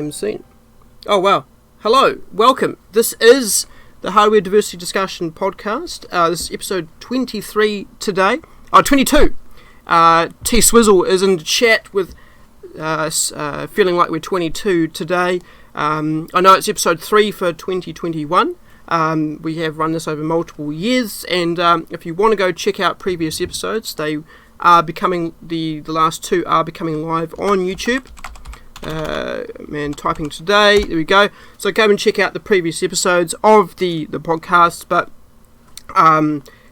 game scene. Oh wow. Hello, welcome. This is the Hardware Diversity Discussion Podcast. This is episode 23 today. 22. T Swizzle is in the chat with feeling like we're 22 today. I know it's episode 3 for 2021. We have run this over multiple years, and if you want to go check out previous episodes, they are becoming, the last two are becoming live on YouTube. Typing today, there we go. So go and check out the previous episodes of the podcast, but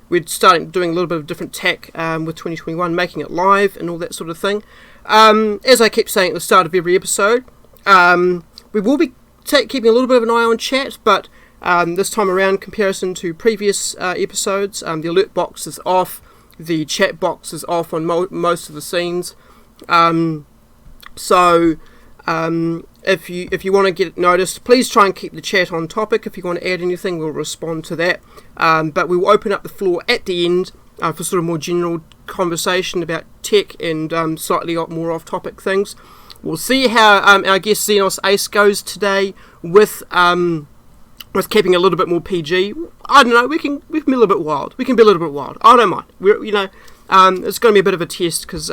we're starting doing a little bit of different tack with 2021, making it live and all that sort of thing. As I keep saying at the start of every episode, we will be keeping a little bit of an eye on chat, but this time around, in comparison to previous episodes, the alert box is off, the chat box is off on most of the scenes. So if you want to get noticed, please try and keep the chat on topic. If you want to add anything, we'll respond to that. But we will open up the floor at the end for sort of more general conversation about tech and slightly more off-topic things. We'll see how our guest XenosAce goes today with keeping a little bit more PG. I don't know. We can be a little bit wild. We can be a little bit wild. I don't mind. It's going to be a bit of a test because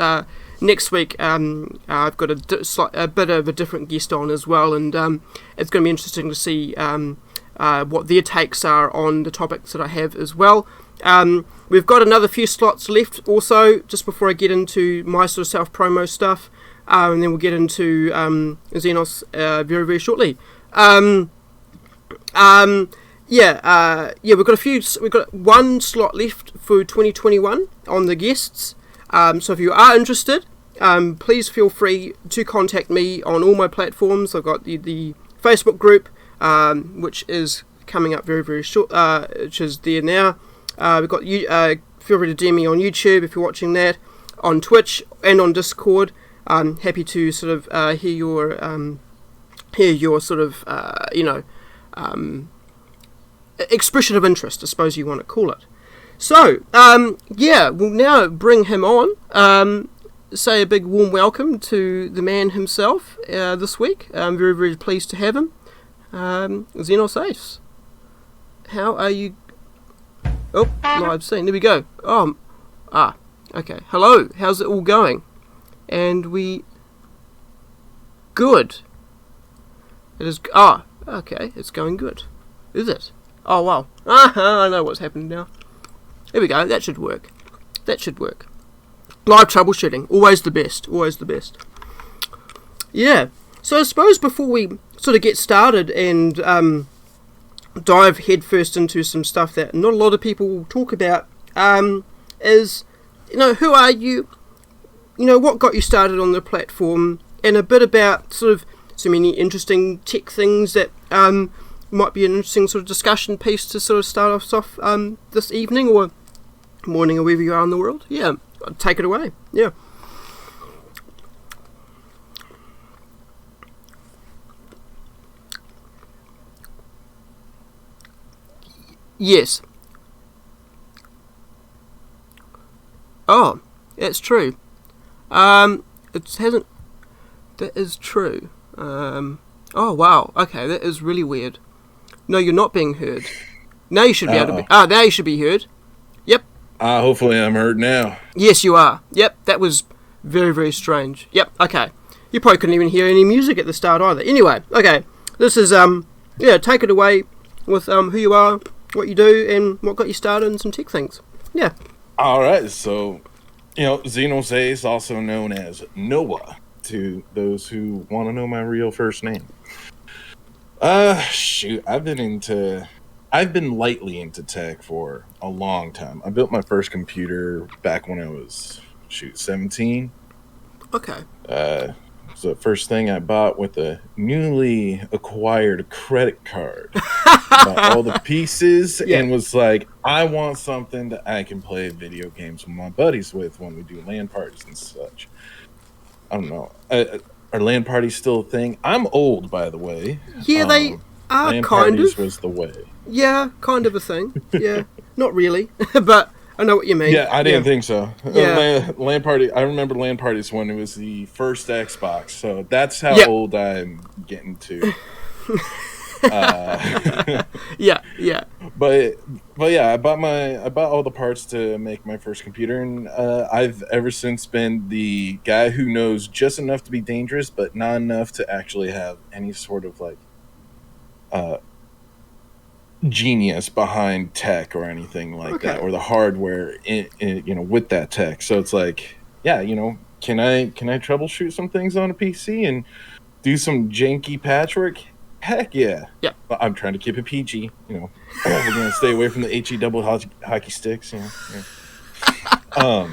next week I've got a bit of a different guest on as well, and it's going to be interesting to see what their takes are on the topics that I have as well. We've got another few slots left also, just before I get into my sort of self-promo stuff, and then we'll get into Xenos very, very shortly. We've got one slot left for 2021 on the guests. So if you are interested, please feel free to contact me on all my platforms. I've got the Facebook group, which is coming up very, very short, which is there now. We've got you. Feel free to DM me on YouTube if you're watching that, on Twitch and on Discord. I'm happy to sort of hear your sort of expression of interest, I suppose you want to call it. So, we'll now bring him on. Say a big warm welcome to the man himself this week. I'm very, very pleased to have him. XenosAce. How are you? Oh, live scene. There we go. Okay. Hello. How's it all going? And good. It is. Okay. It's going good. Is it? Oh, wow. I know what's happened now. There we go. That should work. Live troubleshooting. Always the best. Yeah. So I suppose before we sort of get started and dive headfirst into some stuff that not a lot of people will talk about, is, who are you? What got you started on the platform, and a bit about sort of so many interesting tech things that might be an interesting sort of discussion piece to sort of start us off this evening or morning or wherever you are in the world. Yeah, take it away. Yeah. Yes. Oh, it's true. It hasn't. That is true. Oh wow. Okay, that is really weird. No, you're not being heard. Now you should be able to be. Now you should be heard. Yep. Hopefully I'm heard now. Yes, you are. Yep, that was very, very strange. Yep, okay. You probably couldn't even hear any music at the start either. Anyway, okay. This is, take it away with who you are, what you do, and what got you started and some tech things. Yeah. Alright, so, XenosAce, also known as Noah, to those who want to know my real first name. I've been lightly into tech for a long time. I built my first computer back when I was, 17. Okay. It was the first thing I bought with a newly acquired credit card. Bought all the pieces and was like, I want something that I can play video games with my buddies with when we do LAN parties and such. I don't know. Are LAN parties still a thing? I'm old, by the way. Yeah, they are LAN kind parties of. Was the way. Yeah, kind of a thing. Yeah, not really, but I know what you mean. Yeah, I didn't think so. Yeah. LAN party. I remember LAN parties when it was the first Xbox. So that's how old I'm getting to. Yeah. But yeah, I bought all the parts to make my first computer, and I've ever since been the guy who knows just enough to be dangerous, but not enough to actually have any sort of like genius behind tech or anything like that, or the hardware in with that tech. So it's like, yeah, can I troubleshoot some things on a PC and do some janky patchwork? Heck yeah. Yeah. But I'm trying to keep it PG, We're gonna stay away from the HE double hockey sticks, But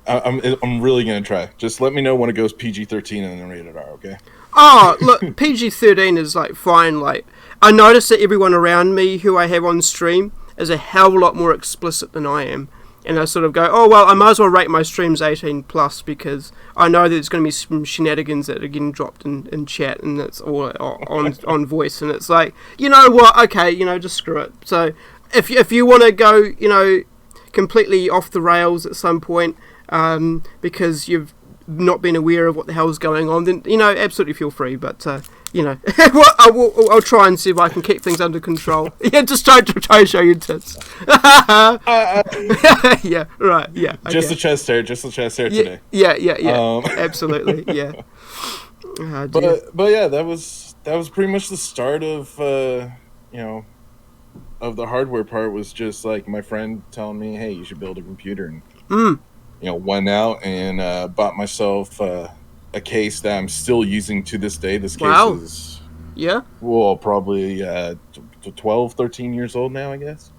I'm really gonna try. Just let me know when it goes PG-13 and then rated R, okay? Oh, look, PG-13 is like fine. Like, I notice that everyone around me who I have on stream is a hell of a lot more explicit than I am. And I sort of go, oh, well, I might as well rate my streams 18 plus because I know that there's going to be some shenanigans that are getting dropped in chat and it's all on voice. And it's like, you know what? Okay, just screw it. So if you want to go, completely off the rails at some point because you've not been aware of what the hell's going on, then, absolutely feel free. But, I'll try and see if I can keep things under control. Yeah, just try to show you tits. Yeah, right, yeah. Okay. Just the chest hair today. Yeah. Absolutely, yeah. But yeah, that was pretty much the start of of the hardware part. Was just like my friend telling me, hey, you should build a computer, and went out and bought myself a case that I'm still using to this day. This case is probably 12, 13 years old now, I guess.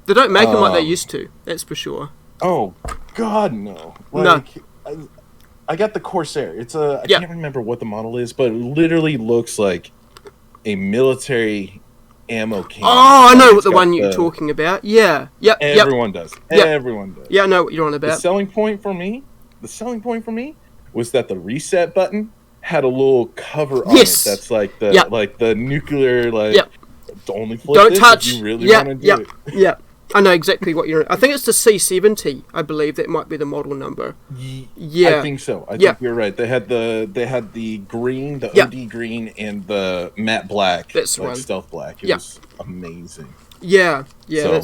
They don't make them like they used to, that's for sure. Oh God, no. No. I got the Corsair. It's I can't remember what the model is, but it literally looks like a military ammo can. Oh, I know what the one you're talking about. Yeah. Yep. Everyone does. Yep. Everyone does. Yeah, I know what you're on about. The selling point for me was that the reset button had a little cover on it that's like the nuclear only flip don't this touch if you really want to do it. Yeah. I know exactly what you're. I think it's the C70. I believe that might be the model number. Yeah, I think so. I think you're right. They had the green, the OD green, and the matte black. That's one. Stealth black. It was amazing. Yeah. I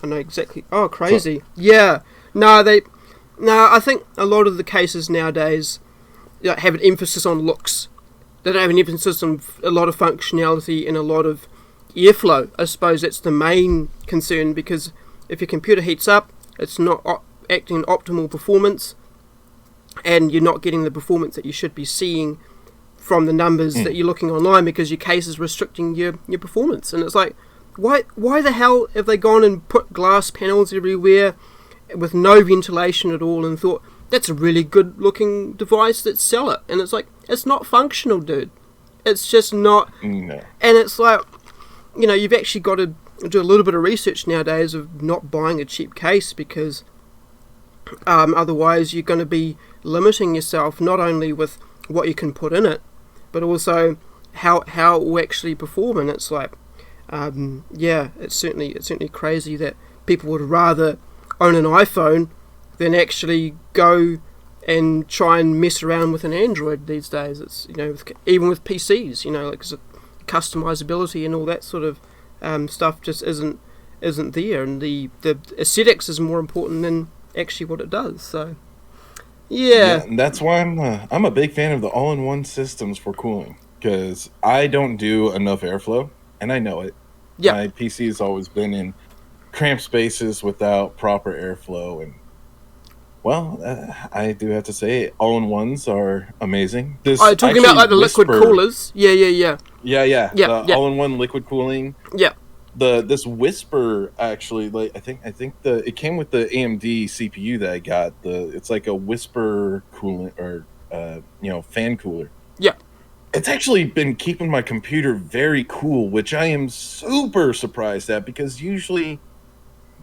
know exactly. Oh, crazy. I think a lot of the cases nowadays have an emphasis on looks. They don't have an emphasis on a lot of functionality and a lot of airflow. I suppose that's the main concern, because if your computer heats up, it's not acting in optimal performance, and you're not getting the performance that you should be seeing from the numbers that you're looking online, because your case is restricting your performance. And it's like, why the hell have they gone and put glass panels everywhere with no ventilation at all and thought, that's a really good looking device, let's sell it? And it's like, it's not functional, dude. It's just not. No. And it's like, you've actually got to do a little bit of research nowadays of not buying a cheap case, because otherwise you're going to be limiting yourself not only with what you can put in it, but also how it will actually perform. And it's like, it's certainly crazy that people would rather own an iPhone than actually go and try and mess around with an Android these days. It's even with PCs, like customizability and all that sort of stuff just isn't there, and the aesthetics is more important than actually what it does. So and that's why I'm a big fan of the all-in-one systems for cooling, because I don't do enough airflow, and I know it. My PC has always been in cramped spaces without proper airflow, and I do have to say, all-in-ones are amazing. Talking about like the liquid coolers. Yeah. The all-in-one liquid cooling. Yeah. This Whisper actually, like I think it came with the AMD CPU that I got. It's like a Whisper coolant or fan cooler. Yeah. It's actually been keeping my computer very cool, which I am super surprised at, because usually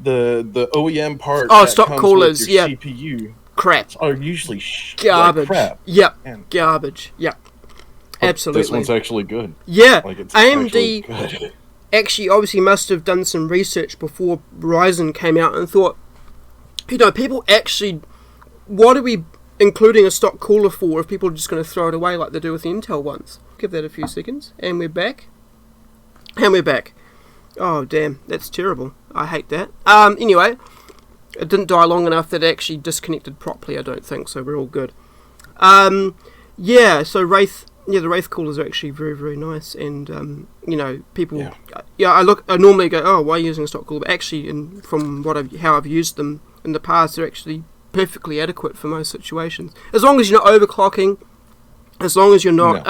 the OEM parts stock coolers, with your CPU crap are usually garbage. Like crap. Garbage. Yeah. Absolutely. This one's actually good. Yeah. Like, it's AMD good. actually obviously must have done some research before Ryzen came out and thought, people actually, what are we including a stock cooler for if people are just going to throw it away like they do with the Intel ones? Give that a few seconds, and we're back. Oh damn, that's terrible. I hate that. Anyway, it didn't die long enough that it actually disconnected properly, I don't think, so we're all good. So the Wraith coolers are actually very, very nice, and people. Yeah, I normally go, oh, why are you using a stock cooler? But actually, from how I've used them in the past, they're actually perfectly adequate for most situations. As long as you're not overclocking, as long as you're not,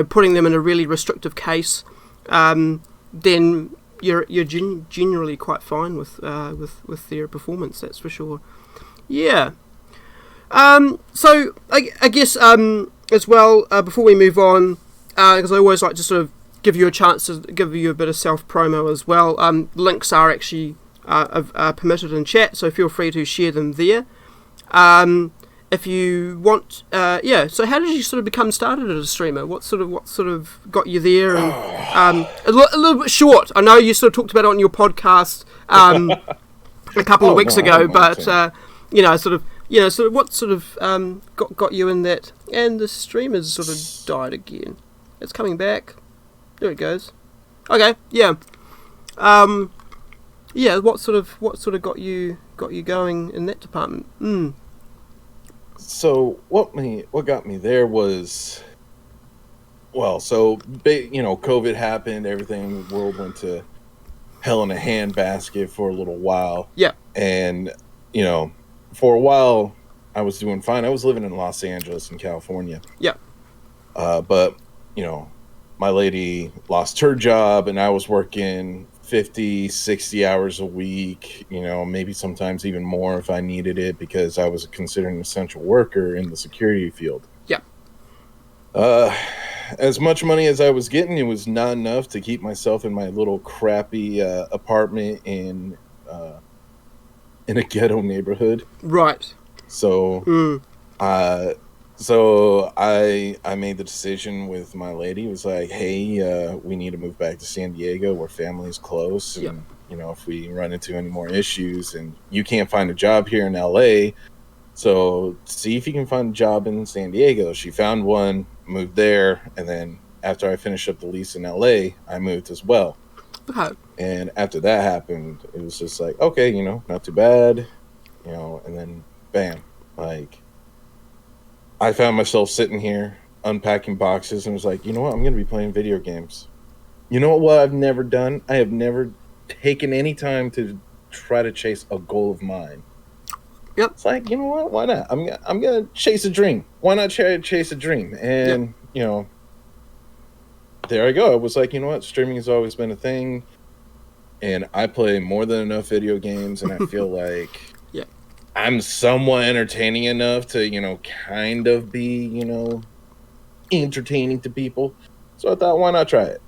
putting them in a really restrictive case, then you're generally quite fine with their performance. That's for sure. Yeah. So I guess as well, before we move on, because I always like to sort of give you a chance to give you a bit of self promo as well. Links are actually permitted in chat, so feel free to share them there. If you want, So how did you sort of become started as a streamer? What sort of got you there? And a little bit short. I know you sort of talked about it on your podcast a couple of weeks ago, but what sort of got you in that? And the stream has sort of died again. It's coming back. There it goes. Okay, yeah. What sort of got you going in that department? So what got me there was, COVID happened, everything in the world went to hell in a handbasket for a little while. Yeah. And, for a while I was doing fine. I was living in Los Angeles in California. Yeah. But, my lady lost her job and I was working 50, 60 hours a week, maybe sometimes even more if I needed it, because I was considered an essential worker in the security field. Yeah. As much money as I was getting, it was not enough to keep myself in my little crappy apartment in a ghetto neighborhood. Right. So, So I made the decision with my lady. It was like, hey, we need to move back to San Diego where family's close. And, if we run into any more issues and you can't find a job here in LA, so see if you can find a job in San Diego. She found one, moved there. And then after I finished up the lease in LA, I moved as well. Okay. And after that happened, it was just like, okay, not too bad, and then bam, I found myself sitting here unpacking boxes and was like, you know what? I'm going to be playing video games. You know what I've never done? I have never taken any time to try to chase a goal of mine. Yep. It's like, you know what? Why not? I'm going to chase a dream. Why not chase a dream? And, there I go. I was like, you know what? Streaming has always been a thing. And I play more than enough video games. And I feel like I'm somewhat entertaining enough to, kind of be, entertaining to people. So I thought, why not try it?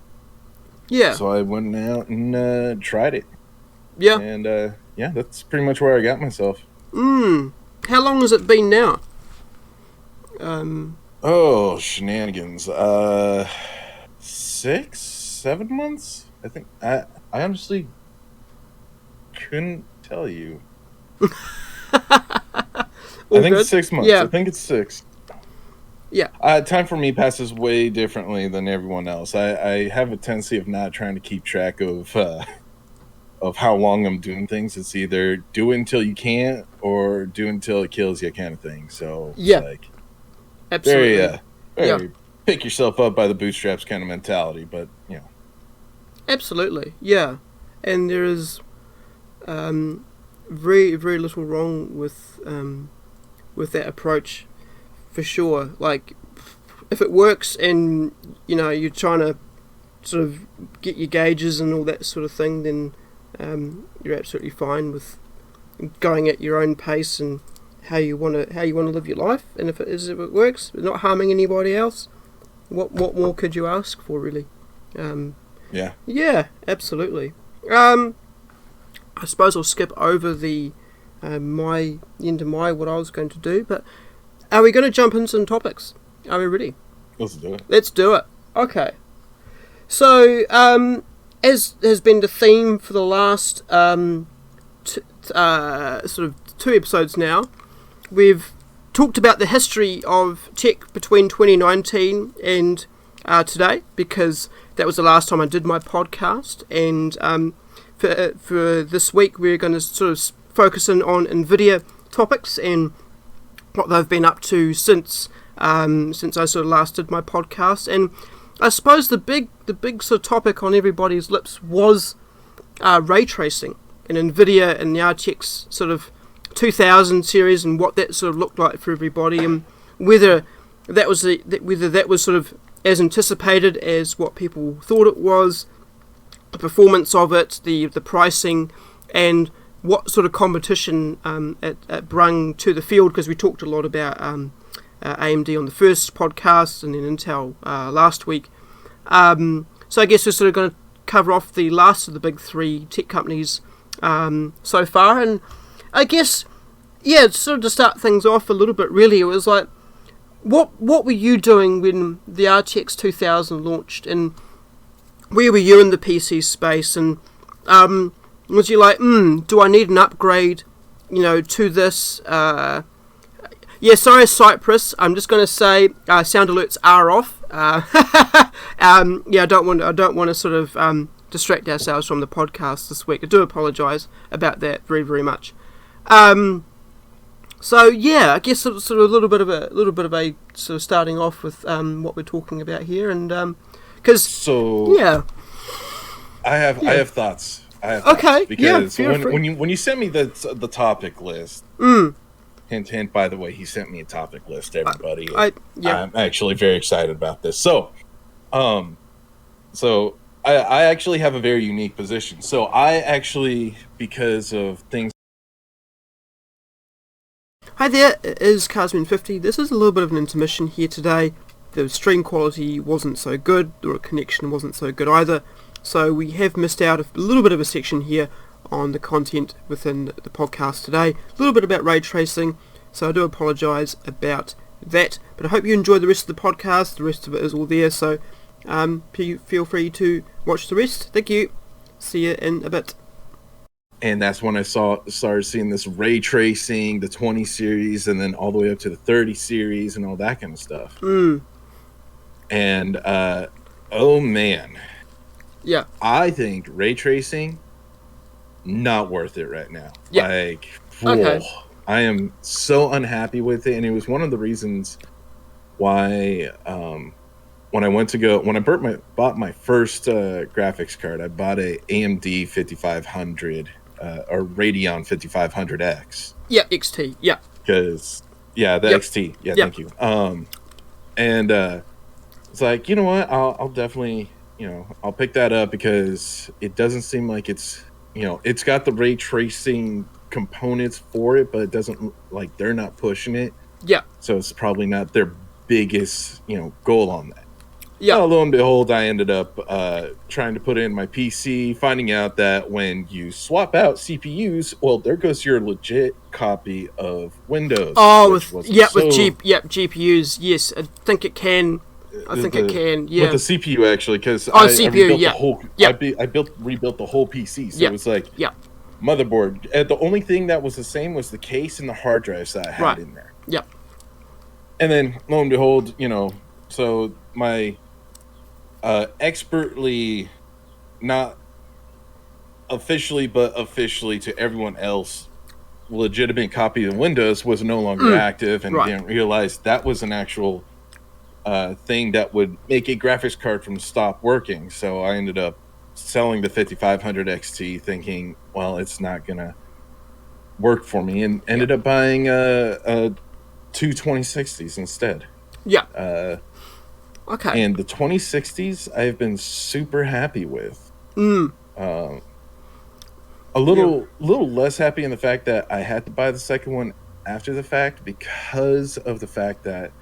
Yeah. So I went out and tried it. Yeah. And, that's pretty much where I got myself. How long has it been now? Shenanigans. 6, 7 months? I think. I honestly couldn't tell you. I think it's 6 months. Yeah. I think it's 6. Yeah. Time for me passes way differently than everyone else. I have a tendency of not trying to keep track of how long I'm doing things. It's either do until you can't or do until it kills you kind of thing. So it's absolutely. Very pick yourself up by the bootstraps kind of mentality, but Absolutely. Yeah. And there is very, very little wrong with that approach, for sure. Like, if it works and you're trying to sort of get your gauges and all that sort of thing, then you're absolutely fine with going at your own pace and how you want to live your life. And if it works, not harming anybody else, what more could you ask for, really? Yeah, absolutely. I suppose I'll skip over the what I was going to do, but are we going to jump into some topics? Are we ready? Let's do it. Let's do it. Okay. So, as has been the theme for the last sort of 2 episodes now, we've talked about the history of tech between 2019 and today, because that was the last time I did my podcast. And for this week, we're going to sort of focus in on Nvidia topics and what they've been up to since I sort of last did my podcast. And I suppose the big sort of topic on everybody's lips was ray tracing and Nvidia and the RTX sort of 2000 series and what that sort of looked like for everybody, and whether that was sort of as anticipated as what people thought it was, the performance of it, the pricing, and what sort of competition it brung to the field, because we talked a lot about AMD on the first podcast and then Intel last week. So I guess we're sort of going to cover off the last of the big 3 tech companies so far. And I guess, yeah, sort of to start things off a little bit, really, it was like, what were you doing when the RTX 2000 launched, and where were you in the PC space, and was you like, do I need an upgrade, to this? Yeah, sorry, Cypress. I'm just going to say sound alerts are off. Yeah, I don't want to sort of distract ourselves from the podcast this week. I do apologise about that very, very much. So yeah, I guess sort of a little bit of a sort of starting off with what we're talking about here, and because yeah, I have thoughts. Okay, because yeah, when you sent me the topic list, hint hint. By the way, he sent me a topic list. Everybody, I'm actually very excited about this. So I actually have a very unique position. So I actually, because of things. Hi there, it is Carsman50. This is a little bit of an intermission here today. The stream quality wasn't so good, the connection wasn't so good either, so we have missed out a little bit of a section here on the content within the podcast today. A little bit about ray tracing, so I do apologise about that, but I hope you enjoy the rest of the podcast. The rest of it is all there, so feel free to watch the rest. Thank you. See you in a bit. And that's when I started seeing this ray tracing, the 20 series, and then all the way up to the 30 series and all that kind of stuff. And, oh man. Yeah. I think ray tracing, not worth it right now. Yeah. Like, okay. I am so unhappy with it. And it was one of the reasons why, when I bought my first graphics card, I bought a AMD 5500 or Radeon 5500X. Yeah, XT. Yeah. Because XT. Yeah, thank you. And it's like, you know what? I'll definitely, I'll pick that up, because it doesn't seem like it's, it's got the ray tracing components for it, but it doesn't, like, they're not pushing it. Yeah. So it's probably not their biggest, goal on that. Yeah. Lo and behold, I ended up trying to put in my PC, finding out that when you swap out CPUs, well, there goes your legit copy of Windows. Oh, with GPUs. Yes, I think it can. It can. Yeah. With the CPU, actually, because I rebuilt the whole PC. So it was like motherboard. The only thing that was the same was the case and the hard drives that I had in there. Yeah. And then lo and behold, so my expertly, not officially, but officially to everyone else, legitimate copy of Windows was no longer active, and didn't realize that was an actual thing that would make a graphics card from stop working. So I ended up selling the 5500 XT, thinking, well, it's not gonna work for me, and ended up buying two 2060s instead. Yeah. Okay. And the 2060s I've been super happy with. A little less happy in the fact that I had to buy the second one after the fact, because of the fact that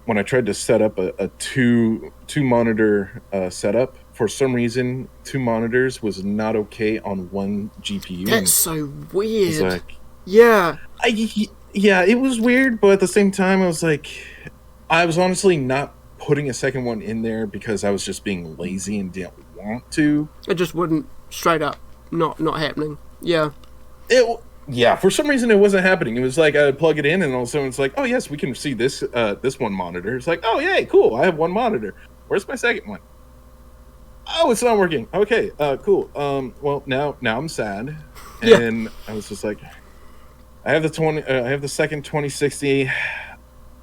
when I tried to set up a two monitor setup, for some reason 2 monitors was not okay on one GPU. That's so weird. It's like, yeah, it was weird, but at the same time I was like, I was honestly not putting a second one in there because I was just being lazy and didn't want to. It just wouldn't straight up not happening. Yeah. Yeah, for some reason it wasn't happening. It was like I'd plug it in, and all of a sudden it's like, oh yes, we can see this one monitor. It's like, oh yay, cool. I have one monitor. Where's my second one? Oh, it's not working. Okay, cool. Well, now I'm sad, and I was just like, I have the second 2060.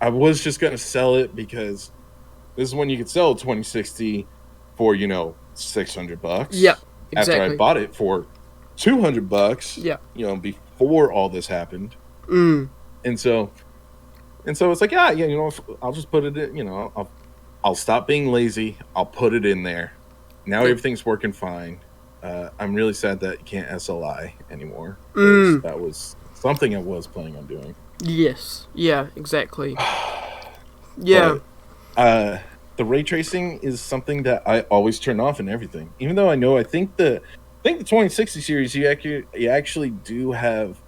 I was just gonna sell it because this is when you could sell a 2060 for $600. Yeah, exactly. After I bought it for $200. Yeah. Before all this happened. And so it's like, I'll just put it in. I'll stop being lazy. I'll put it in there. Now everything's working fine. I'm really sad that you can't SLI anymore. That was something I was planning on doing. Yes. Yeah. Exactly. Yeah. But, the ray tracing is something that I always turn off in everything. Even though I think the 2060 series, you actually do have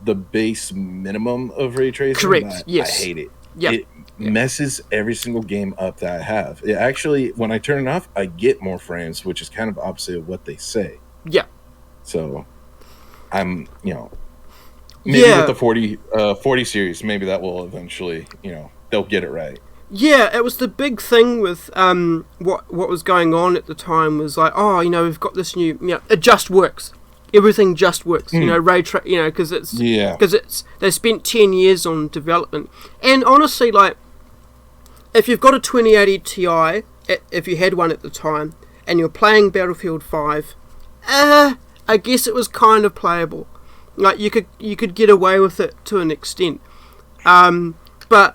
the base minimum of ray tracing. Correct. Yes. I hate it. Yeah. It messes every single game up that I have. It actually, when I turn it off, I get more frames, which is kind of opposite of what they say. Yeah. So, I'm, maybe with the 40 series, maybe that will eventually, they'll get it right. Yeah, it was the big thing with what was going on at the time was like, we've got this new, it just works. Everything just works, ray because they spent 10 years on development. And honestly, like, if you've got a 2080 Ti, if you had one at the time, and you're playing Battlefield 5, I guess it was kind of playable. Like, you could get away with it to an extent. But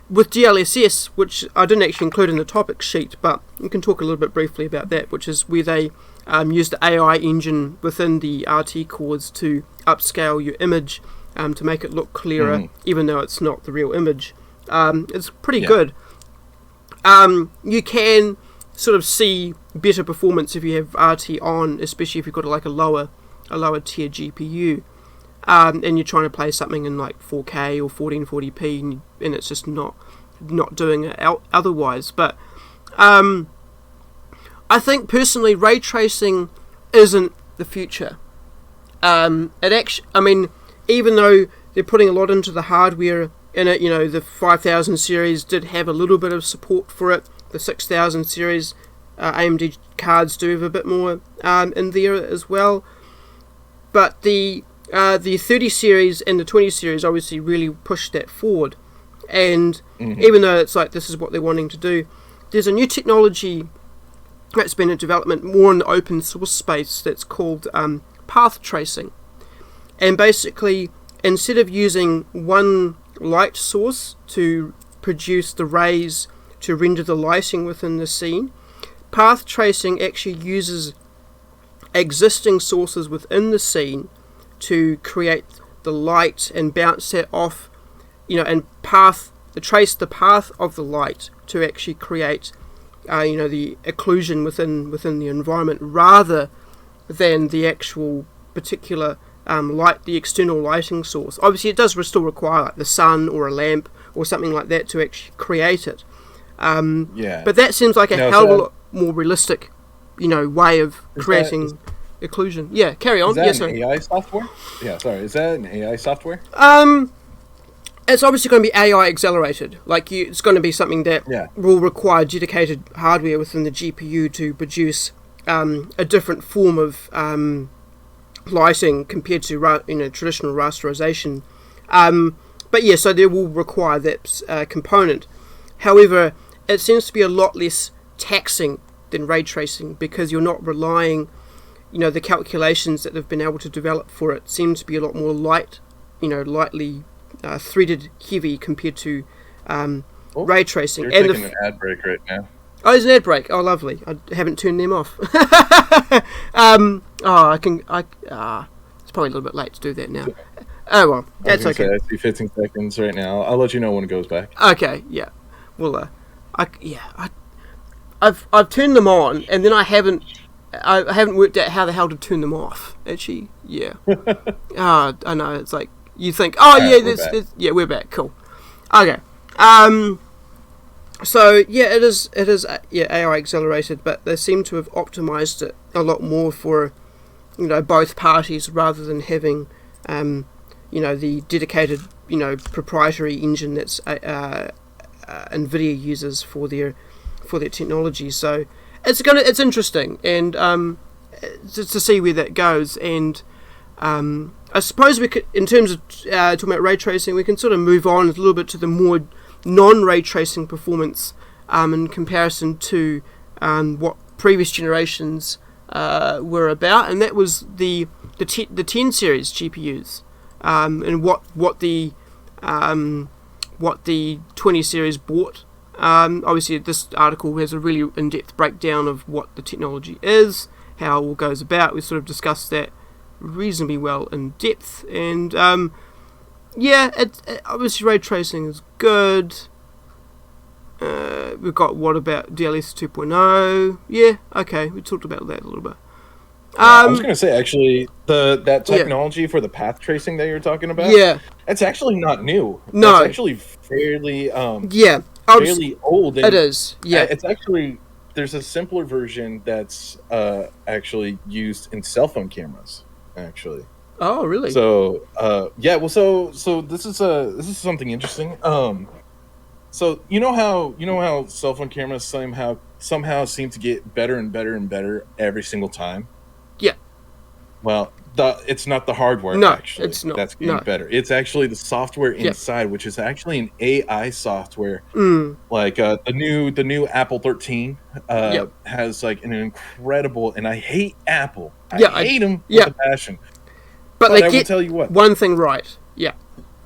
with DLSS, which I didn't actually include in the topic sheet, but you can talk a little bit briefly about that, which is where they use the AI engine within the RT cores to upscale your image to make it look clearer, even though it's not the real image. It's pretty good. You can sort of see better performance if you have RT on, especially if you've got a lower tier GPU. And you're trying to play something in like 4K or 1440p, and it's just not doing it otherwise. But I think personally, ray tracing isn't the future. Even though they're putting a lot into the hardware in it, the 5000 series did have a little bit of support for it. The 6000 series AMD cards do have a bit more in there as well. But the 30 series and the 20 series obviously really pushed that forward, and even though it's like this is what they're wanting to do, there's a new technology that's been in development more in the open source space that's called path tracing. And basically, instead of using one light source to produce the rays to render the lighting within the scene, path tracing actually uses existing sources within the scene to create the light and bounce that off, and trace the path of the light to actually create, the occlusion within the environment, rather than the actual particular the external lighting source. Obviously, it does still require like the sun or a lamp or something like that to actually create it. But that seems like a hell of a lot more realistic, way of creating occlusion. Yeah, carry on. Is that an AI software? Yeah, sorry. Is that an AI software? It's obviously going to be AI accelerated. Like, it's going to be something that will require dedicated hardware within the GPU to produce a different form of lighting compared to traditional rasterization. But yeah, so they will require that component. However, it seems to be a lot less taxing than ray tracing, because you're not relying, the calculations that they've been able to develop for it seem to be a lot more lightly threaded heavy compared to ray tracing. You're taking an ad break right now. Oh, there's an ad break. Oh, lovely. I haven't turned them off. It's probably a little bit late to do that now. Oh well, that's okay. I see 15 seconds right now. I'll let you know when it goes back. Okay, yeah. Well, I've turned them on, and then I haven't worked out how the hell to turn them off. Actually, yeah. I know. It's like you think, we're back. Cool. Okay. So yeah, it is AI accelerated, but they seem to have optimized it a lot more for both parties rather than having the dedicated proprietary engine that's Nvidia uses for their technology. So it's interesting, and to see where that goes. And I suppose we could, in terms of talking about ray tracing, we can sort of move on a little bit to the more non-ray tracing performance in comparison to what previous generations were about, and that was the 10 series GPUs, and what the 20 series bought. Obviously, this article has a really in-depth breakdown of what the technology is, how it all goes about. We sort of discussed that reasonably well in depth, and obviously ray tracing is good. We've got what about DLSS 2.0? Yeah, okay, we talked about that a little bit. I was going to say, actually, that technology for the path tracing that you're talking about, it's actually not new. No. It's actually fairly old. It is, yeah. It's actually, there's a simpler version that's actually used in cell phone cameras, actually. Oh, really? So, so this is something interesting. So you know how cell phone cameras somehow seem to get better and better and better every single time. Yeah. Well, it's not the hardware. No, actually. It's not. That's getting better. It's actually the software inside, which is actually an AI software. Like the new Apple 13 has like an incredible. And I hate Apple. I hate them with a passion. But they I get will tell you what, one thing right. Yeah.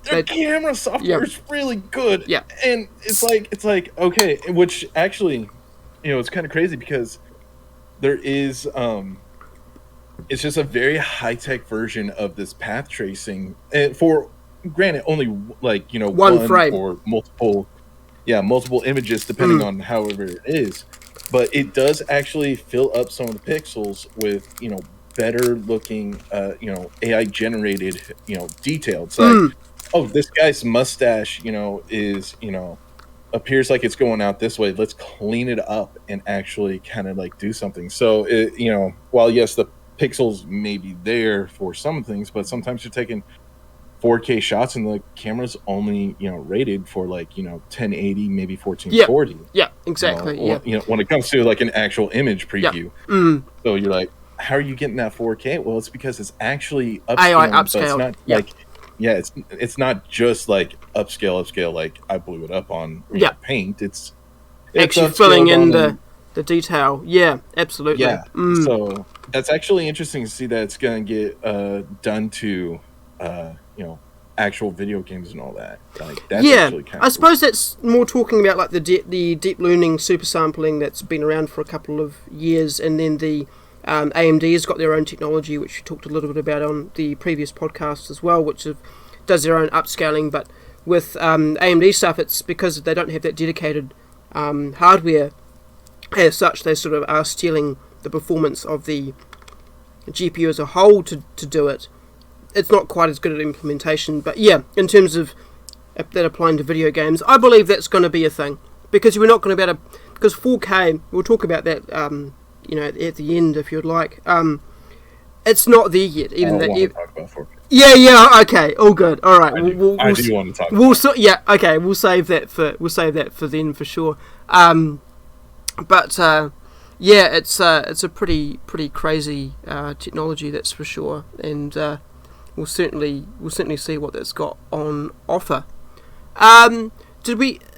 Their camera software is really good. Yeah. And it's like okay, which actually, it's kind of crazy because there is it's just a very high-tech version of this path tracing, and for granted only like one frame or multiple images depending on however it is, but it does actually fill up some of the pixels with better looking AI generated detail. It's like oh, this guy's mustache is appears like it's going out this way, let's clean it up and actually kind of like do something. So while yes, the pixels may be there for some things, but sometimes you're taking 4K shots and the camera's only rated for like 1080, maybe 1440. Yeah, exactly. When it comes to like an actual image preview. So you're like, how are you getting that 4K? Well, it's because it's actually AI upscaled. So it's not like it's not just like upscale like I blew it up on Paint. It's actually filling in the detail. Yeah, absolutely. Yeah. So that's actually interesting to see that it's going to get done to actual video games and all that. Like that's actually kind of I suppose that's more talking about like the deep learning super sampling that's been around for a couple of years, and then the AMD has got their own technology, which we talked a little bit about on the previous podcast as well, which does their own upscaling. But with AMD stuff, it's because they don't have that dedicated hardware as such. They sort of are stealing the performance of the GPU as a whole to do it. It's not quite as good at implementation, but yeah, in terms of that applying to video games, I believe that's going to be a thing, because we're not going to be able to, because 4K, we'll talk about that at the end if you'd like. It's not there yet. Even that. Talk about 4K. Yeah. Okay. All good. All right. I do want to talk. We'll save that for then for sure. It's a pretty crazy technology, that's for sure, and we'll certainly see what that's got on offer. It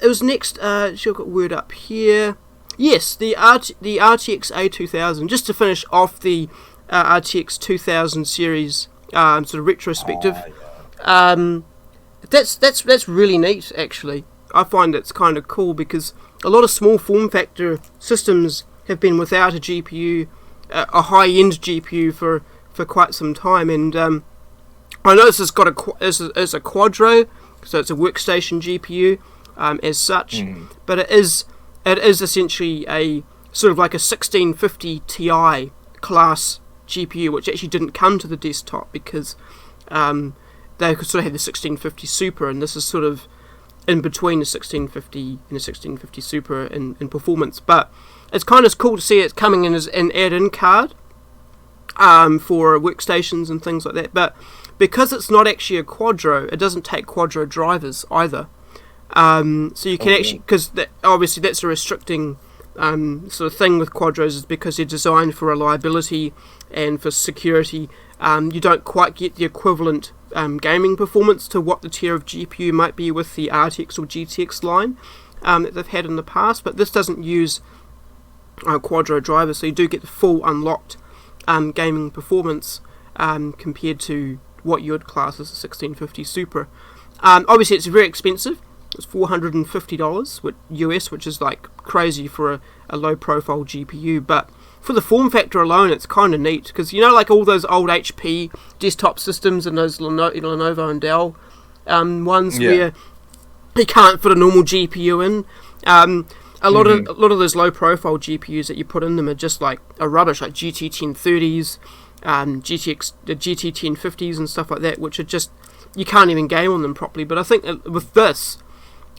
was next. She'll got word up here. Yes, the RTX A2000. Just to finish off the RTX 2000 series, sort of retrospective. That's really neat, actually. I find it's kind of cool because a lot of small form factor systems have been without a GPU, a high-end GPU for quite some time, and I know this has got a Quadro, so it's a workstation GPU as such, but it is essentially a sort of like a 1650 Ti class GPU, which actually didn't come to the desktop because they could sort of have the 1650 Super, and this is sort of in between the 1650 and the 1650 Super in performance. But it's kind of cool to see it coming in as an add-in card for workstations and things like that. But because it's not actually a Quadro, it doesn't take Quadro drivers either. So you can actually, because obviously that's a restricting sort of thing with Quadros, is because they're designed for reliability and for security. You don't quite get the equivalent gaming performance to what the tier of GPU might be with the RTX or GTX line that they've had in the past, but this doesn't use Quadro drivers, so you do get the full unlocked gaming performance compared to what you would class as a 1650 Super. Obviously it's very expensive. It's $450 US, which is like crazy for a low profile GPU, but for the form factor alone, it's kind of neat, because like all those old HP desktop systems and those Lenovo and Dell ones where you can't fit a normal GPU in. A lot of those low profile GPUs that you put in them are just like rubbish, like GT 1030s, the GT 1050s and stuff like that, which are just, you can't even game on them properly. But I think with this,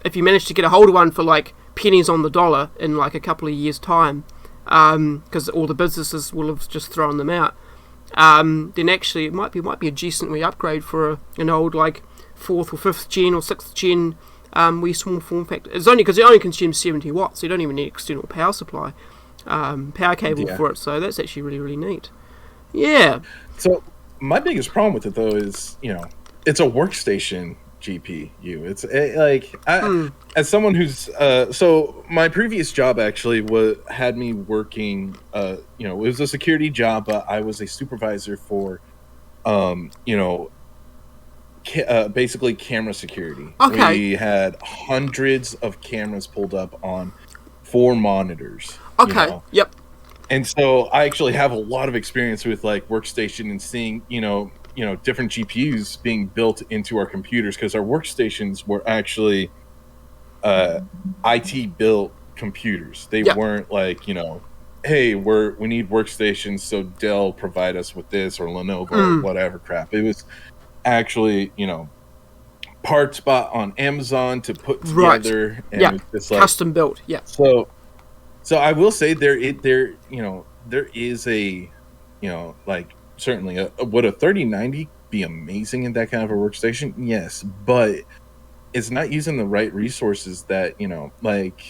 if you manage to get a hold of one for like pennies on the dollar in like a couple of years' time, because all the businesses will have just thrown them out, then actually it might be a decent upgrade for an old like 4th or 5th gen or 6th gen wee small form factor. It's only because it only consumes 70 watts, so you don't even need external power supply, power cable for it. So that's actually really, really neat. Yeah. So my biggest problem with it though is, it's a workstation GPU. It's as someone who's so my previous job actually had me working. It was a security job, but I was a supervisor for, basically camera security. Okay. We had hundreds of cameras pulled up on 4 monitors. Okay. Yep. And so I actually have a lot of experience with like workstation and seeing, different GPUs being built into our computers, because our workstations were actually IT built computers. They weren't like, hey, we need workstations, so Dell provide us with this, or Lenovo or whatever crap. It was actually, parts bought on Amazon to put together, and it's like custom built. Yeah. So I will say there is a, certainly would a 3090 be amazing in that kind of a workstation? Yes, but it's not using the right resources that, workstation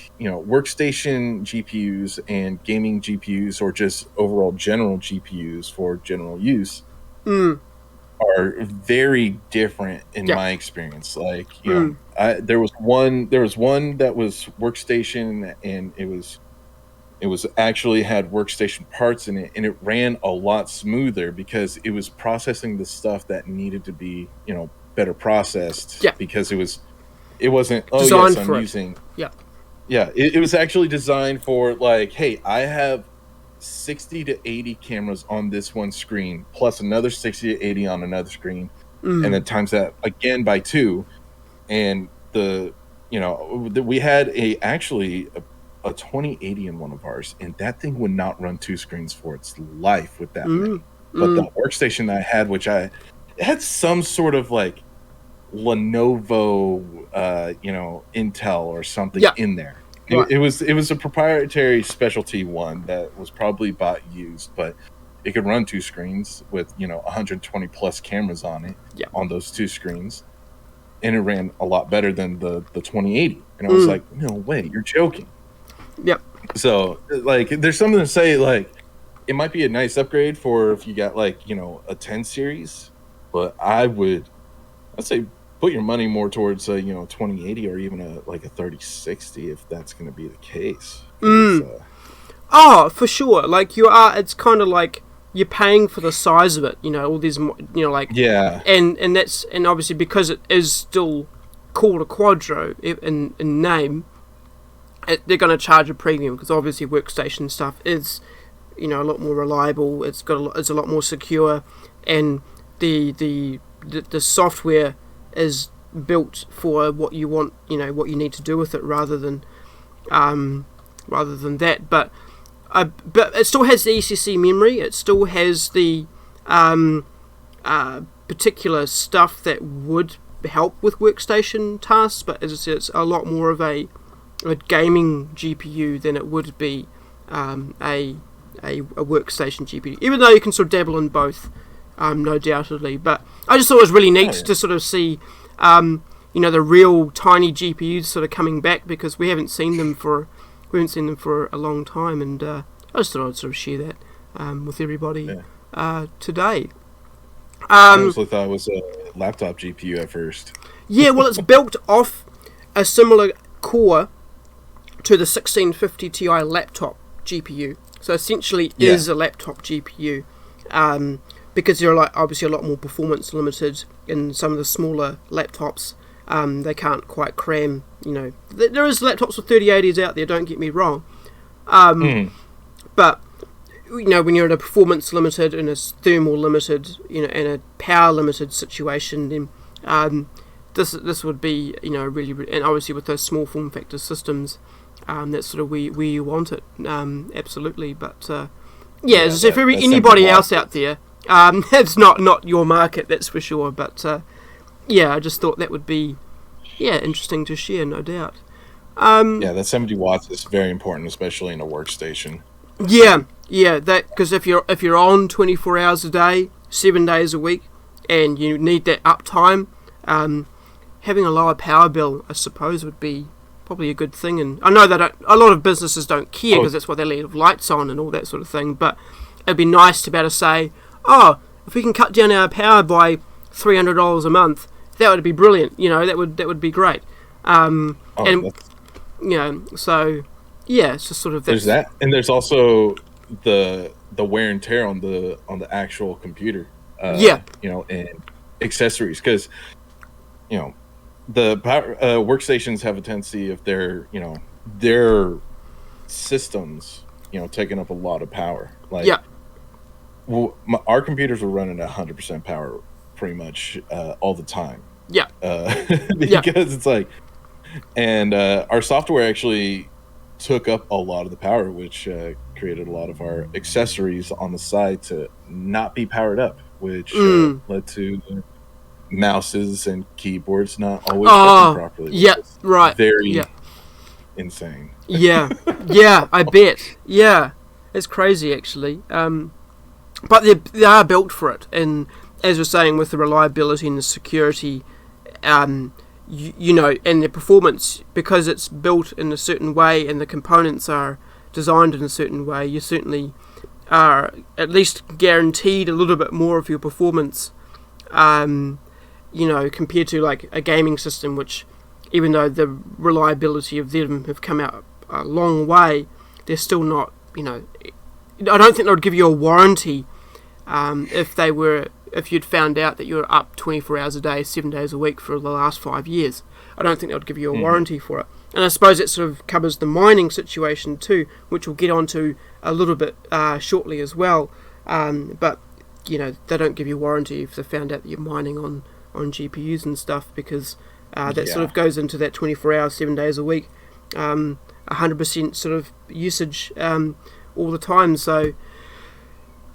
GPUs and gaming GPUs, or just overall general GPUs for general use, are very different in my experience. Like, there was one that was workstation, and it was actually had workstation parts in it, and it ran a lot smoother because it was processing the stuff that needed to be, better processed, because it wasn't designed I'm for using it. It was actually designed for like, hey, I have 60 to 80 cameras on this one screen, plus another 60 to 80 on another screen, and then times that again by 2, and we had a 2080 in one of ours, and that thing would not run 2 screens for its life with that many. But the workstation that I had, it had some sort of like Lenovo, Intel or something in there. It was a proprietary specialty one that was probably bought used, but it could run 2 screens with 120 plus cameras on it on those 2 screens, and it ran a lot better than the 2080. And I was like, no way, you're joking. Yep. So like, there's something to say, like, it might be a nice upgrade for if you got like, a 10 series, but I'd say put your money more towards 2080 or even a 3060 if that's going to be the case. For sure. Like it's kind of like you're paying for the size of it. All these, and obviously because it is still called a Quadro in name, they're going to charge a premium, because obviously workstation stuff is, a lot more reliable. It's a lot more secure, and the software is built for what you want, what you need to do with it, rather than that. But it still has the ECC memory. It still has the particular stuff that would help with workstation tasks, but as I said, it's a lot more of a gaming GPU than it would be a workstation GPU, even though you can sort of dabble in both, no doubtedly. But I just thought it was really neat to sort of see the real tiny GPUs sort of coming back, because we haven't seen them for a long time, and I just thought I'd sort of share that with everybody today. I honestly thought it was a laptop GPU at first. Yeah, well, it's built off a similar core to the 1650 Ti laptop GPU. So essentially is a laptop GPU, because they're obviously a lot more performance limited in some of the smaller laptops. They can't quite cram, there is laptops with 3080s out there, don't get me wrong. But, when you're in a performance limited and a thermal limited, and a power limited situation, then this would be, really, and obviously with those small form factor systems, that's sort of where you want it, absolutely. But, as I said, for anybody else out there, it's not your market, that's for sure. But, I just thought that would be, interesting to share, no doubt. That 70 watts is very important, especially in a workstation. That, because if you're on 24 hours a day, 7 days a week, and you need that uptime, having a lower power bill, I suppose, would be probably a good thing. And I know that a lot of businesses don't care, because that's why they leave lights on and all that sort of thing. But it'd be nice to be able to say, if we can cut down our power by $300 a month, that would be brilliant. That would be great. It's just sort of there's that, and there's also the wear and tear on the actual computer. And accessories, because the power workstations have a tendency, if their systems taking up a lot of power. Our computers were running at 100% power pretty much all the time. Because it's like, and our software actually took up a lot of the power, which created a lot of our accessories on the side to not be powered up, which led to mouses and keyboards not always working properly. Very insane. I bet. It's crazy, actually. But they are built for it, and as we're saying, with the reliability and the security, and the performance, because it's built in a certain way and the components are designed in a certain way, you certainly are at least guaranteed a little bit more of your performance, compared to like a gaming system, which, even though the reliability of them have come out a long way, they're still not, I don't think they would give you a warranty if you'd found out that you're up 24 hours a day, 7 days a week for the last 5 years. I don't think they would give you a warranty for it. And I suppose it sort of covers the mining situation too, which we'll get onto a little bit shortly as well. But, they don't give you a warranty if they found out that you're mining on GPUs and stuff, because that sort of goes into that 24 hours, 7 days a week, 100% sort of usage all the time. So,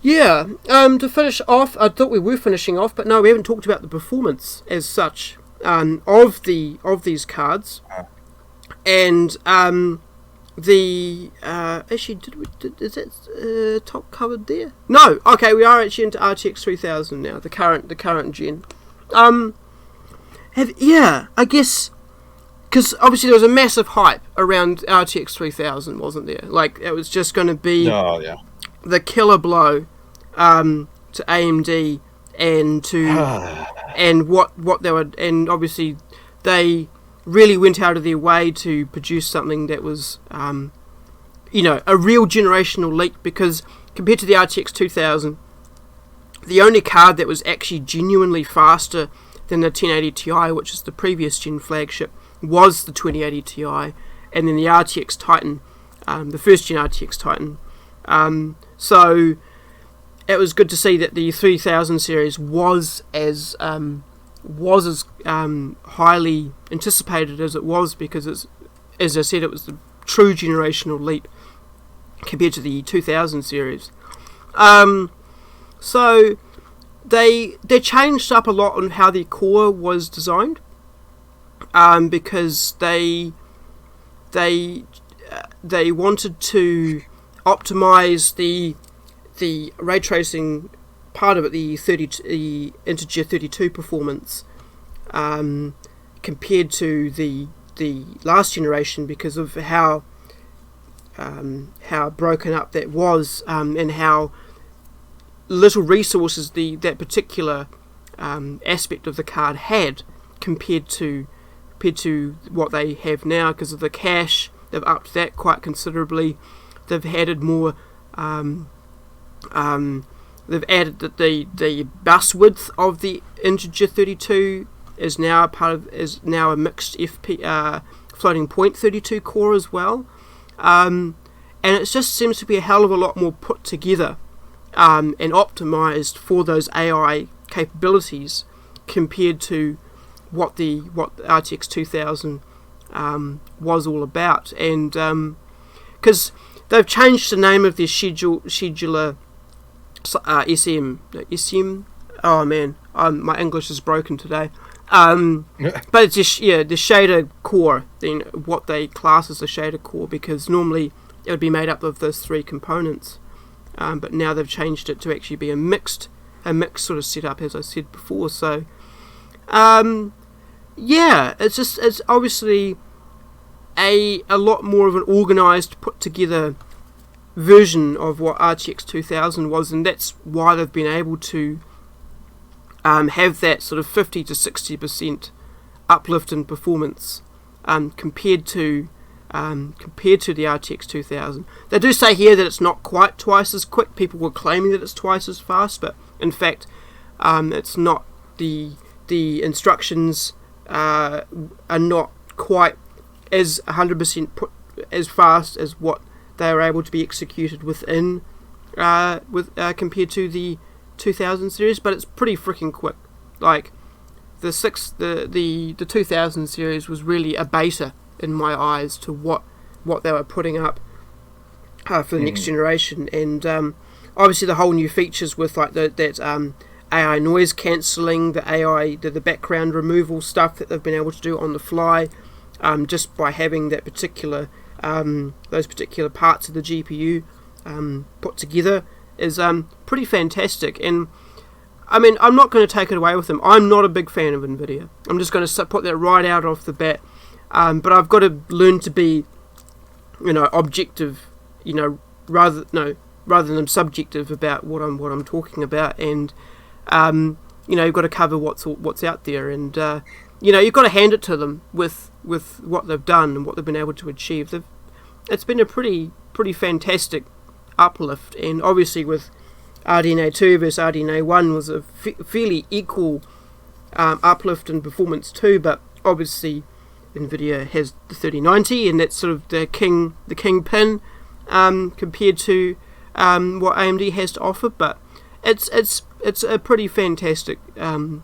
to finish off, I thought we were finishing off, but no, we haven't talked about the performance as such of these cards, and actually, is that top covered there? No, okay, we are actually into RTX 3000 now, the current gen. I guess, because obviously there was a massive hype around RTX 3000, wasn't there? Like, it was just going to be the killer blow to AMD and to and what they would, and obviously they really went out of their way to produce something that was a real generational leap, because compared to the RTX 2000, the only card that was actually genuinely faster than the 1080 Ti, which is the previous gen flagship, was the 2080 Ti, and then the RTX Titan, the first gen RTX Titan. So it was good to see that the 3000 series was as highly anticipated as it was, because it's, as I said, it was the true generational leap compared to the 2000 series. So they changed up a lot on how the core was designed, because they wanted to optimize the ray tracing part of it, the integer 32 performance, compared to the last generation, because of how broken up that was, and how little resources that particular aspect of the card had compared to what they have now. Because of the cache, they've upped that quite considerably. They've added more. They've added that the bus width of the integer 32 is now a mixed FP floating point 32 core as well, and it just seems to be a hell of a lot more put together, and optimized for those AI capabilities compared to what the RTX 2000 was all about. And because they've changed the name of their scheduler, SM. Oh man, my English is broken today. But it's just, the shader core, then what they class as a shader core, because normally it would be made up of those three components, but now they've changed it to actually be a mixed sort of setup, as I said before. So it's obviously a lot more of an organized, put together version of what RTX 2000 was, and that's why they've been able to have that sort of 50 to 60% uplift in performance, compared to the RTX 2000. They do say here that it's not quite twice as quick. People were claiming that it's twice as fast, but in fact, it's not. The instructions are not quite as 100% put as fast as what they are able to be executed within compared to the 2000 series, but it's pretty freaking quick. Like the 2000 series was really a beta in my eyes to what they were putting up for the next generation, and obviously the whole new features with like that AI noise cancelling, the background removal stuff that they've been able to do on the fly, just by having that particular those particular parts of the GPU put together, is pretty fantastic. And I mean, I'm not going to take it away with them. I'm not a big fan of Nvidia. I'm just going to put that right out off the bat. But I've got to learn to be, objective, rather than subjective about what I'm talking about. And you've got to cover what's out there, and you've got to hand it to them with what they've done and what they've been able to achieve. It's been a pretty fantastic uplift, and obviously with RDNA 2 versus RDNA 1 was a fairly equal uplift in performance too, but obviously Nvidia has the 3090, and that's sort of the kingpin compared to what AMD has to offer. But it's a pretty fantastic. It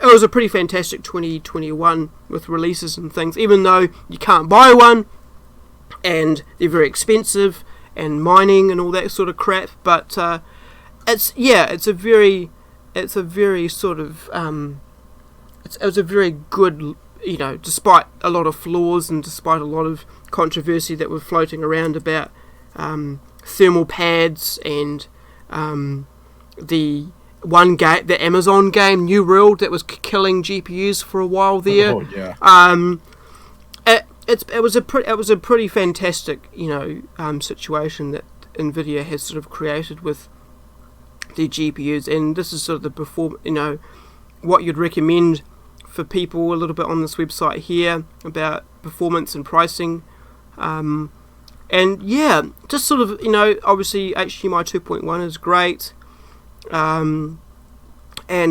was a pretty fantastic 2021 with releases and things, even though you can't buy one, and they're very expensive, and mining and all that sort of crap. But it's a very sort of it was a very good, despite a lot of flaws and despite a lot of controversy that were floating around about thermal pads and the Amazon game New World that was killing GPUs for a while there. Oh yeah. It was a pretty fantastic situation that Nvidia has sort of created with their GPUs, and this is sort of the what you'd recommend for people a little bit on this website here about performance and pricing, and just sort of obviously HDMI 2.1 is great, and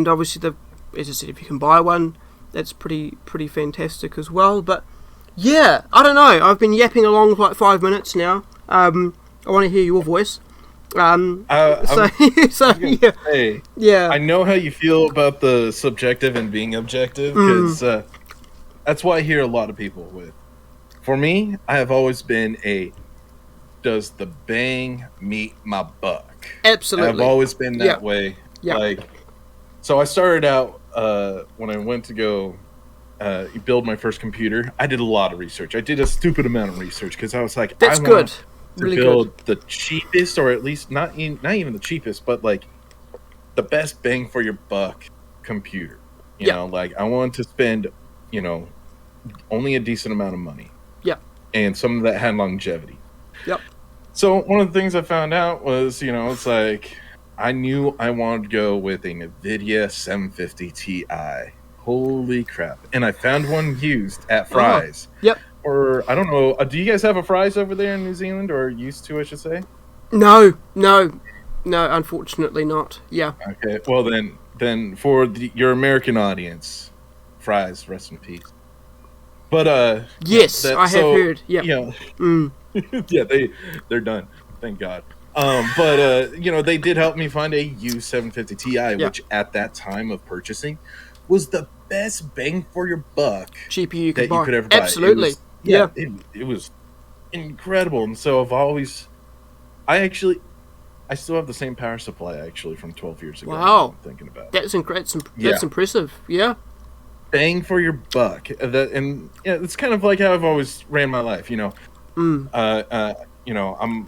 obviously as I said, if you can buy one, that's pretty fantastic as well. But yeah, I don't know, I've been yapping along for like 5 minutes now. I want to hear your voice. I know how you feel about the subjective and being objective, because that's what I hear a lot of people with. For me, I have always been does the bang meet my buck? Absolutely. I've always been that way. Yep. Like, So I started out when I went to go build my first computer. I did a lot of research. I did a stupid amount of research because I was like, That's I good. want Really to build good. the cheapest, or at least not even the cheapest, but like the best bang for your buck computer. You know, like I want to spend, you know, only a decent amount of money. Yep. And some of that had longevity. Yep. So one of the things I found out was, you know, it's like I knew I wanted to go with a Nvidia 750 Ti. Holy crap. And I found one used at Fry's. Yep. Or I don't know. Do you guys have a Fry's over there in New Zealand, or used to, I should say? No, unfortunately not. Yeah. Okay. Well, then for your American audience, Fry's, rest in peace. But yes, I have heard. Yeah. You know, yeah, they're done. Thank God. But you know, they did help me find a used 750 Ti, which at that time of purchasing was the best bang for your buck GPU you that could you could ever buy. Absolutely. It was incredible. And so I still have the same power supply actually from 12 years ago. Wow. I'm thinking about that's impressive. Yeah. Bang for your buck. And yeah, it's kind of like how I've always ran my life, you know. You know,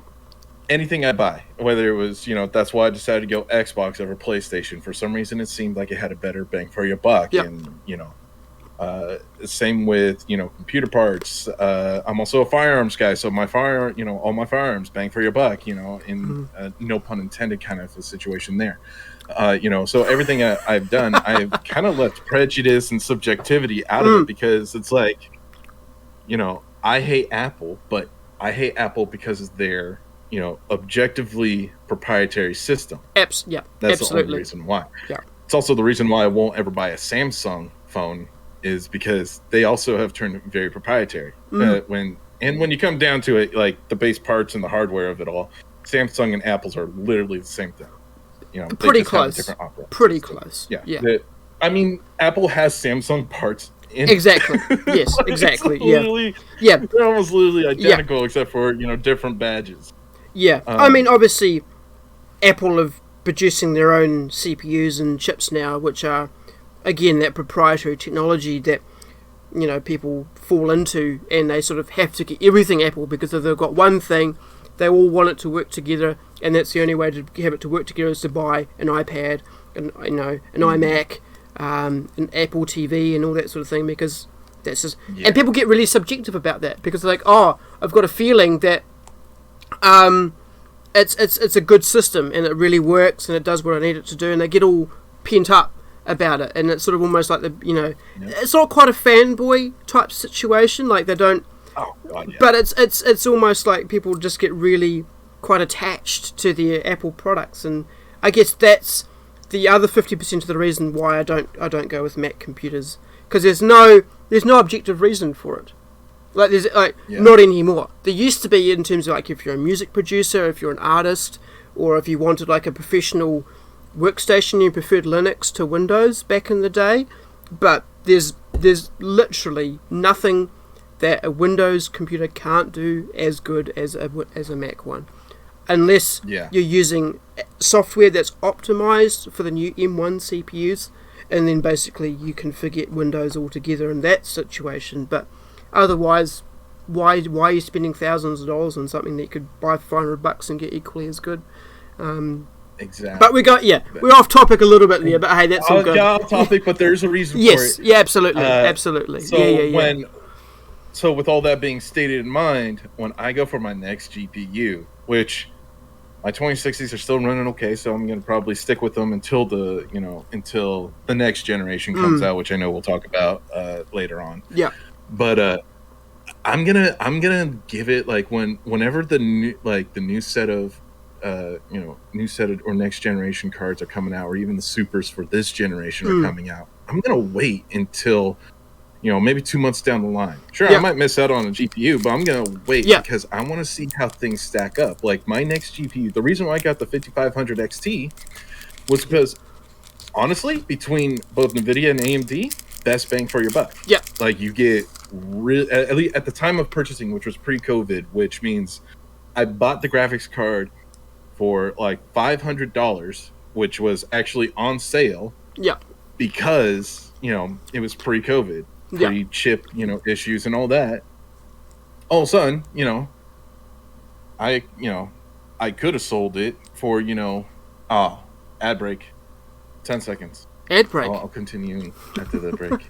anything I buy, whether it was, you know, that's why I decided to go Xbox over PlayStation. For some reason, it seemed like it had a better bang for your buck. Yep. And, you know, same with, you know, computer parts. I'm also a firearms guy, so all my firearms bang for your buck, you know, in no pun intended kind of a situation there. You know, so everything I've done, I've kind of left prejudice and subjectivity out of it, because it's like, you know, I hate Apple, but I hate Apple because of their, you know, objectively proprietary system. That's absolutely the only reason why. Yeah. It's also the reason why I won't ever buy a Samsung phone, is because they also have turned very proprietary. When you come down to it, like the base parts and the hardware of it all, Samsung and Apple's are literally the same thing. You know, pretty close. Pretty close. Yeah. I mean, Apple has Samsung parts. Exactly. Yes. Exactly. Yeah. They're almost literally identical, except for, you know, different badges. Yeah. I mean, obviously, Apple have producing their own CPUs and chips now, which are, again, that proprietary technology that, you know, people fall into, and they sort of have to get everything Apple, because if they've got one thing, they all want it to work together, and that's the only way to have it to work together is to buy an iPad, and, you know, an iMac, an Apple TV, and all that sort of thing, because that's just... Yeah. And people get really subjective about that, because they're like, oh, I've got a feeling that it's a good system, and it really works, and it does what I need it to do, and they get all pent up about it, and it's sort of almost like it's not quite a fanboy type situation, like they don't... Oh, God, yeah. But it's almost like people just get really quite attached to their Apple products, and I guess that's the other 50% of the reason why I don't go with Mac computers, because there's no objective reason for it. Like not anymore. There used to be, in terms of like if you're a music producer, if you're an artist, or if you wanted like a professional workstation, you preferred Linux to Windows back in the day. But there's literally nothing that a Windows computer can't do as good as a Mac one, unless you're using software that's optimized for the new M1 CPUs, and then basically you can forget Windows altogether in that situation. But otherwise, why are you spending thousands of dollars on something that you could buy for $500 and get equally as good? Exactly. But we're off topic a little bit there. But hey, that's all good. Off topic, but there's a reason for it. Yes, yeah, absolutely. So with all that being stated in mind, when I go for my next GPU, which my 2060s are still running okay, so I'm going to probably stick with them until the next generation comes out, which I know we'll talk about later on. Yeah. But I'm gonna give it like whenever the new set of or next generation cards are coming out, or even the supers for this generation are coming out. I'm gonna wait until, you know, maybe 2 months down the line. Sure, I might miss out on a GPU, but I'm going to wait because I want to see how things stack up. Like my next GPU, the reason why I got the 5500 XT was because, honestly, between both Nvidia and AMD, best bang for your buck. Yeah. Like you get at least at the time of purchasing, which was pre-COVID, which means I bought the graphics card for like $500, which was actually on sale Yeah. Because, it was pre-COVID, pre-chip, issues and all that. All of a sudden, I could have sold it for, ad break, 10 seconds. Ad break? I'll continue after the break.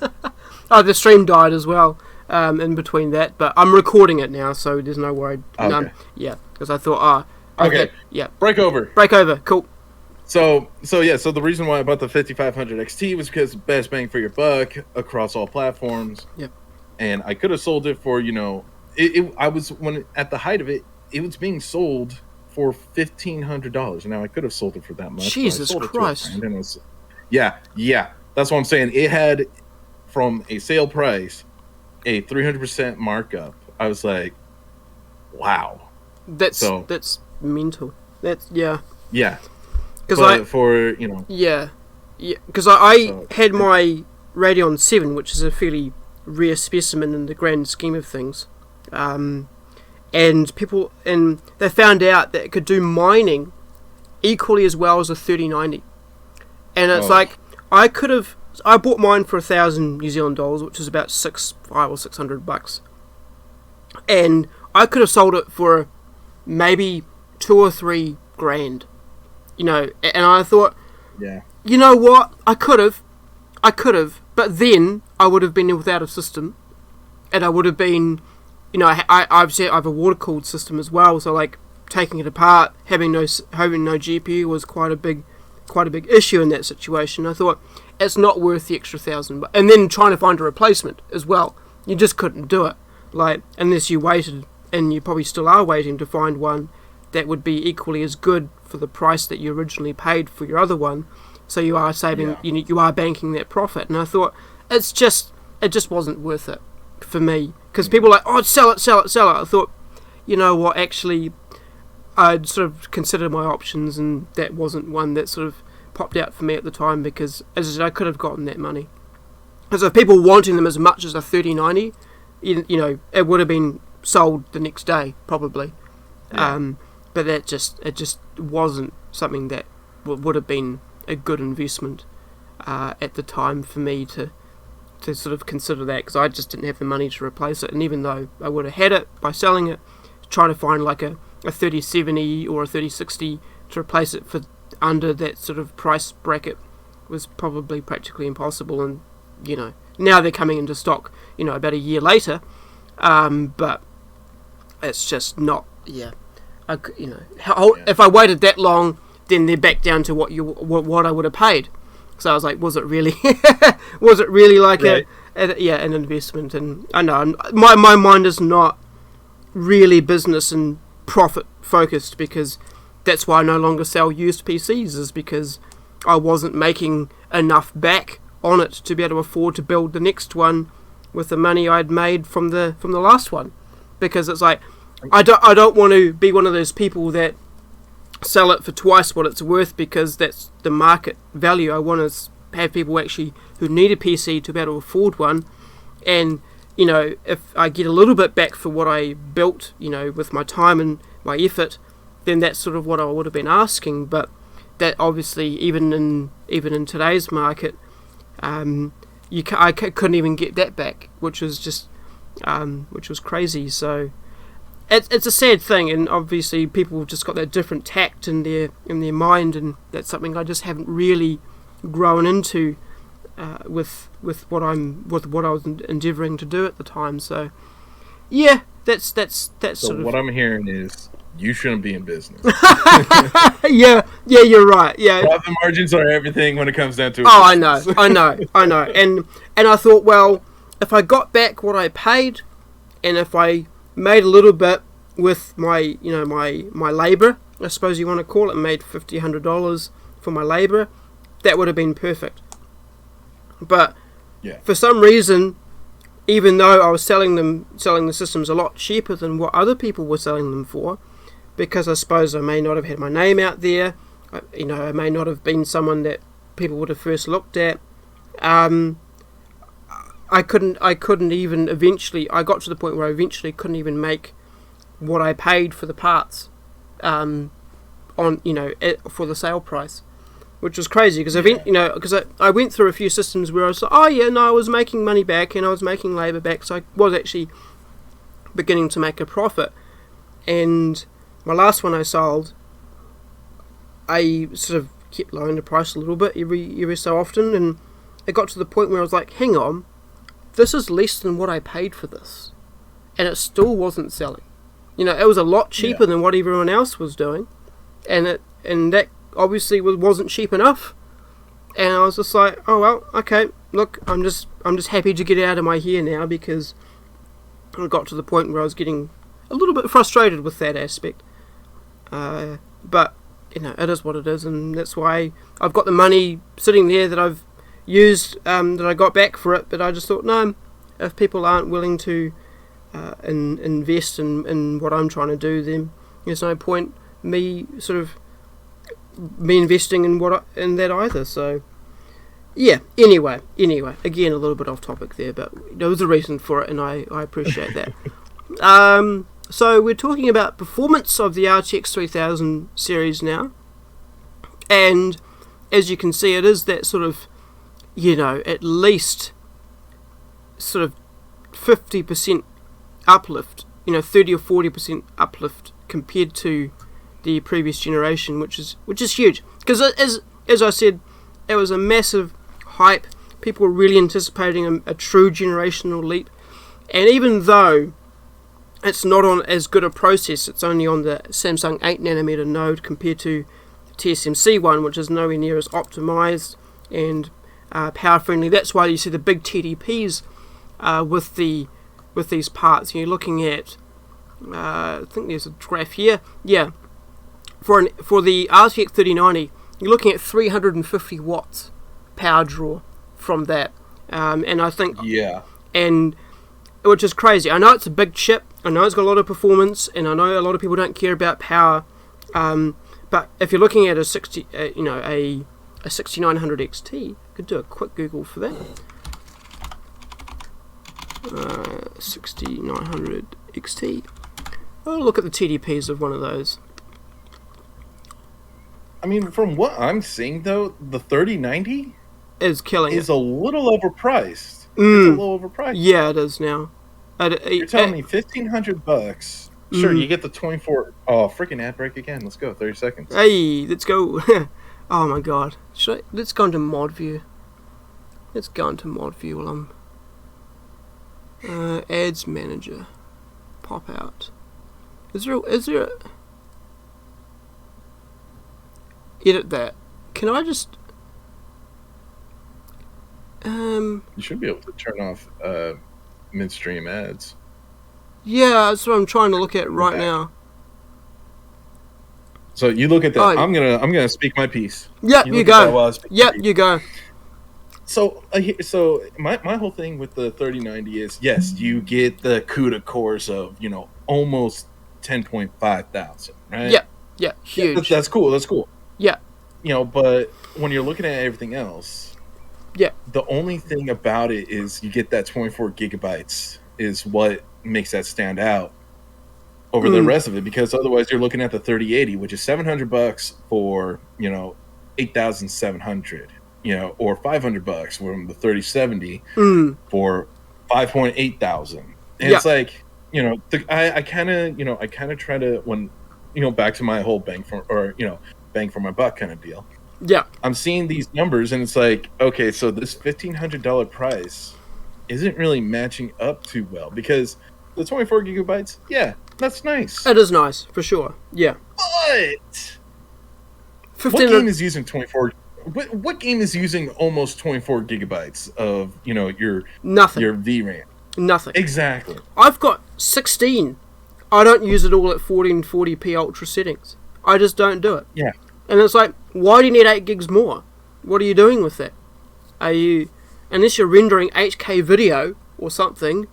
The stream died as well in between that, but I'm recording it now, so there's no worry. Okay. Because I thought, okay. Yeah. Break over, cool. So the reason why I bought the 5500 XT was because best bang for your buck across all platforms. Yep. And I could have sold it for, at the height of it, it was being sold for $1,500. Now I could have sold it for that much. Jesus Christ. Yeah. That's what I'm saying. It had, from a sale price, a 300% markup. I was like, wow. That's mental. Yeah. Because I had my Radeon 7, which is a fairly rare specimen in the grand scheme of things. And they found out that it could do mining equally as well as a 3090. And it's I bought mine for $1,000 New Zealand dollars, which is about $500 or $600, and I could have sold it for maybe $2,000 or $3,000, And I thought, you know what, I could have, but then I would have been without a system, and I would have been, I have a water cooled system as well, so like taking it apart, having no GPU was quite a big issue in that situation. I thought it's not worth the extra $1,000, and then trying to find a replacement as well, you just couldn't do it, unless you waited, and you probably still are waiting to find one that would be equally as good for the price that you originally paid for your other one. So you are saving, you are banking that profit. And I thought it just wasn't worth it for me, because people were like, oh, sell it. I thought, you know what, actually, I'd sort of considered my options, and that wasn't one that sort of popped out for me at the time, because, as I said, I could have gotten that money. Because if people wanting them as much as a 3090, it would have been sold the next day, probably. Yeah. But it just wasn't something that would have been a good investment at the time for me to sort of consider that, because I just didn't have the money to replace it. And even though I would have had it by selling it, trying to find like a 3070 or a 3060 to replace it for under that sort of price bracket was probably practically impossible. And now they're coming into stock about a year later, but it's just not. If I waited that long, then they're back down to what I would have paid. So I was like, was it really like right. An investment? And I know my mind is not really business and profit focused, because that's why I no longer sell used PCs, is because I wasn't making enough back on it to be able to afford to build the next one with the money I'd made from the last one. Because it's like, I don't want to be one of those people that sell it for twice what it's worth, because that's the market value. I want to have people actually who need a PC to be able to afford one, and if I get a little bit back for what I built, with my time and my effort, then that's sort of what I would have been asking. But that obviously, even in today's market, I couldn't even get that back, which was crazy. So it's a sad thing, and obviously people have just got that different tact in their mind, and that's something I just haven't really grown into with what I was endeavouring to do at the time. So yeah, that's so sort of what I'm hearing is you shouldn't be in business. yeah, you're right. Yeah, profit margins are everything when it comes down to it. Oh, I know. And I thought, well, if I got back what I paid, and if I made a little bit with my my labour, I suppose you want to call it, made $100 for my labour, that would have been perfect. But for some reason, even though I was selling the systems a lot cheaper than what other people were selling them for, because I suppose I may not have had my name out there, I may not have been someone that people would have first looked at, I couldn't even eventually, I got to the point where I eventually couldn't even make what I paid for the parts for the sale price. which was crazy because I went through a few systems where I was like, oh yeah, no, I was making money back and I was making labour back, so I was actually beginning to make a profit. And my last one I sold, I sort of kept lowering the price a little bit every so often, and it got to the point where I was like, hang on, this is less than what I paid for this, and it still wasn't selling. It was a lot cheaper than what everyone else was doing, and that obviously wasn't cheap enough. And I was just like, oh well, okay, look, I'm just happy to get out of my hair now, because I got to the point where I was getting a little bit frustrated with that aspect. But it is what it is, and that's why I've got the money sitting there that I've used, that I got back for it. But I just thought, no, if people aren't willing to invest in what I'm trying to do, then there's no point me investing in that either. So yeah, anyway, again, a little bit off topic there, but there was a reason for it, and I appreciate that. So we're talking about performance of the RTX 3000 series now, and as you can see, it is that sort of, at least sort of 50% uplift, 30 or 40% uplift compared to the previous generation, which is huge, because as I said, it was a massive hype. People were really anticipating a true generational leap, and even though it's not on as good a process, it's only on the Samsung 8nm node compared to the TSMC one, which is nowhere near as optimized and power friendly. That's why you see the big TDPs with these parts. You're looking at, I think there's a graph here. Yeah, for the RTX 3090, you're looking at 350 watts power draw from that, and I think and which is crazy. I know it's a big chip, I know it's got a lot of performance, and I know a lot of people don't care about power, but if you're looking at a 6900 XT, you could do a quick Google for that. 6900 XT. Oh, look at the TDPs of one of those. I mean, from what I'm seeing though, the 3090 is killing. Is a little overpriced. It's a little overpriced. Yeah, it is now. You're telling me $1,500? Sure, you get the 24. Oh, freaking ad break again. Let's go. 30 seconds. Hey, let's go. Oh my god. Let's go into mod view. Let's go into mod view while I'm ads manager. Pop out. Is there a edit that? Can I just You should be able to turn off midstream ads. Yeah, that's what I'm trying to look at right now. So you look at that. Oh, I'm gonna speak my piece. Yep, you go. Yep, you go. So my whole thing with the 3090 is, yes, you get the CUDA cores of almost 10.5 thousand, right? Yeah, huge. That's cool. That's cool. Yeah. But when you're looking at everything else, the only thing about it is you get that 24 gigabytes is what makes that stand out over the rest of it, because otherwise you're looking at the 3080, which is $700 for 8,700, or $500 from the 3070 for 5.8 thousand. And it's like, I kind of try to, when back to my whole bang for my buck kind of deal. Yeah, I'm seeing these numbers and it's like, okay, so this $1,500 price isn't really matching up too well, because the 24 gigabytes, that's nice. It is nice for sure. Yeah, but what game is using 24? What game is using almost 24 gigabytes of your VRAM? Nothing. Exactly. I've got 16. I don't use it all at 1440p ultra settings. I just don't do it. Yeah. And it's like, why do you need 8 gigs more? What are you doing with that? Unless you're rendering 8K video or something,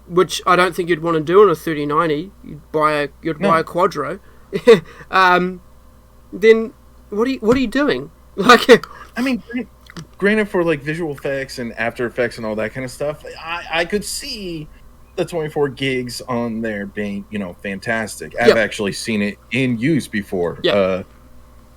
which I don't think you'd want to do on a 3090, you'd buy a Quadro. Then what are you doing? Like, I mean, granted, for like visual effects and After Effects and all that kind of stuff, I could see the 24 gigs on there being fantastic. I've actually seen it in use before.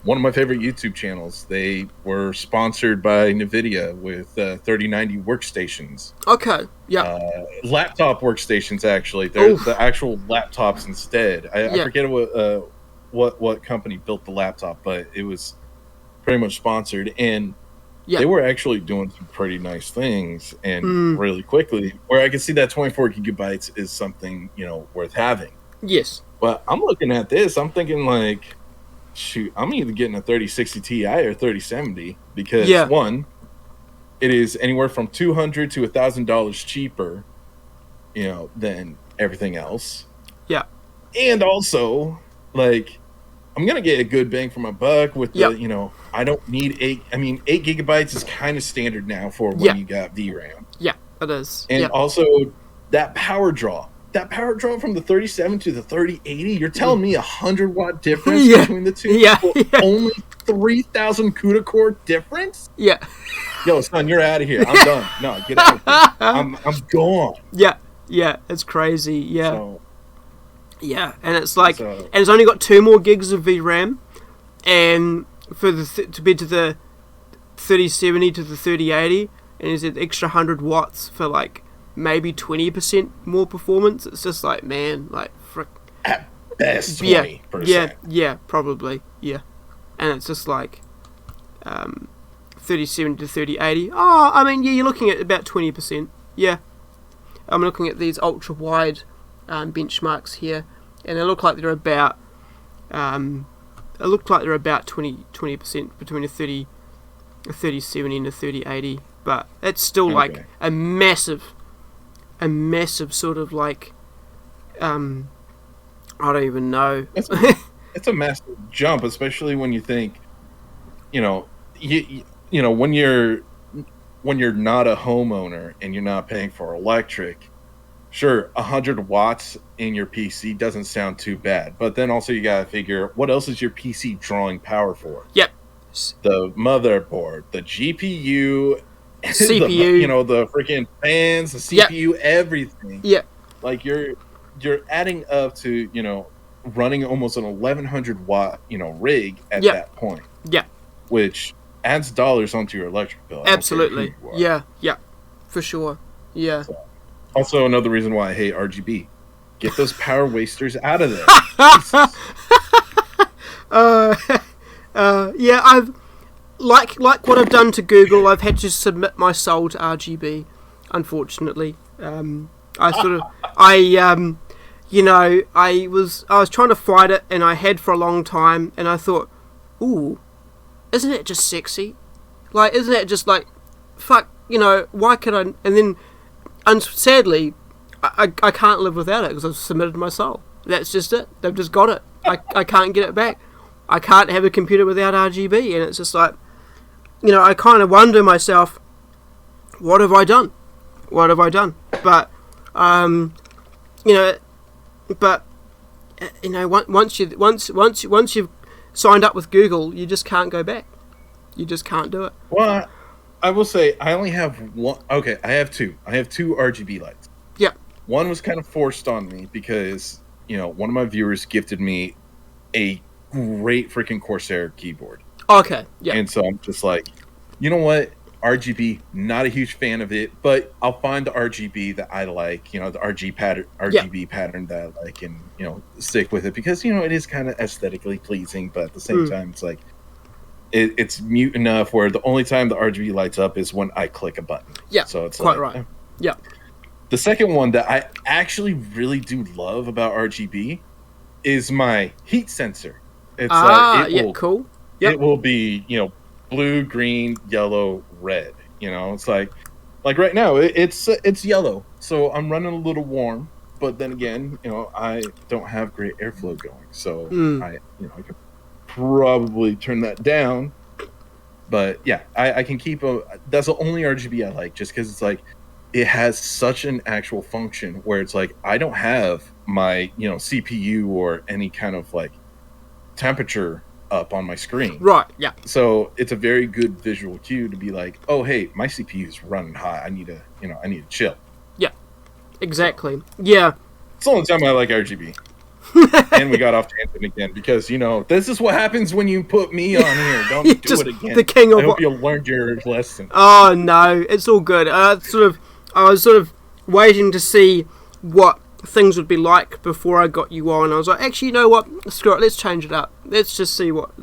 one of my favorite YouTube channels. They were sponsored by Nvidia with 3090 workstations. Okay, yeah. Laptop workstations, actually. They're the actual laptops instead. I forget what company built the laptop, but it was pretty much sponsored. And they were actually doing some pretty nice things and really quickly, where I could see that 24 gigabytes is something, worth having. Yes. But I'm looking at this, I'm thinking like, shoot, I'm either getting a 3060 Ti or 3070 because one, it is anywhere from $200 to $1,000 cheaper, than everything else. Yeah. And also, like, I'm gonna get a good bang for my buck with the, I don't need 8 gigabytes is kind of standard now for when you got VRAM. Yeah, it is. And also that power draw. That power draw from the 37 to the 3080, you're telling me 100-watt difference between the two? Only 3,000 CUDA core difference? Yeah. Yo, son, you're out of here. I'm done. No, get out of here. I'm gone. Yeah, it's crazy. Yeah. So, and it's like, and it's only got 2 more gigs of VRAM, and for to be to the 3070 to the 3080, and is it extra 100 watts for like maybe 20% more performance. It's just like, man, like frick. At best 20%. Yeah, probably. Yeah. And it's just like 3070 to 3080. Oh, I mean, you're looking at about 20%. Yeah. I'm looking at these ultra wide benchmarks here, and they look like they're about 20% between a 3070 and a 3080, but it's still like a massive sort of like I don't even know. It's a massive jump, especially when you think, when you're not a homeowner and you're not paying for electric. Sure, 100 watts in your PC doesn't sound too bad, but then also you gotta figure what else is your PC drawing power for? Yep. The motherboard, the GPU, CPU, the freaking fans, the CPU, everything. Yeah. Like you're adding up to, running almost an 1100 watt, rig at that point. Yeah. Which adds dollars onto your electric bill. Absolutely. Yeah. For sure. Yeah. So, also another reason why I hate RGB. Get those power wasters out of there. Yeah, I've like what I've done to Google, I've had to submit my soul to RGB, unfortunately. I was trying to fight it, and I had for a long time, and I thought, ooh, isn't it just sexy? Like, isn't it just like, fuck, why could I? And then, sadly, I can't live without it because I've submitted my soul. That's just it. They've just got it. I can't get it back. I can't have a computer without RGB, and it's just like, I kind of wonder myself, what have I done? But, once you've signed up with Google, you just can't go back. You just can't do it. Well, I will say I only have one. Okay, I have two. I have 2 RGB lights. Yeah. One was kind of forced on me because, one of my viewers gifted me a great freaking Corsair keyboard. Okay, yeah. And so I'm just like, you know what? RGB, not a huge fan of it, but I'll find the RGB that I like, the RGB pattern that I like, and, stick with it because, it is kind of aesthetically pleasing, but at the same time, it's like, it's mute enough where the only time the RGB lights up is when I click a button. Yeah, so it's quite right. Yeah. The second one that I actually really do love about RGB is my heat sensor. It's cool. Yep. It will be, blue, green, yellow, red. It's like right now it's yellow, so I'm running a little warm. But then again, I don't have great airflow going, so I could probably turn that down. But yeah, I can keep that's the only RGB I like, just because it's like it has such an actual function where it's like I don't have my CPU or any kind of like temperature up on my screen. Right, yeah. So it's a very good visual cue to be like, oh hey, my CPU is running hot. I need to chill. Yeah. Exactly. Yeah. It's the only time I like RGB. And we got off tangent again because this is what happens when you put me on here. Don't do it again. The king of I hope you learned your lesson. Oh no, it's all good. I was sort of waiting to see what things would be like before I got you on. I was like, actually, you know what? Screw it. Let's change it up. Let's just see what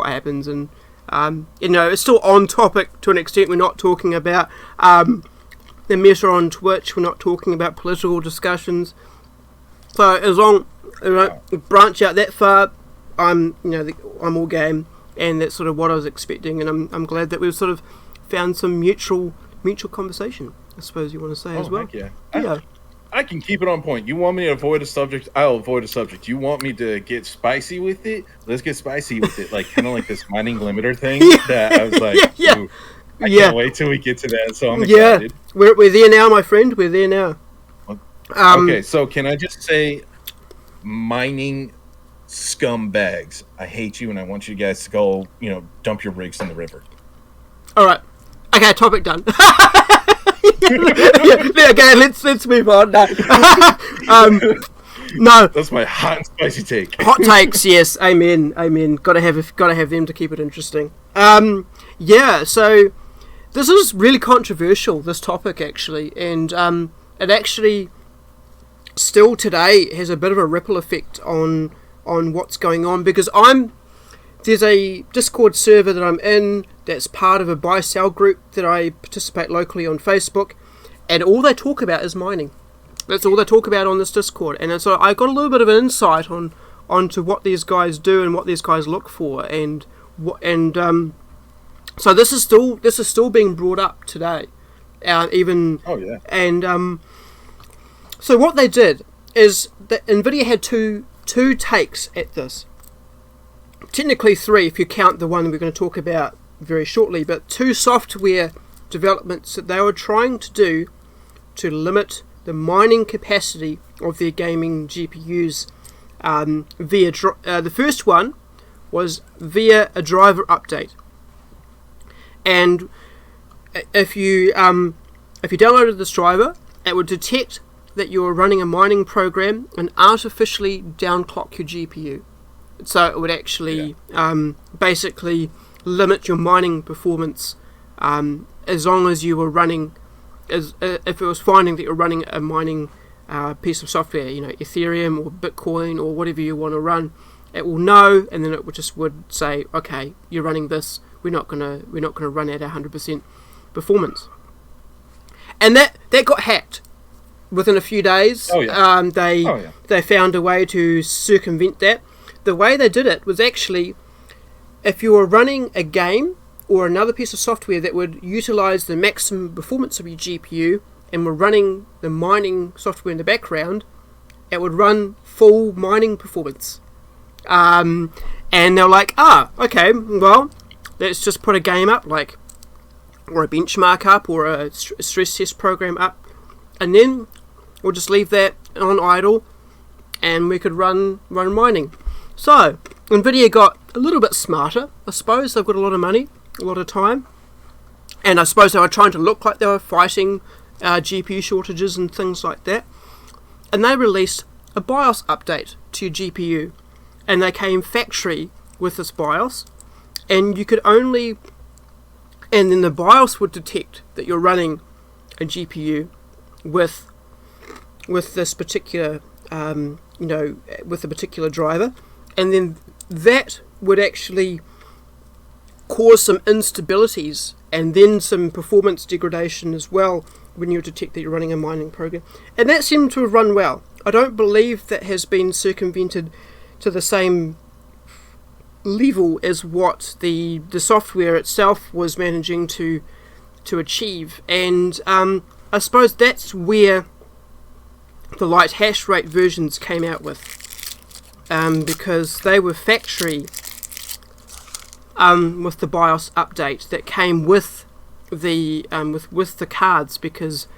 happens. And it's still on topic to an extent. We're not talking about the meta on Twitch. We're not talking about political discussions. So as long we branch out that far, I'm all game, and that's sort of what I was expecting. And I'm glad that we've sort of found some mutual conversation, I suppose you want to say as well. Heck yeah. I can keep it on point. You want me to avoid a subject? I'll avoid a subject. You want me to get spicy with it? Let's get spicy with it. Like kind of like this mining limiter thing that I was like, ooh, I can't wait till we get to that. So I'm excited. We're there now, my friend. We're there now. Okay, so can I just say, mining scumbags, I hate you, and I want you guys to go, dump your rigs in the river. All right. Okay, topic done. Okay, let's move on. No, that's my hot and spicy take. Hot takes, yes, amen. Gotta have them to keep it interesting. So this is really controversial, this topic actually, and it actually still today has a bit of a ripple effect on what's going on, because there's a Discord server that I'm in that's part of a buy-sell group that I participate locally on Facebook, and all they talk about is mining. That's all they talk about on this Discord, and so I got a little bit of an insight onto what these guys do and what these guys look for, so this is still being brought up today, And so what they did is that Nvidia had two takes at this. Technically 3 if you count the one we're going to talk about very shortly, but 2 software developments that they were trying to do to limit the mining capacity of their gaming GPUs via the first one was via a driver update. And if you downloaded this driver, it would detect that you were running a mining program and artificially downclock your GPU. So it would actually basically limit your mining performance as long as you were running, if it was finding that you're running a mining piece of software, Ethereum or Bitcoin or whatever you want to run, it will know, and then it would say, okay, you're running this. We're not gonna run at 100% performance. And that got hacked within a few days. They found a way to circumvent that. The way they did it was actually, if you were running a game or another piece of software that would utilize the maximum performance of your GPU and were running the mining software in the background, it would run full mining performance. And they're like, okay, well, let's just put a game up, or a benchmark up, or a stress test program up, and then we'll just leave that on idle, and we could run mining. So, Nvidia got a little bit smarter. I suppose they've got a lot of money, a lot of time, and I suppose they were trying to look like they were fighting GPU shortages and things like that. And they released a BIOS update to your GPU, and they came factory with this BIOS, and you could only, and then the BIOS would detect that you're running a GPU with this particular, with a particular driver. And then that would actually cause some instabilities and then some performance degradation as well when you detect that you're running a mining program. And that seemed to have run well. I don't believe that has been circumvented to the same level as what the software itself was managing to achieve. And I suppose that's where the light hash rate versions came out with. Because they were factory with the BIOS update that came with the with the cards, because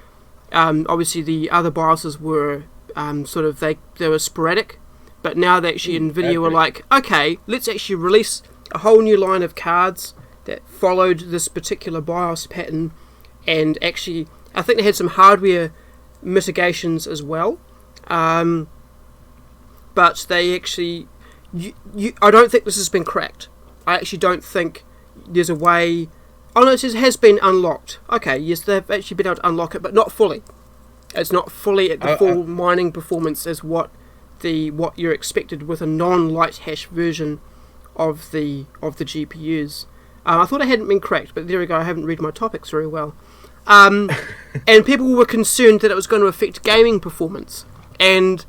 obviously the other BIOSes were they were sporadic, but now that actually Nvidia were like, okay, let's actually release a whole new line of cards that followed this particular BIOS pattern, and actually I think they had some hardware mitigations as well. but they actually, I don't think this has been cracked. I actually don't think there's a way. Oh no, it says it has been unlocked. Okay, yes, they've actually been able to unlock it, but not fully. It's not fully at the full mining performance as what you're expected with a non-light hash version of the GPUs. I thought it hadn't been cracked, but there we go. I haven't read my topics very well. And people were concerned that it was going to affect gaming performance, and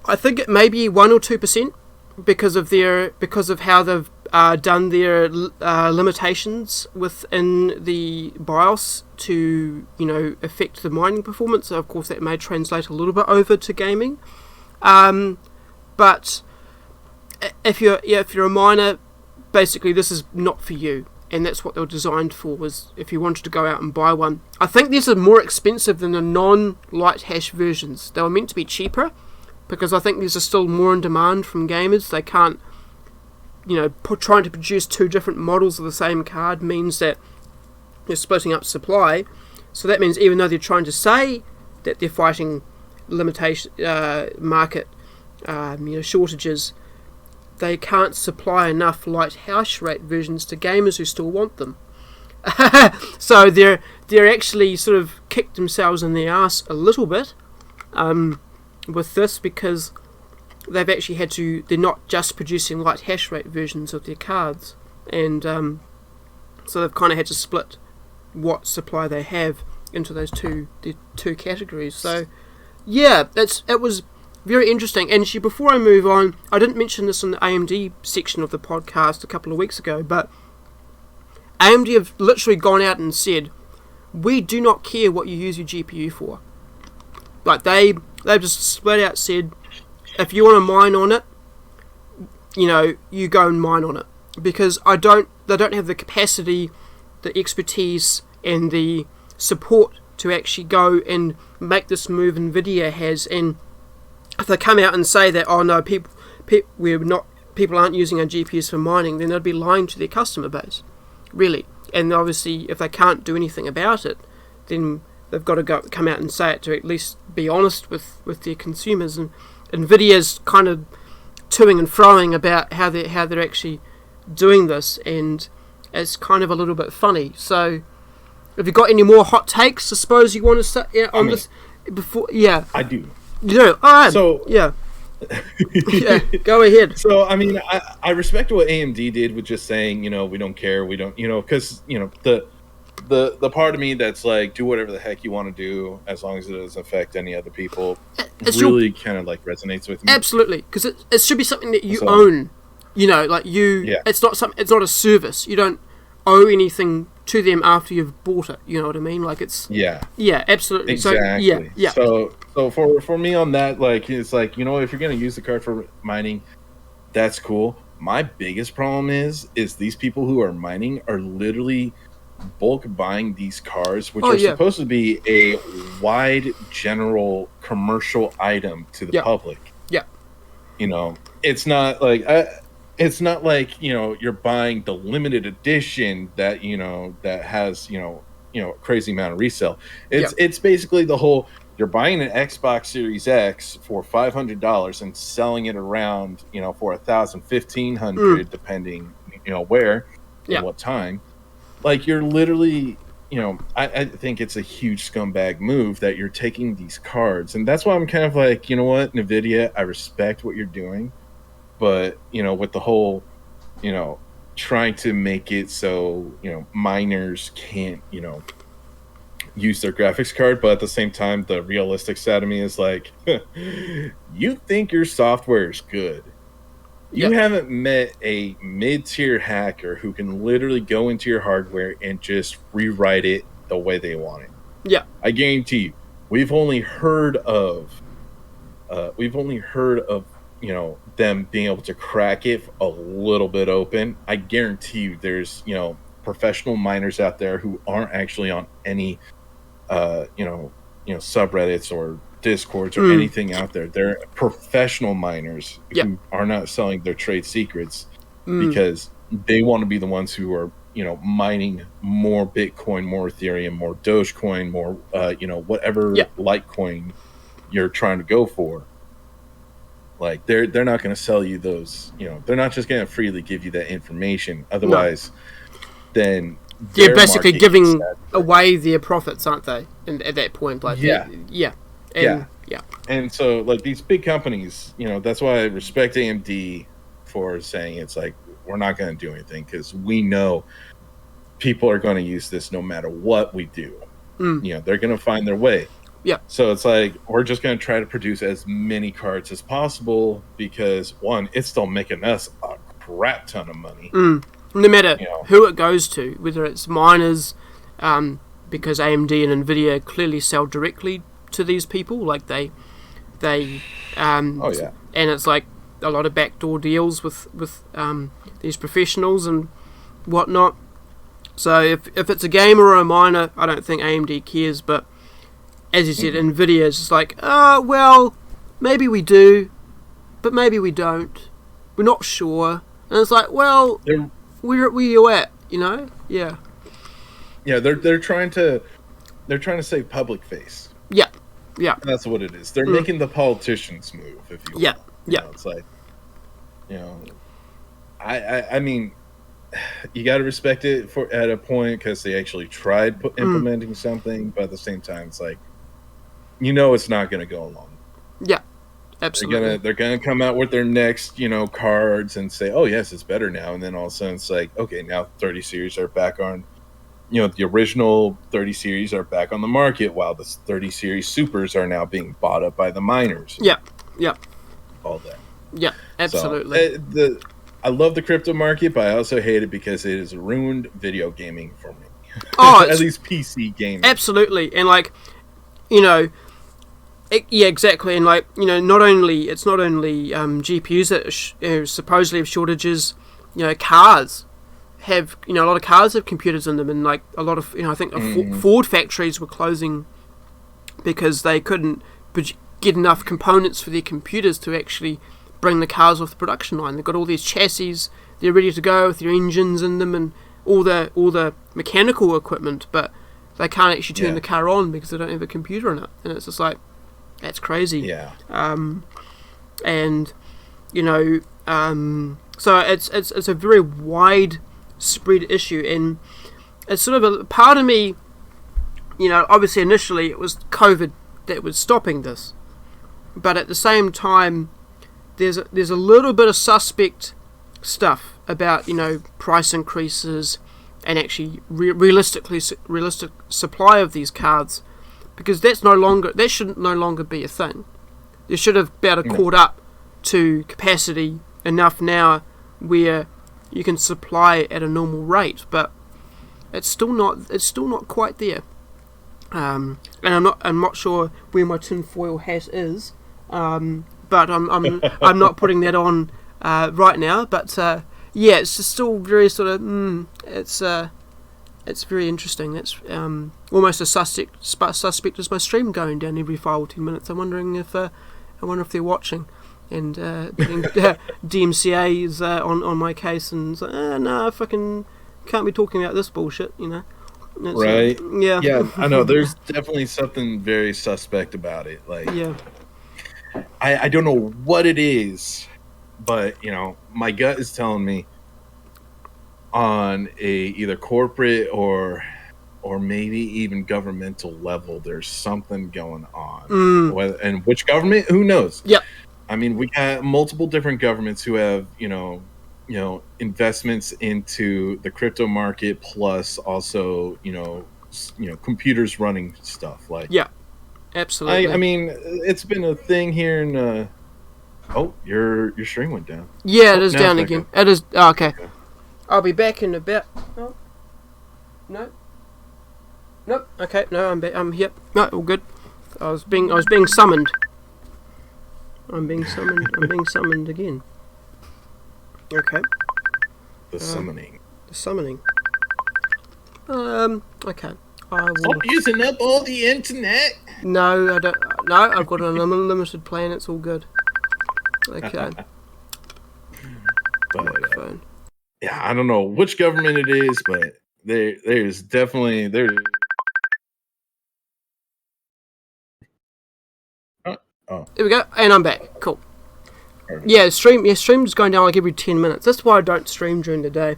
I think it may be 1 or 2% because of how they've done their limitations within the BIOS to affect the mining performance. So of course, that may translate a little bit over to gaming, but if you're a miner, basically this is not for you. And that's what they were designed for, was if you wanted to go out and buy one. I think these are more expensive than the non-light hash versions. They were meant to be cheaper, because I think these are still more in demand from gamers. They can't, trying to produce two different models of the same card means that they're splitting up supply. So that means even though they're trying to say that they're fighting limitation, market, shortages, they can't supply enough light hash rate versions to gamers who still want them. So they're actually sort of kicked themselves in the arse a little bit with this, because they've actually had to. They're not just producing light hash rate versions of their cards, and so they've kind of had to split what supply they have into those two categories. So yeah, it was very interesting. And actually, before I move on, I didn't mention this in the AMD section of the podcast a couple of weeks ago, but AMD have literally gone out and said, we do not care what you use your GPU for. Like, they've just split out said, if you want to mine on it, you go and mine on it. Because they don't have the capacity, the expertise, and the support to actually go and make this move Nvidia has. And if they come out and say that, oh no, people aren't using our GPUs for mining, then they'd be lying to their customer base, really. And obviously, if they can't do anything about it, then they've got to come out and say it to at least be honest with their consumers. And Nvidia's kind of toing and froing about how they're actually doing this, and it's kind of a little bit funny. So, have you got any more hot takes? I suppose you want to say on this before? Yeah, I do. You do? All right. So yeah. Yeah, go ahead. So, I mean, I respect what AMD did with just saying, we don't care, we don't, because, the part of me that's like, do whatever the heck you want to do as long as it doesn't affect any other people, really kind of like resonates with me. Absolutely, because it should be something that you own. It's not a service. You don't owe anything to them after you've bought it. You know what I mean? Like, it's yeah, absolutely. Exactly. So, yeah. So for me on that, like, it's like, if you're gonna use the card for mining, that's cool. My biggest problem is these people who are mining are literally bulk buying these cards, which are supposed to be a wide general commercial item to the public. Yeah. It's not like you're buying the limited edition that that has a crazy amount of resale. It's basically the whole, you're buying an Xbox Series X for $500 and selling it around for $1,000, $1,500 depending where and what time. Like, you're literally I think it's a huge scumbag move that you're taking these cards, and that's why I'm kind of like, you know what, Nvidia, I respect what you're doing. But, with the whole, trying to make it so, miners can't, use their graphics card. But at the same time, the realistic side of me is like, you think your software is good. You haven't met a mid-tier hacker who can literally go into your hardware and just rewrite it the way they want it. Yeah. I guarantee you, we've only heard of them being able to crack it a little bit open. I guarantee you there's, professional miners out there who aren't actually on any, subreddits or Discords or anything out there. They're professional miners who are not selling their trade secrets because they want to be the ones who are, mining more Bitcoin, more Ethereum, more Dogecoin, more, whatever Litecoin you're trying to go for. Like they're not going to sell you those. They're not just going to freely give you that information. Otherwise, then they're basically giving away their profits, aren't they? And at that point, like yeah. And so, like these big companies, that's why I respect AMD for saying it's like we're not going to do anything because we know people are going to use this no matter what we do. They're going to find their way. Yeah. So it's like we're just going to try to produce as many cards as possible because one, it's still making us a crap ton of money. No matter who it goes to, whether it's miners, because AMD and Nvidia clearly sell directly to these people, like they and it's like a lot of backdoor deals with these professionals and whatnot. So if it's a gamer or a miner, I don't think AMD cares. But as you said, Nvidia is just like, well, maybe we do, but maybe we don't. We're not sure. And it's like, well, where are you at? Yeah. Yeah, they're trying to save public face. Yeah. That's what it is. They're making the politicians move, if you will. Yeah. It's like, I mean, you got to respect it at a point because they actually tried implementing something, but at the same time, it's like, it's not going to go along. Yeah, absolutely. They're gonna come out with their next, cards and say, oh yes, it's better now, and then all of a sudden it's like, okay, now 30 series are back on. The original 30 series are back on the market, while the 30 series supers are now being bought up by the miners. Yeah. All that. Yeah, absolutely. So, I love the crypto market, but I also hate it because it has ruined video gaming for me. Oh, at least PC gaming. Absolutely, and like, yeah, exactly, and like, not only GPUs that supposedly have shortages, cars have, a lot of cars have computers in them, and like a lot of, I think Ford factories were closing because they couldn't get enough components for their computers to actually bring the cars off the production line. They've got all these chassis, they're ready to go with their engines in them and all the mechanical equipment, but they can't actually turn the car on because they don't have a computer in it, and it's just like, that's crazy. Yeah. And so it's a very wide spread issue, and it's sort of a part of me, obviously initially it was COVID that was stopping this, but at the same time there's a little bit of suspect stuff about price increases and actually realistic supply of these cards, because that should no longer be a thing. They should have better caught up to capacity enough now where you can supply at a normal rate, but it's still not quite there. And I'm not sure where my tinfoil hat is, but I'm not putting that on right now. But it's just still very sort of it's very interesting. It's almost a suspect is my stream going down every 5 or 10 minutes. I wonder if they're watching, and DMCA is on my case, and it's like, no, I fucking can't be talking about this bullshit, Right? Yeah. I know. There's definitely something very suspect about it. Like, I don't know what it is, but my gut is telling me on a either corporate or maybe even governmental level, there's something going on. And which government? Who knows? Yep. I mean, we got multiple different governments who have investments into the crypto market, plus also computers running stuff like. Yeah, absolutely. I mean, it's been a thing here in. Oh, your string went down. Yeah, it is down again. It is. Oh, okay. I'll be back in a bit. Oh. No. Nope. Okay. No, I'm back. I'm here. No, all good. I was being summoned. I'm being summoned again. Okay. The summoning. Okay. I will... Stop using up all the internet. No, I don't. No, I've got an unlimited plan. It's all good. Okay. But, yeah, I don't know which government it is, but there's definitely there. Here we go, and I'm back. Cool. Yeah, stream's going down like every 10 minutes. That's why I don't stream during the day,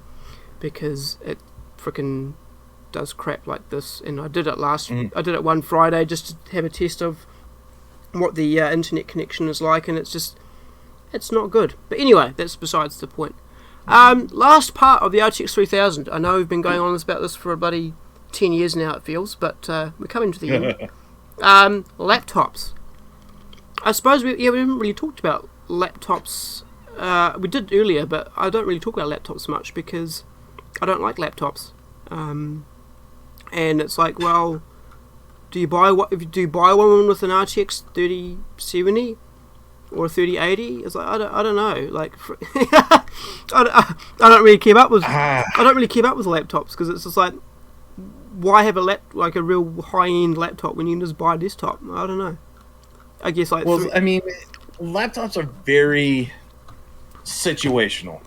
because it freaking does crap like this. And I did it one Friday just to have a test of what the internet connection is like, and it's not good. But anyway, that's besides the point. Last part of the RTX 3000. I know we've been going on about this for a bloody 10 years now, it feels, but we're coming to the end. Laptops. I suppose we haven't really talked about laptops. We did earlier, but I don't really talk about laptops much because I don't like laptops. And it's like, well, do you buy one with an RTX 3070 or a 3080? It's like I don't know. Like I don't really keep up with laptops, because it's just like, why have a real high end laptop when you can just buy a desktop? I don't know. I guess laptops are very situational.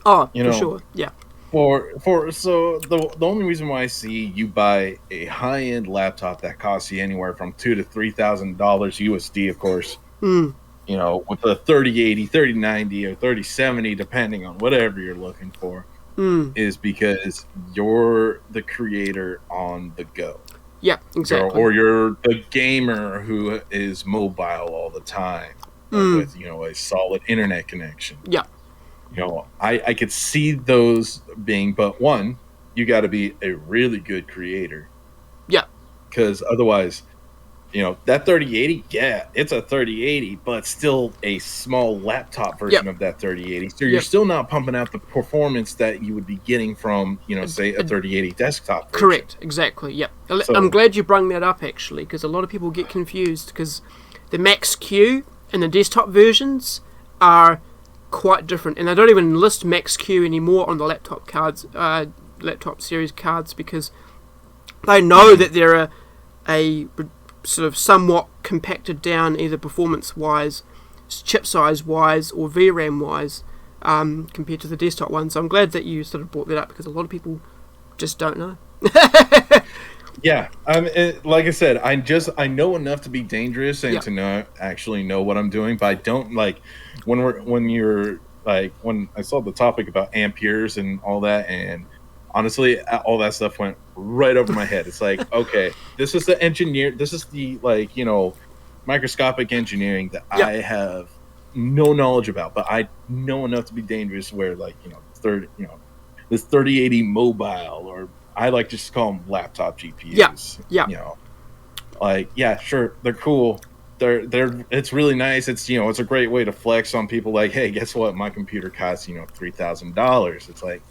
Oh, for sure, yeah. So the only reason why I see you buy a high end laptop that costs you anywhere from $2,000 to $3,000 USD, of course. You know, with a 3080, 3090, or 3070, depending on whatever you're looking for, is because you're the creator on the go. Yeah, exactly. Or you're the gamer who is mobile all the time with, a solid internet connection. Yeah. I could see those being, but one, you got to be a really good creator. Yeah. Because otherwise, that 3080, yeah, it's a 3080, but still a small laptop version of that 3080. So you're still not pumping out the performance that you would be getting from, say, a 3080 desktop version. Correct, exactly, yeah. So, I'm glad you brung that up, actually, because a lot of people get confused, because the Max-Q and the desktop versions are quite different, and they don't even list Max-Q anymore on the laptop series cards, because they know that they're a sort of somewhat compacted down, either performance-wise, chip size-wise, or VRAM-wise, compared to the desktop one. So I'm glad that you sort of brought that up, because a lot of people just don't know. Yeah, like I said, I know enough to be dangerous and to actually know what I'm doing, but I don't like when I saw the topic about amperes and all that, and honestly, all that stuff went right over my head. It's like, okay, this is the microscopic engineering that I have no knowledge about, but I know enough to be dangerous where this 3080 mobile, or I like to just call them laptop GPUs. Sure, they're cool. It's really nice. It's it's a great way to flex on people. Like, hey, guess what? My computer costs $3,000. It's like,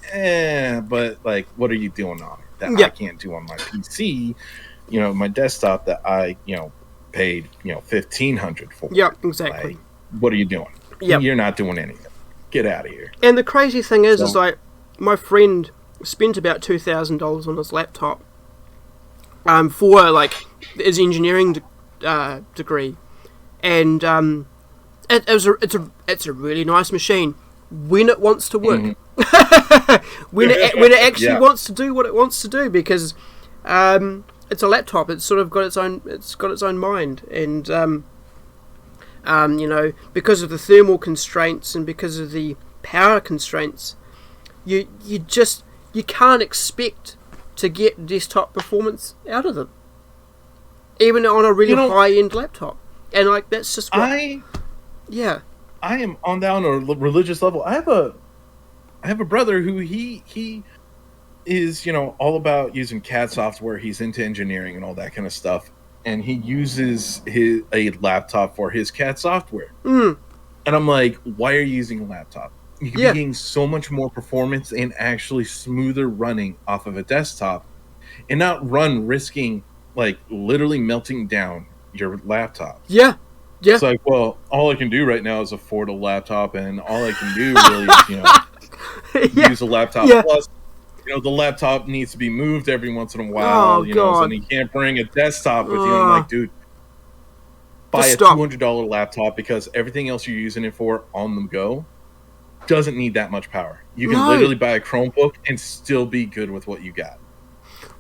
but like, what are you doing on it that I can't do on my PC? My desktop that I paid $1,500 for. Yeah, exactly. Like, what are you doing? Yeah, you're not doing anything. Get out of here. And the crazy thing is like, my friend spent about $2,000 on his laptop for like his engineering degree, and it's a really nice machine when it wants to work. when it actually wants to do what it wants to do, because it's a laptop. It's sort of got its own mind, and because of the thermal constraints and because of the power constraints, you can't expect to get desktop performance out of them, even on a really high-end laptop. And like, that's just what I am on down a religious level. I have a brother who he is all about using CAD software. He's into engineering and all that kind of stuff, and he uses a laptop for his CAD software. And I'm like, why are you using a laptop? You can be getting so much more performance and actually smoother running off of a desktop, and not risking like literally melting down your laptop. Yeah. It's like, well, all I can do right now is afford a laptop, and all I can do really is use a laptop. Plus, the laptop needs to be moved every once in a while. And you can't bring a desktop with you. And I'm like, dude, buy a $200 laptop, because everything else you're using it for on the go doesn't need that much power. You can literally buy a Chromebook and still be good with what you got.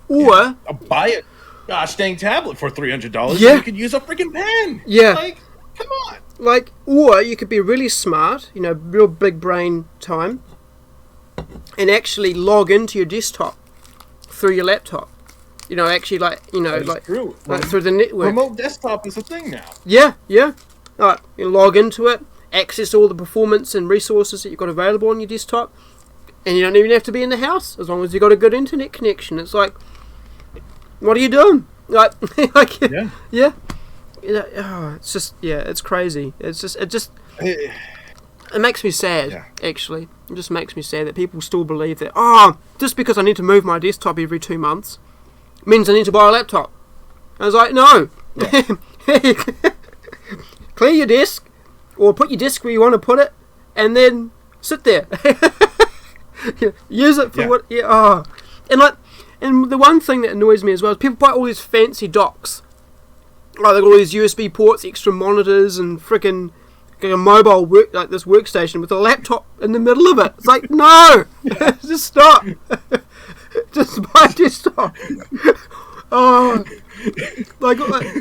Or buy a gosh dang tablet for $300. You could use a freaking pen. Like, come on. like, or you could be really smart, you know, real big brain time, and actually log into your desktop through your laptop. You know, actually, like, you know, like through the network. Remote desktop is a thing now. Yeah. Alright, you log into it, access all the performance and resources that you've got available on your desktop, and you don't even have to be in the house as long as you've got a good internet connection. It's like, what are you doing? Like, yeah. It's just, it's crazy. It makes me sad, actually. It just makes me sad that people still believe that, just because I need to move my desktop every 2 months means I need to buy a laptop. I was like, no. Yeah. Clear your desk, or put your desk where you want to put it, and then sit there. Use it for what... Yeah, And the one thing that annoys me as well is people buy all these fancy docks. Like, they've got all these USB ports, extra monitors, and frickin' a mobile this workstation with a laptop in the middle of it. It's like, no! Just stop! Just buy a desktop.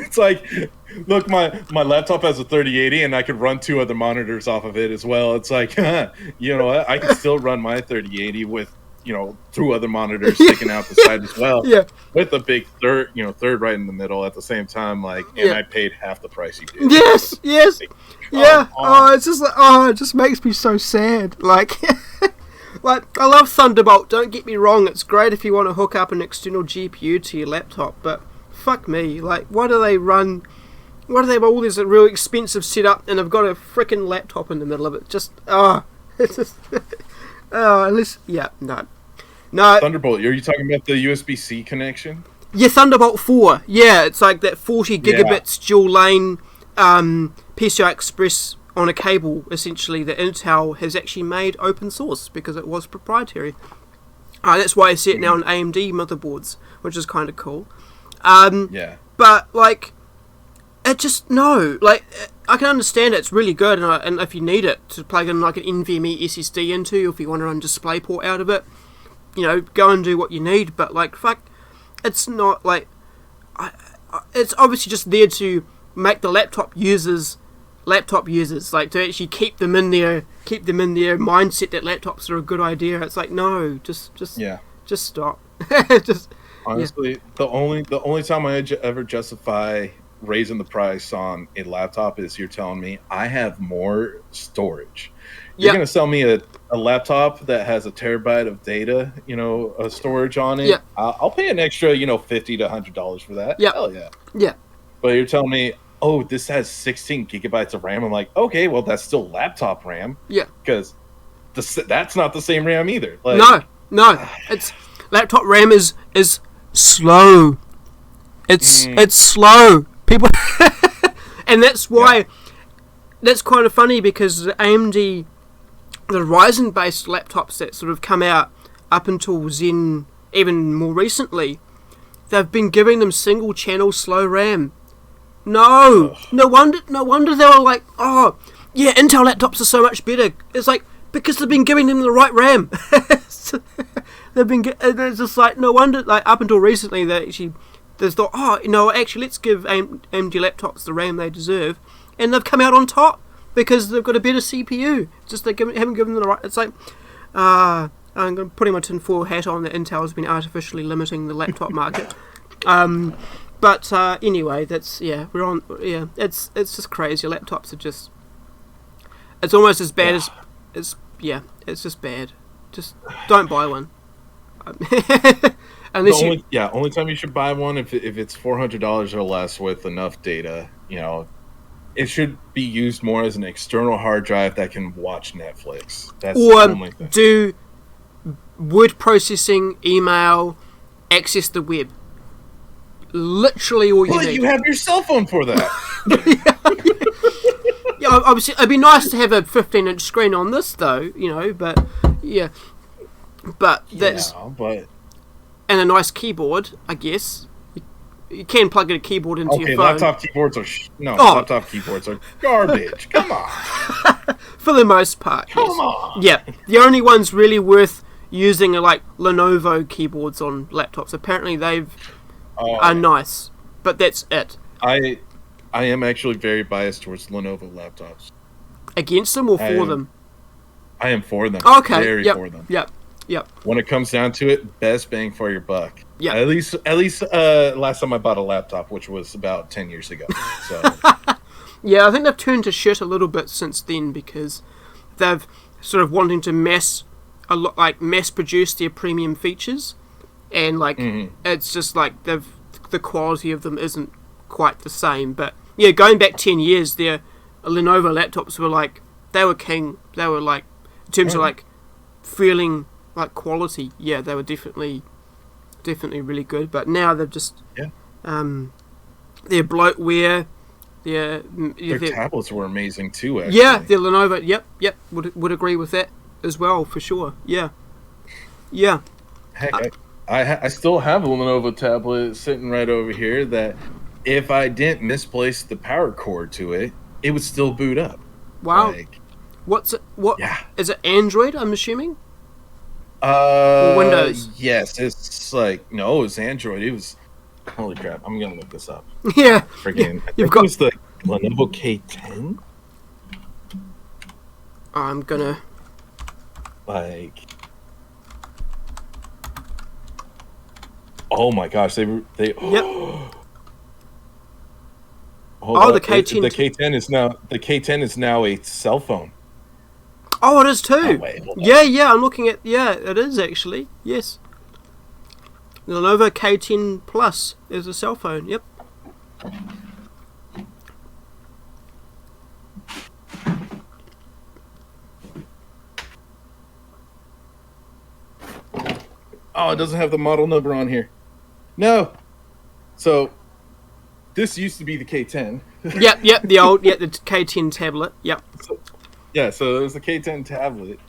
It's like, look, my laptop has a 3080 and I could run 2 other monitors off of it as well. It's like, you know what? I can still run my 3080 with, you know, 2 other monitors sticking out the side as well. Yeah. With a big third right in the middle at the same time, like, and I paid half the price you did. Yes. Yeah. It's just like, it just makes me so sad. Like, like, I love Thunderbolt, don't get me wrong, it's great if you want to hook up an external GPU to your laptop, but fuck me, like, why do they have all this real expensive setup and they've got a frickin' laptop in the middle of it? Just, it's just, unless, no. Thunderbolt, are you talking about the USB-C connection? Yeah, Thunderbolt 4, it's like that 40 gigabits dual lane PCI Express on a cable, essentially, that Intel has actually made open source because it was proprietary. That's why I see it now on AMD motherboards, which is kind of cool. But, like, it just, no. Like, I can understand it's really good, and if you need it to plug in, like, an NVMe SSD into, or if you want to run DisplayPort out of it, you know, go and do what you need. But, like, fuck, it's not, like, it's obviously just there to make the laptop users, like, to actually keep them in their mindset that laptops are a good idea. It's like, no, just stop. Honestly, the only time I ever justify raising the price on a laptop is you're telling me I have more storage. You're gonna sell me a laptop that has a terabyte of data, you know, storage on it. I'll pay an extra, you know, $50 to $100 for that. Hell yeah. But you're telling me, oh, this has 16 gigabytes of RAM. I'm like, okay, well, that's still laptop RAM. Yeah. Because that's not the same RAM either. Like, no. It's laptop RAM is slow. It's slow. People, and that's why that's kind of funny, because the AMD, the Ryzen-based laptops that sort of come out up until Zen, even more recently, they've been giving them single-channel slow RAM. No wonder they were like, oh, yeah, Intel laptops are so much better. It's like, because they've been giving them the right RAM. It's just like, no wonder, like, up until recently, they thought, actually, let's give AMD laptops the RAM they deserve, and they've come out on top because they've got a better CPU. Just they haven't given them the right. It's like, I'm putting my tinfoil hat on that Intel has been artificially limiting the laptop market. But anyway, that's we're on. Yeah, it's just crazy. Laptops are just. It's almost as bad as it's. Yeah, it's just bad. Just don't buy one. Unless only time you should buy one if it's $400 or less with enough data. You know, it should be used more as an external hard drive that can watch Netflix. That's the only thing. Do word processing, email, access the web. Literally all you need. You have your cell phone for that. Yeah, obviously, it'd be nice to have a 15-inch screen on this, though, you know, but that's... and a nice keyboard, I guess. You can plug a keyboard into your phone. Laptop keyboards are... laptop keyboards are garbage. Come on. For the most part, Come on. Yeah, the only ones really worth using are, like, Lenovo keyboards on laptops. Apparently, are nice, but that's it. I I am actually very biased towards Lenovo laptops. Against them or for them? I am for them. Okay. Very for them. Yep. When it comes down to it, best bang for your buck. Yeah. At least last time I bought a laptop, which was about 10 years ago. So yeah, I think they've turned to shit a little bit since then because they've sort of wanting to mass produce their premium features, and it's just like the quality of them isn't quite the same. But yeah, going back 10 years, their Lenovo laptops were like, they were king. They were like, in terms of like feeling like quality, yeah, they were definitely really good. But now they've just their bloatware, their tablets were amazing too. Actually. Yeah, the Lenovo. Yep. Would agree with that as well for sure. Yeah. Heck, I still have a Lenovo tablet sitting right over here that if I didn't misplace the power cord to it, it would still boot up. Wow. What's it? What? Yeah. Is it Android? I'm assuming. Or Windows. Yes, it's like no, it's Android. It was. Holy crap! I'm gonna look this up. Yeah. Freaking. You've got it was the Lenovo K10. I'm gonna. Like. Oh my gosh! They. Yep. The K10. The K10 is now a cell phone. Oh, it is too. Oh, wait, yeah. I'm looking at. Yeah, it is actually. Yes. The Lenovo K10 Plus is a cell phone. Yep. Oh, it doesn't have the model number on here. No. So, this used to be the K10. Yep. The K10 tablet. Yep. So it was the K10 tablet,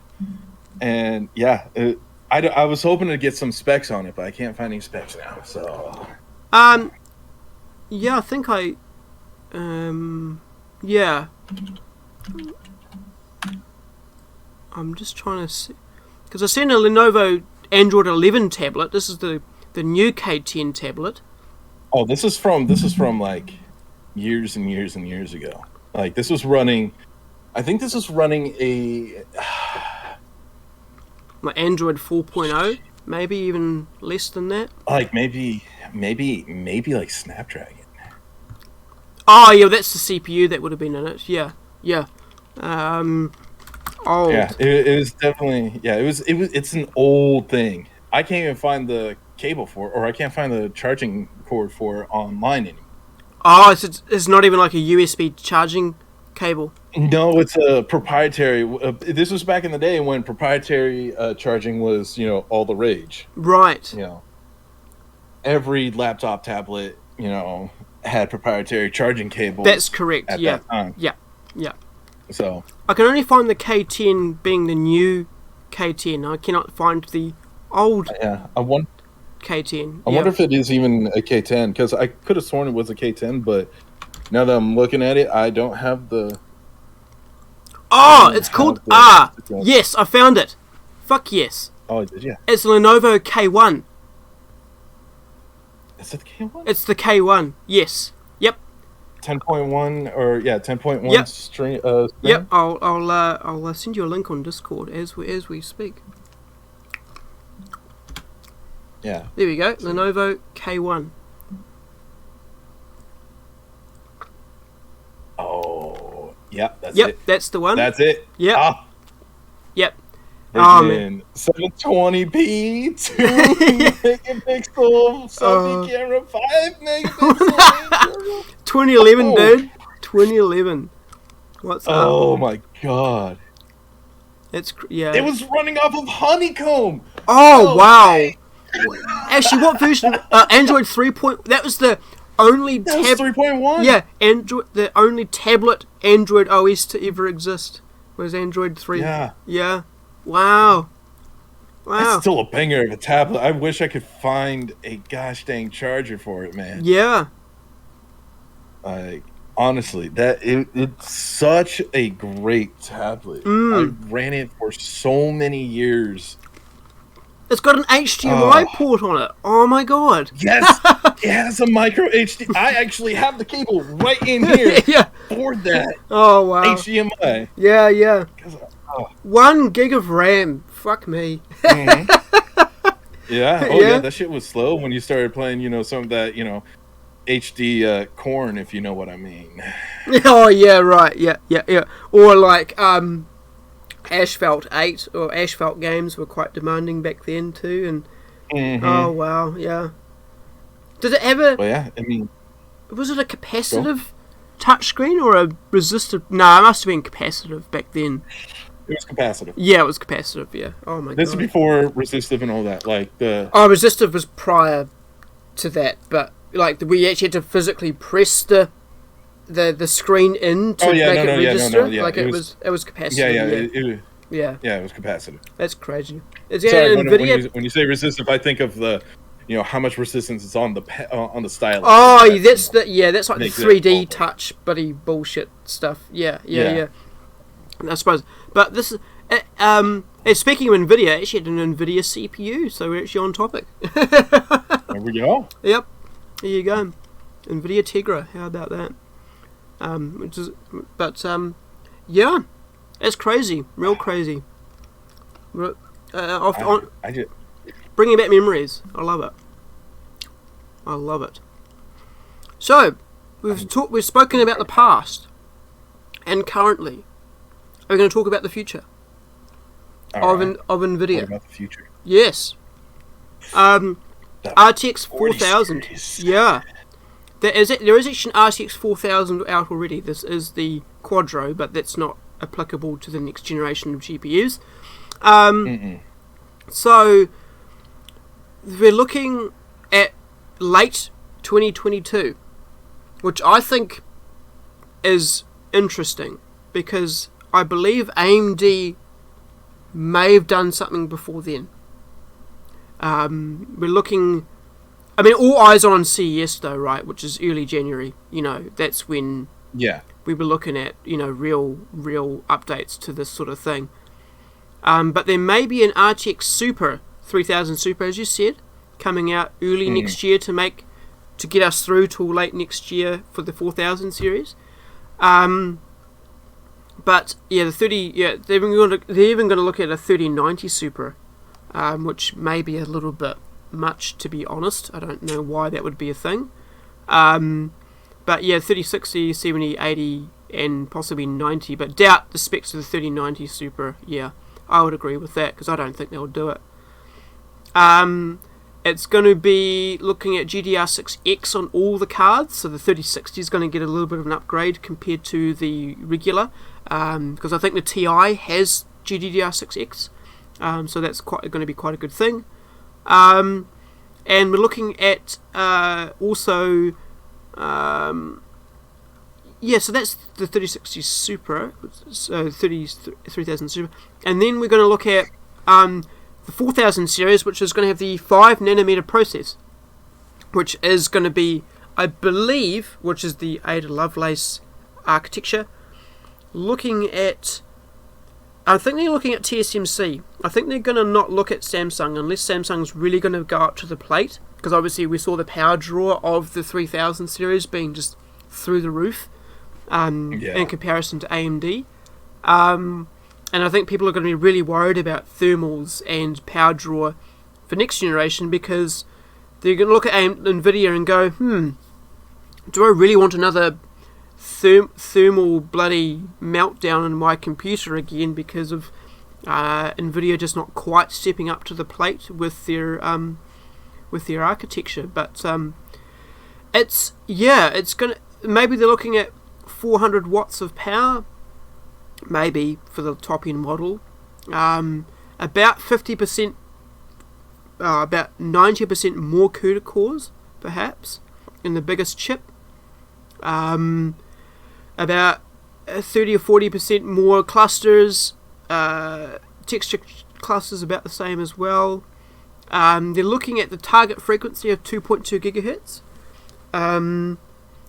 and I was hoping to get some specs on it, but I can't find any specs now. So. Yeah, I think yeah. I'm just trying to see, because I've seen a Lenovo Android 11 tablet. This is the new K10 tablet. Oh, this is from like years and years and years ago. Like this was running. I think this was running a like Android 4.0, maybe even less than that. Like maybe like Snapdragon. Oh yeah, that's the CPU that would have been in it. Yeah. Old. Yeah, it is definitely. Yeah, it's an old thing. I can't even find the cable for it, or I can't find the charging cord for it online anymore. Oh, it's not even like a USB charging cable. No, it's a proprietary. This was back in the day when proprietary charging was, all the rage. Right. Every laptop, tablet, had proprietary charging cables. That's correct. At that time. Yeah. So I can only find the K10 being the new K10. I cannot find the old K10. I wonder if it is even a K10, because I could have sworn it was a K10, but now that I'm looking at it, I don't have the... Oh, it's called... Yes, I found it. Fuck yes. Oh, did you? It's Lenovo K1. Is it the K1? It's the K1, yes. Yep. 10.1 or 10.1 string. Yep. I'll send you a link on Discord as we speak. Yeah. There we go. Lenovo K1. Oh, yep. That's it. Yep, that's the one. That's it. Yep. Ah. Yep. Man. 720p, 2 megapixel, selfie camera, 5 megapixel. 2011, dude. 2011. What's up? Oh my god. It's It was running off of Honeycomb. Oh wow. Actually, what version? Android 3. That was the only That was 3.1. Yeah, Android. The only tablet Android OS to ever exist was Android 3. Yeah. Wow. That's still a banger of a tablet. I wish I could find a gosh dang charger for it, man. Yeah. Like, honestly, it's such a great tablet. I ran it for so many years. It's got an HDMI port on it. Oh my god. Yes, it has a micro HD. I actually have the cable right in here for that. Oh wow. HDMI. Yeah. 1 gig of RAM. Fuck me. Yeah. Oh yeah, that shit was slow when you started playing, some of that, HD corn, if you know what I mean. Oh yeah, right. Yeah. Or like Asphalt 8 or Asphalt games were quite demanding back then too, and oh wow, yeah. Did it have a? Well, yeah, I mean, was it a capacitive touchscreen or a resistive? No, it must have been capacitive back then. It was capacitive. Yeah, it was capacitive. Yeah. Oh my god. This is before resistive and all that. Like the. Oh, resistive was prior to that, but like we actually had to physically press the screen in to make it register. Like it was capacitive. Yeah, it was capacitive. That's crazy. Sorry, when you say resistive, I think of the, how much resistance is on the stylus. Oh, that's like the 3D touch buddy bullshit stuff. Yeah. I suppose, but this is. Speaking of Nvidia, I actually had an Nvidia CPU, so we're actually on topic. There we go. Yep, there you go. Nvidia Tegra. How about that? Yeah, it's crazy, real crazy. Bringing back memories. I love it. So, we've spoken about the past and currently. Are we going to talk about the future of Nvidia? What about the future? Yes. RTX 4000. Yeah. There is actually an RTX 4000 out already. This is the Quadro, but that's not applicable to the next generation of GPUs. So we're looking at late 2022, which I think is interesting because I believe AMD may have done something before then. We're looking. I mean, all eyes on CES though, right? Which is early January. That's when we were looking at real updates to this sort of thing. But there may be an RTX 3000 Super, as you said, coming out early next year to get us through till late next year for the 4000 series. But yeah, they're even going to look at a 3090 Super, which may be a little bit much, to be honest. I don't know why that would be a thing. But yeah, 3060, 70, 80, and possibly 90, but doubt the specs of the 3090 Super. Yeah, I would agree with that, because I don't think they'll do it. It's going to be looking at GDR6X on all the cards, so the 3060 is going to get a little bit of an upgrade compared to the regular, because I think the TI has GDR6X, so that's going to be quite a good thing. And we're looking at also, so that's the 3060 Super, so 3000 Super, and then we're going to look at the 4000 series, which is going to have the 5nm process, which is going to be, I believe, which is the Ada Lovelace architecture. I think they're looking at TSMC. I think they're going to not look at Samsung unless Samsung's really going to go up to the plate, because obviously we saw the power draw of the 3000 series being just through the roof in comparison to AMD. And I think people are going to be really worried about thermals and power draw for next generation, because they're going to look at Nvidia and go, do I really want another thermal bloody meltdown in my computer again because of Nvidia just not quite stepping up to the plate with their architecture? But it's gonna, maybe they're looking at 400 watts of power. Maybe for the top end model, about 50%, about 90% more CUDA cores, perhaps, in the biggest chip. About 30 or 40% more clusters. Texture clusters about the same as well. They're looking at the target frequency of 2.2 gigahertz,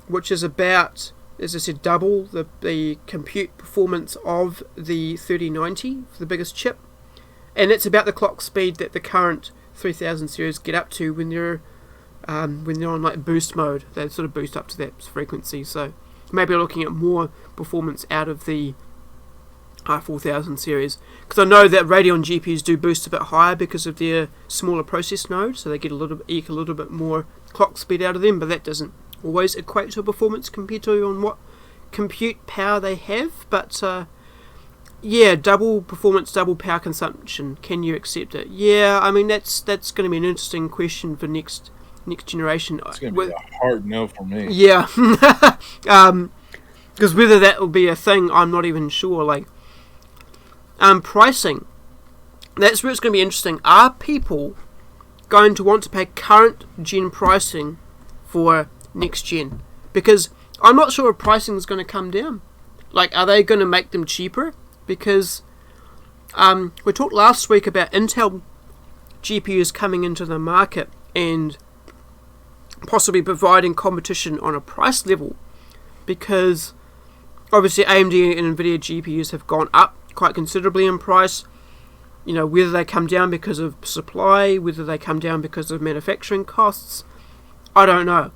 which is about, as I said, double the compute performance of the 3090 for the biggest chip. and it's about the clock speed that the current 3000 series get up to when they're on like boost mode. They sort of boost up to that frequency. So maybe we're looking at more performance out of the 4000 series, because I know that Radeon GPUs do boost a bit higher because of their smaller process node, so they get eke a little bit more clock speed out of them, but that doesn't always equate to performance compared to on what compute power they have. But double performance, double power consumption, can you accept it? Yeah, I mean that's going to be an interesting question for next generation. It's going to be a hard no for me. Yeah, because whether that will be a thing, I'm not even sure. Like, pricing, that's where it's going to be interesting. Are people going to want to pay current gen pricing for next gen? Because I'm not sure if pricing is going to come down. Like, are they going to make them cheaper? Because we talked last week about Intel GPUs coming into the market and possibly providing competition on a price level, because obviously AMD and Nvidia GPUs have gone up quite considerably in price. You know, whether they come down because of supply, whether they come down because of manufacturing costs, I don't know.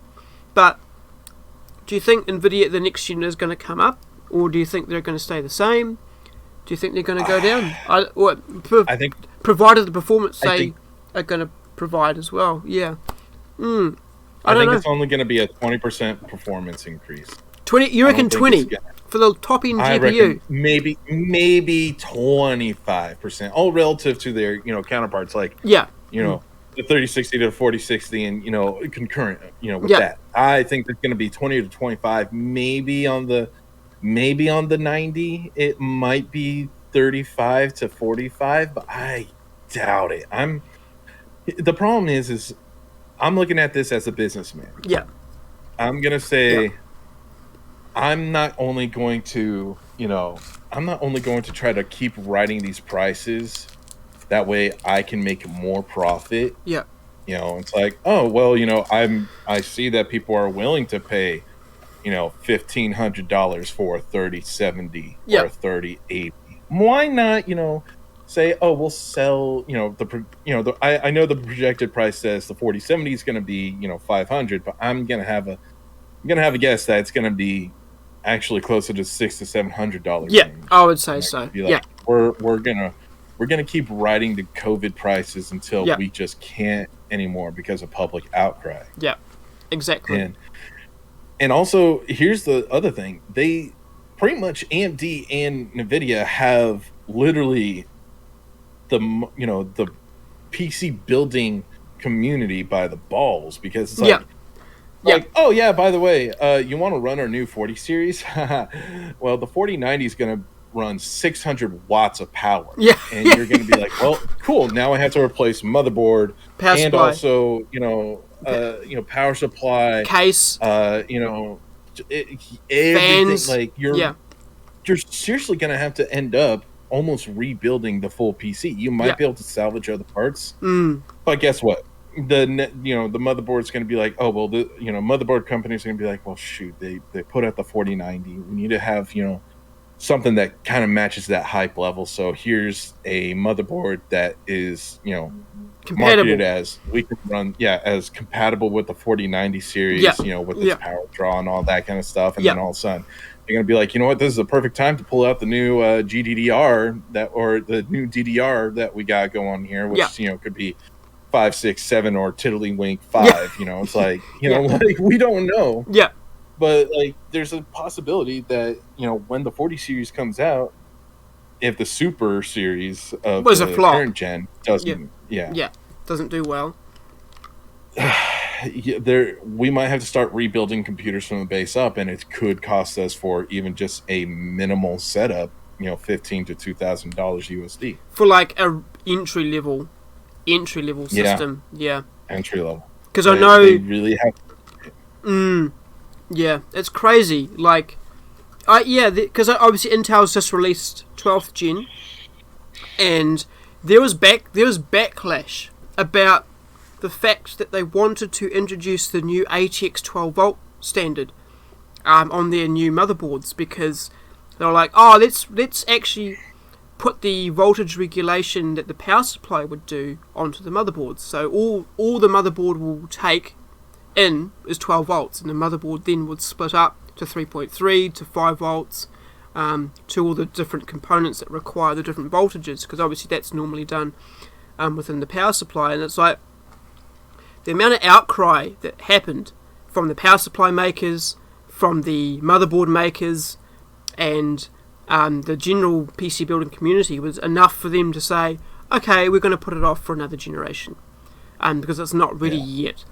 But do you think Nvidia the next gen is going to come up, or do you think they're going to stay the same? Do you think they're going to go down? I think, provided the performance they are going to provide as well. Yeah. I think it's only going to be a 20% performance increase. 20? You reckon 20 for the top end GPU? Maybe 25%, all relative to their counterparts, like the 3060 to 4060 and concurrent with that. I think there's going to be 20 to 25, maybe on the 90 it might be 35 to 45, but I doubt it. The problem is I'm looking at this as a businessman. Yeah. I'm going to say I'm not only going to try to keep writing these prices that way I can make more profit. Yeah. It's like, oh, well, I see that people are willing to pay, $1,500 for a 3070 or a 3080. Why not, say, oh, we'll sell, I know the projected price says the 4070 is going to be, $500, but I'm going to have a guess that it's going to be actually closer to $600 to $700. Yeah, range. I would say so. Like, we're gonna keep riding the COVID prices until we just can't anymore because of public outcry. Yeah, exactly. And also, here's the other thing: they pretty much AMD and Nvidia have literally the PC building community by the balls, because it's like, oh yeah, by the way, you want to run our new 40 series? Well, the 4090 is going to run 600 watts of power. Yeah. And you're going to be like, well, cool. Now I have to replace motherboard power and supply. Also, power supply, case, everything. Fans. Like you're seriously going to have to end up almost rebuilding the full PC. You might be able to salvage other parts, but guess what? The motherboard's going to be like, oh well, the motherboard company's going to be like, well shoot, they put out the 4090. We need to have something that kind of matches that hype level. So here's a motherboard that is marketed as we can run as compatible with the 4090 series, with its power draw and all that kind of stuff. And then all of a sudden they're going to be like, you know what, this is the perfect time to pull out the new GDDR or the new DDR that we got going here, which could be 5, 6, 7 or tiddlywink 5. It's like like we don't know. But like there's a possibility that when the 40 series comes out, if the super series of the current gen doesn't doesn't do well, we might have to start rebuilding computers from the base up, and it could cost us for even just a minimal setup, $1,500 to $2,000 USD for like a entry level system. Entry level, because I know they really have. It's crazy. Like, because obviously Intel's just released 12th gen, and there was backlash about the fact that they wanted to introduce the new ATX 12 volt standard on their new motherboards, because they were like, oh, let's actually put the voltage regulation that the power supply would do onto the motherboard. So all the motherboard will take in is 12 volts, and the motherboard then would split up to 3.3 to 5 volts, to all the different components that require the different voltages, because obviously that's normally done within the power supply. And it's like the amount of outcry that happened from the power supply makers, from the motherboard makers, and the general PC building community was enough for them to say, okay, we're going to put it off for another generation, because it's not ready yet.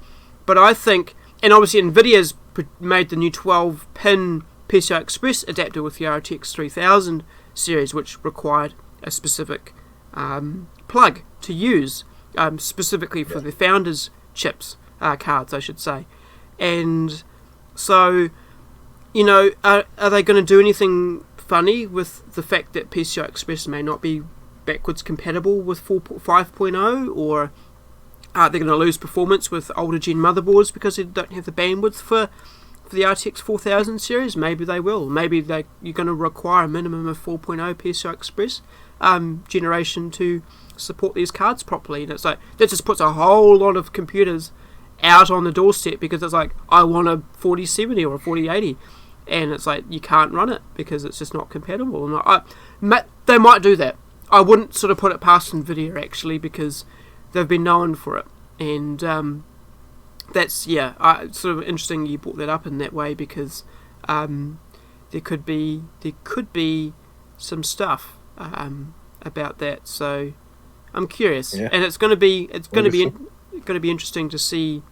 But I think, and obviously Nvidia's made the new 12-pin PCI Express adapter with the RTX 3000 series, which required a specific plug to use, specifically for the founders' chips, cards, I should say. And so, you know, are they going to do anything funny with the fact that PCI Express may not be backwards compatible with 5.0, or are they going to lose performance with older gen motherboards because they don't have the bandwidth for the RTX 4000 series? Maybe they will. Maybe you're going to require a minimum of 4.0 PCI Express generation to support these cards properly. And it's like, that just puts a whole lot of computers out on the doorstep, because it's like, I want a 4070 or a 4080, and it's like, you can't run it because it's just not compatible. And they might do that. I wouldn't sort of put it past Nvidia, actually, because they've been known for it. And that's sort of interesting you brought that up in that way, because there could be some stuff about that. So I'm curious, and it's going to be interesting to see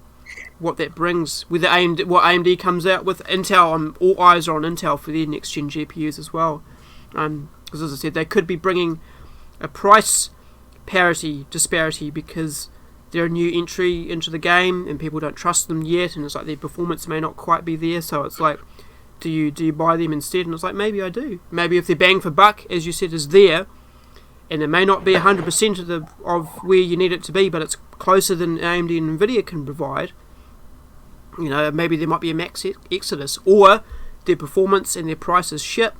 what that brings. Whether what AMD comes out with. Intel, all eyes are on Intel for their next gen GPUs as well. Because as I said, they could be bringing a price disparity, because they're a new entry into the game and people don't trust them yet, and it's like their performance may not quite be there. So it's like, do you buy them instead? And it's like, maybe I do. Maybe if their bang for buck, as you said, is there, and it may not be 100% of where you need it to be, but it's closer than AMD and Nvidia can provide, you know, maybe there might be a max exodus, or their performance and their price is shit,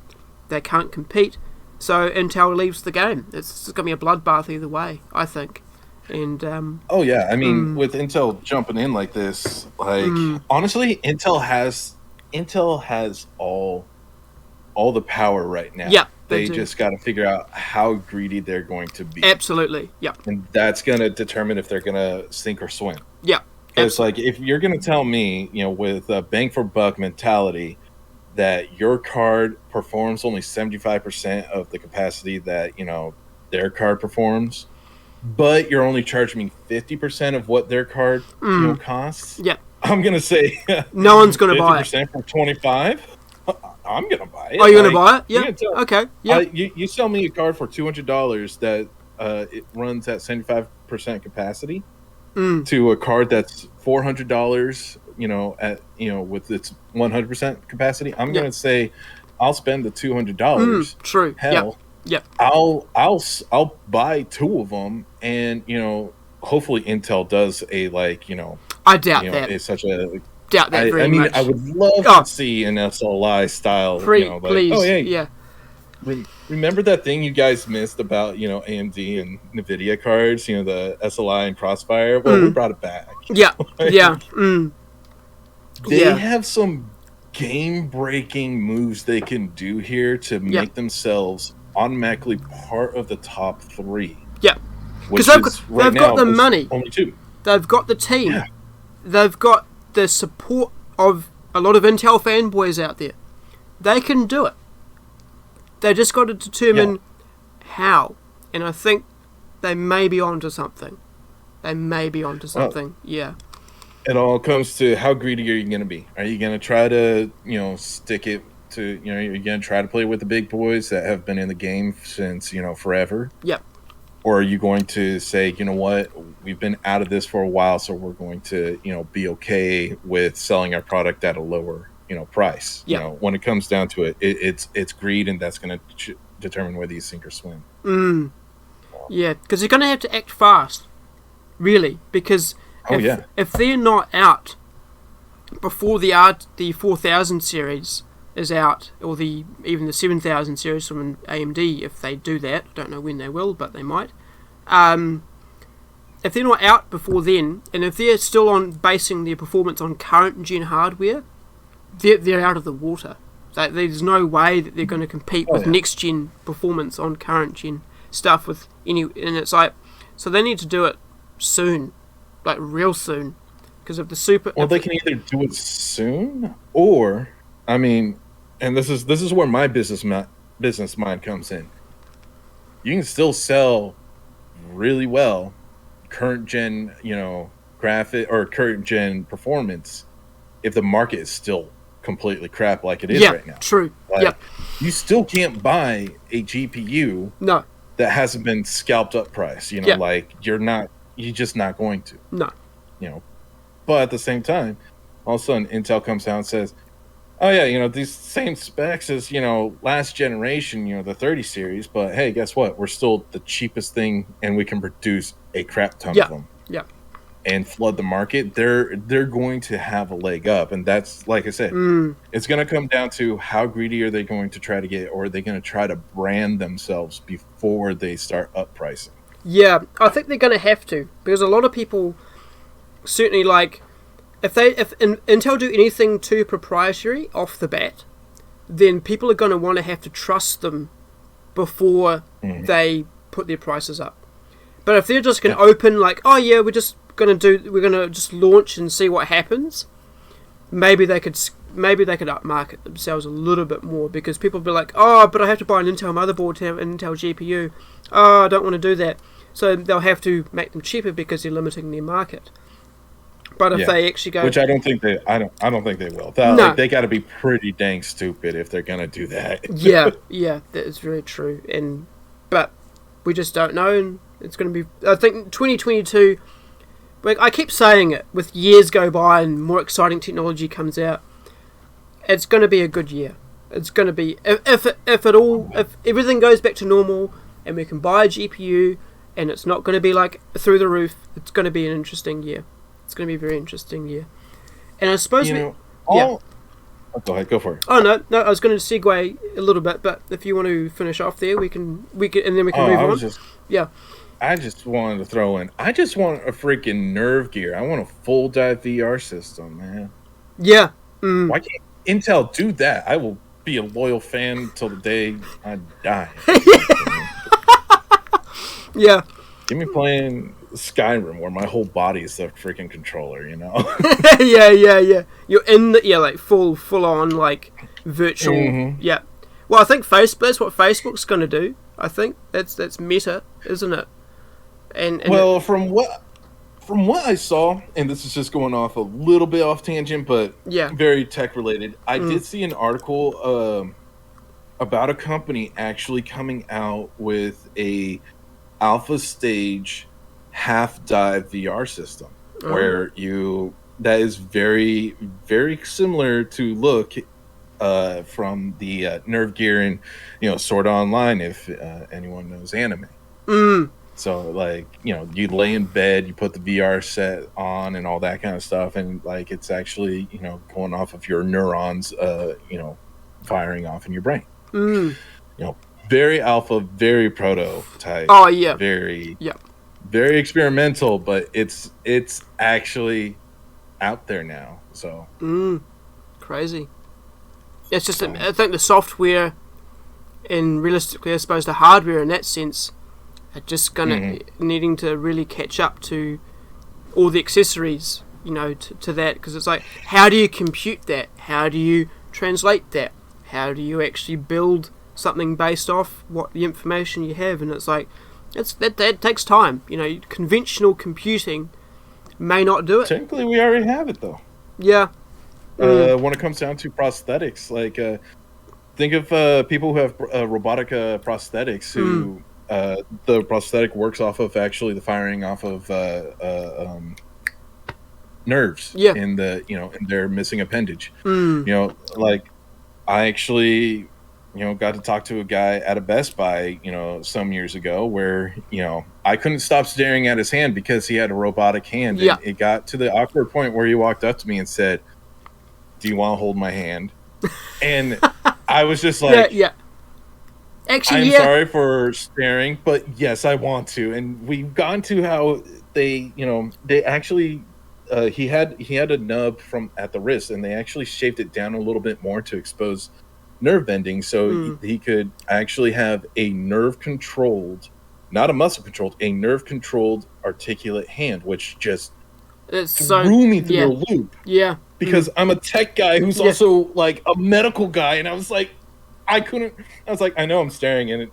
they can't compete, so Intel leaves the game. It's going to be a bloodbath either way, I think. And I mean, with Intel jumping in like this, honestly, Intel has all the power right now. Yeah, they just got to figure out how greedy they're going to be. Absolutely, yeah. And that's going to determine if they're going to sink or swim. Yeah. It's like, if you're going to tell me, you know, with a bang for buck mentality, that your card performs only 75% of the capacity that, you know, their card performs, but you're only charging me 50% of what their card costs. Yeah. I'm going to say no one's going to buy it. 50% for 25? I'm going to buy it. Oh, you're going to buy it? Yeah. Okay. Yeah. You sell me a card for $200 that it runs at 75% capacity to a card that's $400, you know, with its 100% capacity. I'm going to say I'll spend the $200. True. Hell. Yeah. I'll buy two of them, and, you know, hopefully Intel does a, like, you know, I doubt that. It's such a doubt that very much. I would love to see an SLI style, you know, like, please. Oh yeah, yeah. Remember that thing you guys missed about, you know, AMD and Nvidia cards, you know, the SLI and Crossfire? Well, we brought it back. Yeah. Yeah. They have some game-breaking moves they can do here to make themselves automatically part of the top 3. Yeah. Because they've got the money. Only 2. They've got the team. Yeah. They've got the support of a lot of Intel fanboys out there. They can do it. They just got to determine how. And I think they may be onto something. Yeah. It all comes to how greedy are you going to be? Are you going to try to, you know, stick it to, you know, you're going to try to play with the big boys that have been in the game since, you know, forever? Yep. Or are you going to say, you know what, we've been out of this for a while, so we're going to, you know, be okay with selling our product at a lower, you know, price? Yep. You know, when it comes down to it, it's greed, and that's going to determine whether you sink or swim. Yeah, because you're going to have to act fast, really, because if they're not out before the 4000 series, is out, or even the 7000 series from AMD, if they do that, I don't know when they will, but they might. If they're not out before then, and if they're still on basing their performance on current gen hardware, they're out of the water. Like, there's no way that they're going to compete with next gen performance on current gen stuff with any. And it's like, so they need to do it soon, like real soon, because of the super. Well, they can either do it soon, or I mean, and this is where my business mind comes in. You can still sell really well current gen, graphic or current gen performance if the market is still completely crap like it is right now. True. Like, you still can't buy a GPU that hasn't been scalped up price. Like you're just not going to. No. But at the same time, all of a sudden Intel comes out and says, oh yeah, these same specs as, last generation, the 30 series, but hey, guess what? We're still the cheapest thing and we can produce a crap ton of them. Yeah. And flood the market. They're going to have a leg up. And that's, like I said, it's going to come down to how greedy are they going to try to get, or are they going to try to brand themselves before they start up pricing? Yeah, I think they're going to have to, because a lot of people certainly, like, if Intel do anything too proprietary off the bat, then people are going to want to have to trust them before they put their prices up. But if they're just going to open, like, oh yeah, we're going to just launch and see what happens, maybe they could upmarket themselves a little bit more, because people will be like, oh, but I have to buy an Intel motherboard to have an Intel GPU. Oh, I don't want to do that. So they'll have to make them cheaper because they're limiting their market. But if they actually go, which I don't think they will. They got to be pretty dang stupid if they're gonna do that. yeah, that is very true. But we just don't know, and it's going to be. I think 2022. I keep saying it. With years go by and more exciting technology comes out, it's going to be a good year. It's going to be if everything goes back to normal and we can buy a GPU and it's not going to be like through the roof. It's going to be an interesting year. It's going to be a very interesting year. And I suppose go ahead, go for it. Oh no, I was going to segue a little bit, but if you want to finish off there, we can, and then we can move on. I just wanted to throw in. I just want a freaking Nerve gear. I want a full dive VR system, man. Yeah. Why can't Intel do that? I will be a loyal fan till the day I die. Yeah. Give me playing Skyrim where my whole body is the freaking controller, Yeah. You're in like full on like virtual. Yeah. Well, I think that's what Facebook's going to do. I think that's Meta, isn't it? And well, from what I saw, and this is just going off a little bit off tangent, but very tech related. I did see an article about a company actually coming out with a alpha stage half dive VR system where that is very, very similar to look from the Nerve gear and Sword Art Online, if anyone knows anime. So like you lay in bed, you put the VR set on and all that kind of stuff, and like it's actually going off of your neurons firing off in your brain. Very alpha, very prototype. Oh yeah, very experimental, but it's actually out there now. So crazy. It's just I think the software and realistically, I suppose the hardware in that sense are just gonna needing to really catch up to all the accessories, to that, because it's like, how do you compute that? How do you translate that? How do you actually build something based off what the information you have? And it's like that takes time. Conventional computing may not do it. Technically, we already have it though. Yeah. When it comes down to prosthetics, like think of people who have robotic prosthetics who the prosthetic works off of actually the firing off of nerves in the in their missing appendage. Like I actually got to talk to a guy at a Best Buy some years ago where I couldn't stop staring at his hand because he had a robotic hand. And it got to the awkward point where he walked up to me and said, "Do you want to hold my hand?" And I was just like, yeah. Actually, I'm sorry for staring, but yes, I want to. And we've gone to how they actually, he had a nub from at the wrist, and they actually shaved it down a little bit more to expose nerve endings, so he could actually have a nerve controlled, not a muscle controlled, a nerve controlled articulate hand, which just threw me through a loop. Yeah. Because I'm a tech guy who's also like a medical guy, and I was like, I was like, I know I'm staring, and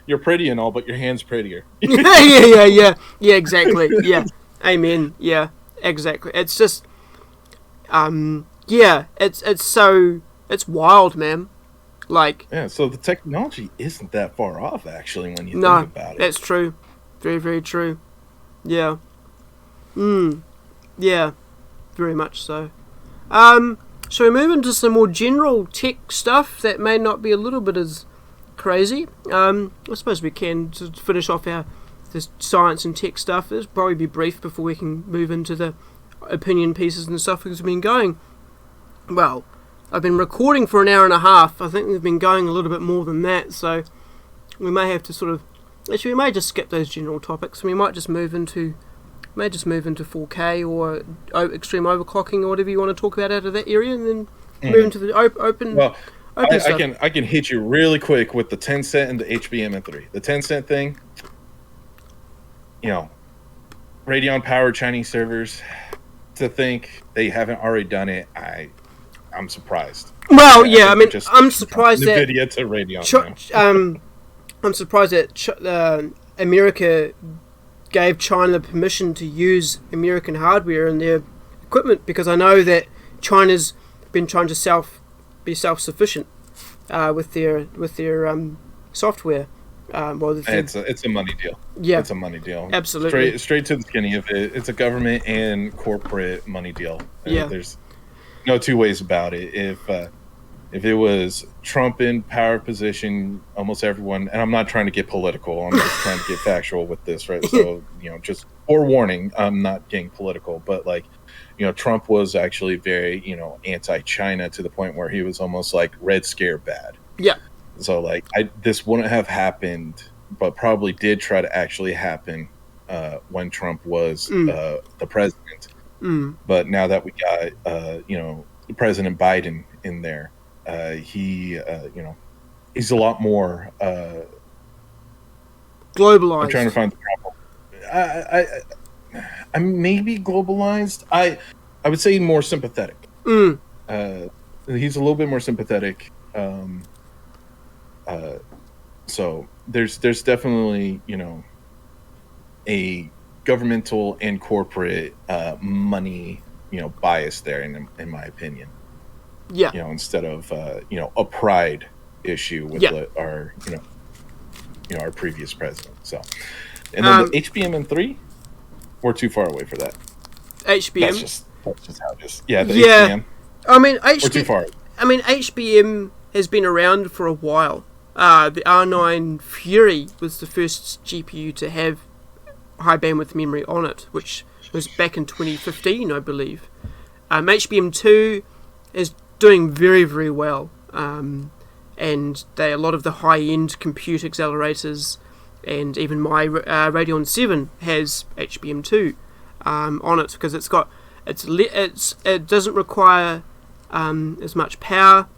you're pretty and all, but your hand's prettier. yeah, exactly. Yeah, amen. Yeah, exactly. It's just, it's wild, man. Like, so the technology isn't that far off, actually, when you think about it. That's true. Very, very true. Yeah. Yeah, very much so. Shall we move into some more general tech stuff that may not be a little bit as crazy? I suppose we can to finish off this science and tech stuff. It'll probably be brief before we can move into the opinion pieces and stuff, because we've been going. Well, I've been recording for an hour and a half. I think we've been going a little bit more than that, so we may have to actually, we may just skip those general topics. We might just move into 4K or extreme overclocking or whatever you want to talk about out of that area, and then move into the open. Well, open stuff. I can hit you really quick with the 10 cent and the HBM3. The 10 cent thing, Radeon powered Chinese servers. To think they haven't already done it, I'm surprised. Well, I'm surprised that Nvidia to Radeon. I'm surprised that America gave China permission to use American hardware in their equipment, because I know that China's been trying to be self-sufficient with their software. It's a money deal. Yeah, it's a money deal. Absolutely, straight to the skinny of it. It's a government and corporate money deal. Yeah, there's no two ways about it. If it was Trump in power position, almost everyone, and I'm not trying to get political, I'm just trying to get factual with this, right? So, just forewarning, I'm not getting political, but Trump was actually very, anti-China to the point where he was almost like Red Scare bad. Yeah. So this wouldn't have happened, but probably did try to actually happen when Trump was the president. But now that we got, President Biden in there, he's a lot more globalized. I'm trying to find the proper. I'm maybe globalized. I would say more sympathetic. He's a little bit more sympathetic. So there's definitely a governmental and corporate money bias there in my opinion. Yeah. Instead of a pride issue with our our previous president. So, and then the HBM3, we're too far away for that. HBM. That's just how it is. Yeah. HBM. I mean, we're too far. I mean, HBM has been around for a while. The R9 Fury was the first GPU to have high bandwidth memory on it, which was back in 2015, I believe. HBM2 is doing very, very well, and a lot of the high-end compute accelerators, and even my Radeon 7 has HBM2 on it, because it doesn't require as much power.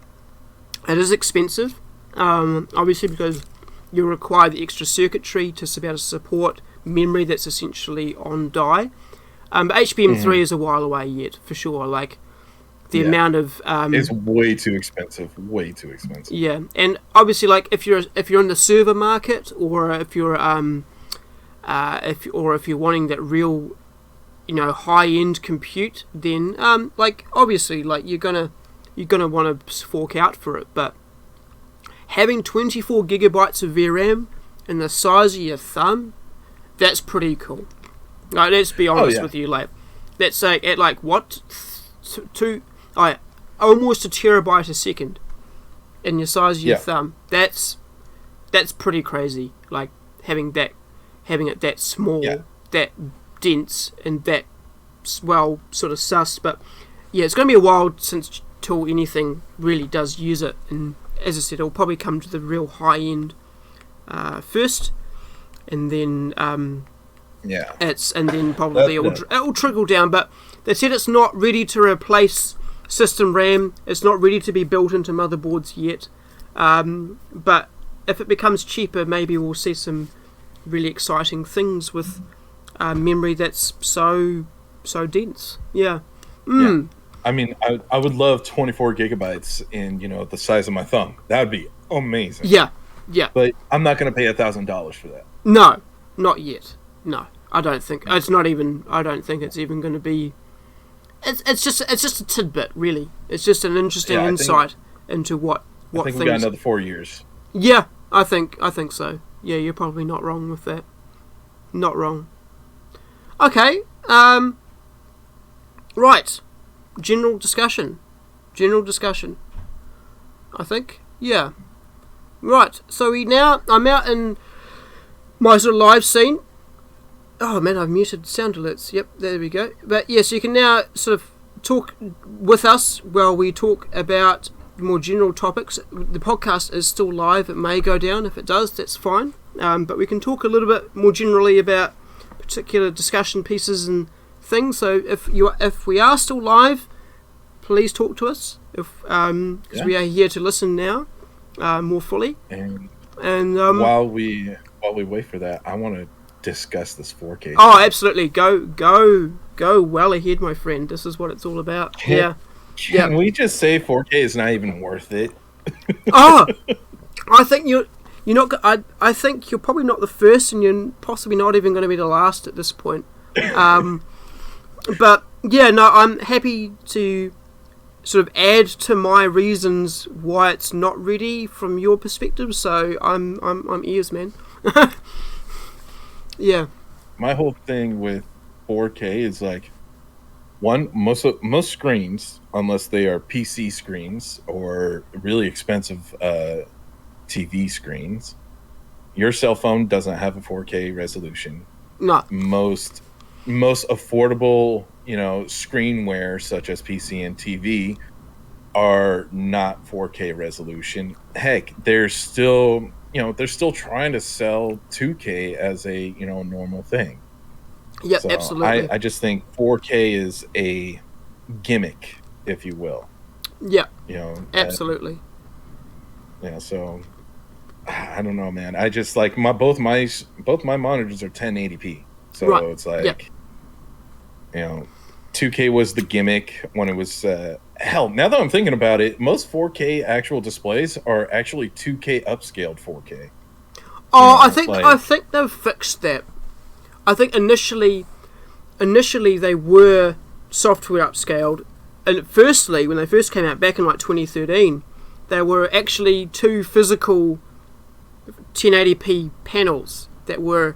It is expensive, obviously, because you require the extra circuitry to be able to support memory that's essentially on die. But HBM3 is a while away yet, for sure. The amount of it's way too expensive. Yeah, and obviously, if you're in the server market, or if you're if you're wanting that real, high end compute, then obviously you're gonna want to fork out for it. But having 24 gigabytes of VRAM in the size of your thumb, that's pretty cool. Let's be honest with you, that's at what, almost a terabyte a second in your size of your thumb. That's pretty crazy. Having it that small, that dense, and that sort of sus. But it's going to be a while till anything really does use it. And as I said, it'll probably come to the real high end first, and then probably it'll trickle down. But they said it's not ready to replace system RAM. It's not ready to be built into motherboards yet. But if it becomes cheaper, maybe we'll see some really exciting things with memory that's so dense. Yeah. Yeah. I mean, I would love 24 gigabytes in, the size of my thumb. That would be amazing. Yeah. But I'm not going to pay $1,000 for that. No, not yet. No, I don't think it's not even. I don't think it's even going to be. It's just a tidbit, really. It's just an interesting insight into what I think things. We got another 4 years. Yeah, I think so. Yeah, you're probably not wrong with that. Not wrong. Okay. Right. General discussion. I think. Yeah. Right. So I'm out in my sort of live scene. Oh man, I've muted sound alerts. Yep, there we go. But yes, you can now sort of talk with us while we talk about more general topics. The podcast is still live. It may go down. If it does, that's fine. But we can talk a little bit more generally about particular discussion pieces and things. So if we are still live, please talk to us. Because we are here to listen now more fully. And while we wait for that, I want to discuss this 4K. Oh, absolutely. Go well ahead, my friend. This is what it's all about. Can we just say 4K is not even worth it? Oh, I think you're not. I think you're probably not the first, and you're possibly not even going to be the last at this point. But yeah, no, I'm happy to sort of add to my reasons why it's not ready from your perspective. So I'm ears, man. Yeah. My whole thing with 4K is like, one, most screens, unless they are PC screens or really expensive TV screens, your cell phone doesn't have a 4K resolution. No. Most affordable, screenware such as PC and TV are not 4K resolution. Heck, they're still trying to sell 2K as a, normal thing. Yeah, so absolutely. I just think 4K is a gimmick, if you will. Yeah. Absolutely. So I don't know, man. I just like both my monitors are 1080p. So right. It's like 2K was the gimmick when it was hell, now that I'm thinking about it, most 4K actual displays are actually 2K upscaled 4K. Oh, I think they've fixed that. I think initially they were software upscaled, and firstly, when they first came out back in like 2013, they were actually two physical 1080p panels that were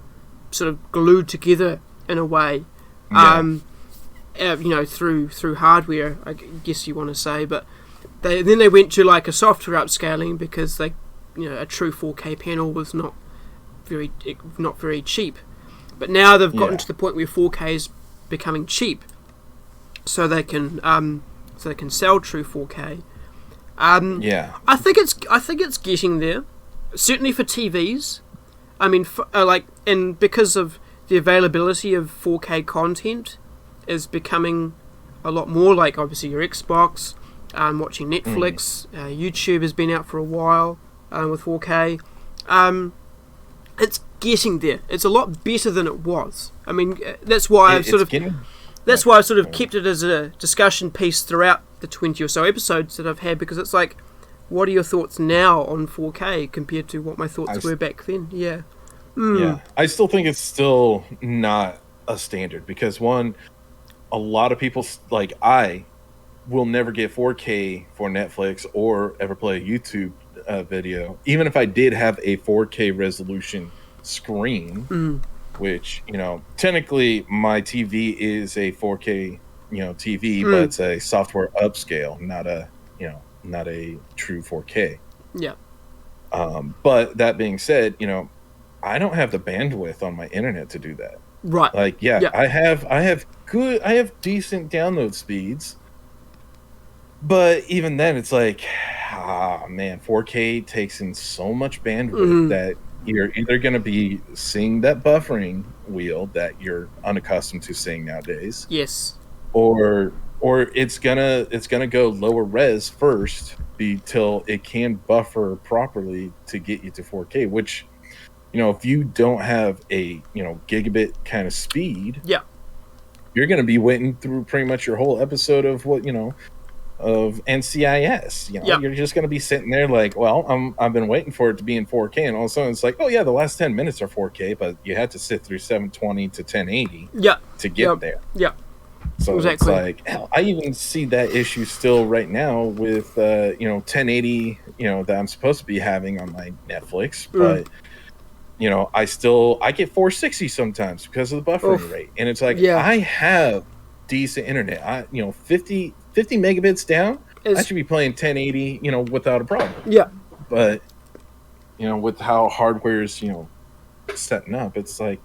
sort of glued together in a way. Through hardware, I guess you want to say, but then they went to like a software upscaling because a true 4K panel was not very cheap. But now they've gotten to the point where 4K is becoming cheap, so they can sell true 4K. I think it's getting there. Certainly for TVs. I mean, and because of the availability of 4K content is becoming a lot more, like obviously your Xbox, watching Netflix, YouTube has been out for a while with 4K. It's getting there. It's a lot better than it was. I mean, that's why I've sort of kept it as a discussion piece throughout the 20 or so episodes that I've had, because it's like, what are your thoughts now on 4K compared to what my thoughts were back then? Yeah. Yeah, I still think it's still not a standard, because one, a lot of people, like I, will never get 4K for Netflix or ever play a YouTube video, even if I did have a 4K resolution screen, which, technically my TV is a 4K, TV, but it's a software upscale, not a true 4K. Yeah. But that being said, I don't have the bandwidth on my internet to do that. Right. I have decent download speeds, But even then, it's like, man, 4K takes in so much bandwidth that you're either going to be seeing that buffering wheel that you're unaccustomed to seeing nowadays. Yes. Or it's gonna go lower res first till it can buffer properly to get you to 4K, which, if you don't have a gigabit kind of speed, you're gonna be waiting through pretty much your whole episode of of NCIS. You're just gonna be sitting there like, well, I've been waiting for it to be in 4K, and all of a sudden it's like, oh yeah, the last 10 minutes are 4K, but you had to sit through 720 to 1080 to get there. So It's like, hell, I even see that issue still right now with 1080 that I'm supposed to be having on my Netflix, but I get 460 sometimes because of the buffering rate, and it's like, I have decent internet. 50 megabits down, I should be playing 1080 without a problem. But with how hardware is setting up, it's like,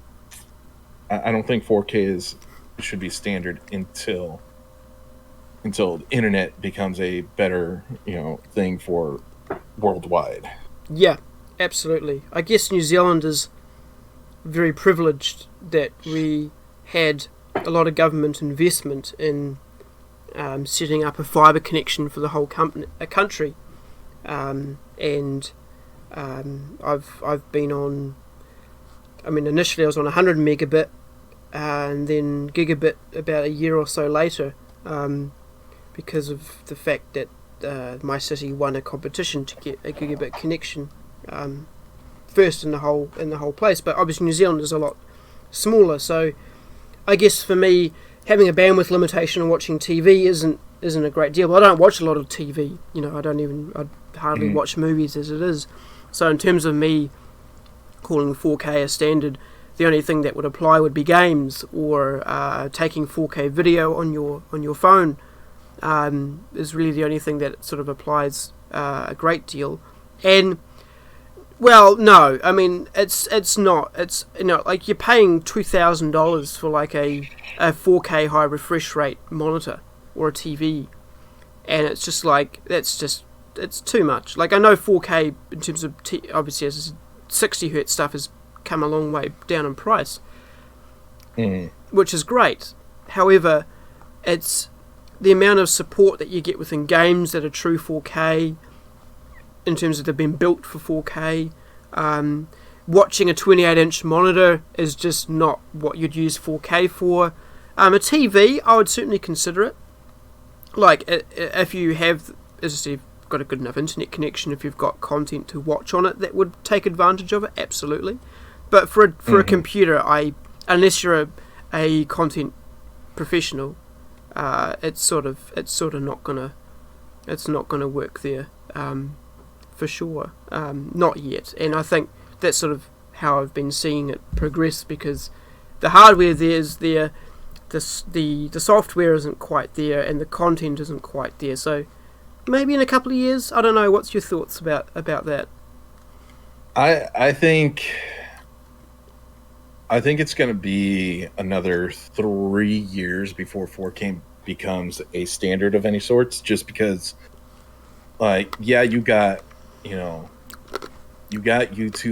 I don't think 4K should be standard until the internet becomes a better thing for worldwide. Yeah, absolutely. I guess New Zealand is very privileged that we had a lot of government investment in setting up a fibre connection for the whole country, and I've been on. I mean, initially I was on 100 megabit, and then gigabit about a year or so later, because of the fact that my city won a competition to get a gigabit connection first in the whole place. But obviously New Zealand is a lot smaller, so I guess for me, having a bandwidth limitation on watching TV isn't a great deal. But I don't watch a lot of TV. I hardly watch movies as it is. So in terms of me calling 4K a standard, the only thing that would apply would be games, or taking 4K video on your phone is really the only thing that sort of applies a great deal. And well, no, I mean it's not. It's like you're paying $2,000 for like a 4K high refresh rate monitor or a TV, and it's just like it's too much. Like, I know 4K in terms of obviously as 60 hertz stuff has come a long way down in price, which is great. However, it's the amount of support that you get within games that are true 4K, in terms of they've been built for 4K. Watching a 28-inch monitor is just not what you'd use 4K for. A TV, I would certainly consider it. Like, if you have, as I said, got a good enough internet connection, if you've got content to watch on it that would take advantage of it, absolutely. But for a computer, unless you're a content professional, it's sort of not gonna work there, for sure. Not yet, and I think that's sort of how I've been seeing it progress, because the hardware there's there, the software isn't quite there, and the content isn't quite there. So maybe in a couple of years, I don't know. What's your thoughts about that? I think it's going to be another 3 years before 4K becomes a standard of any sorts, just because, like, yeah, you got YouTube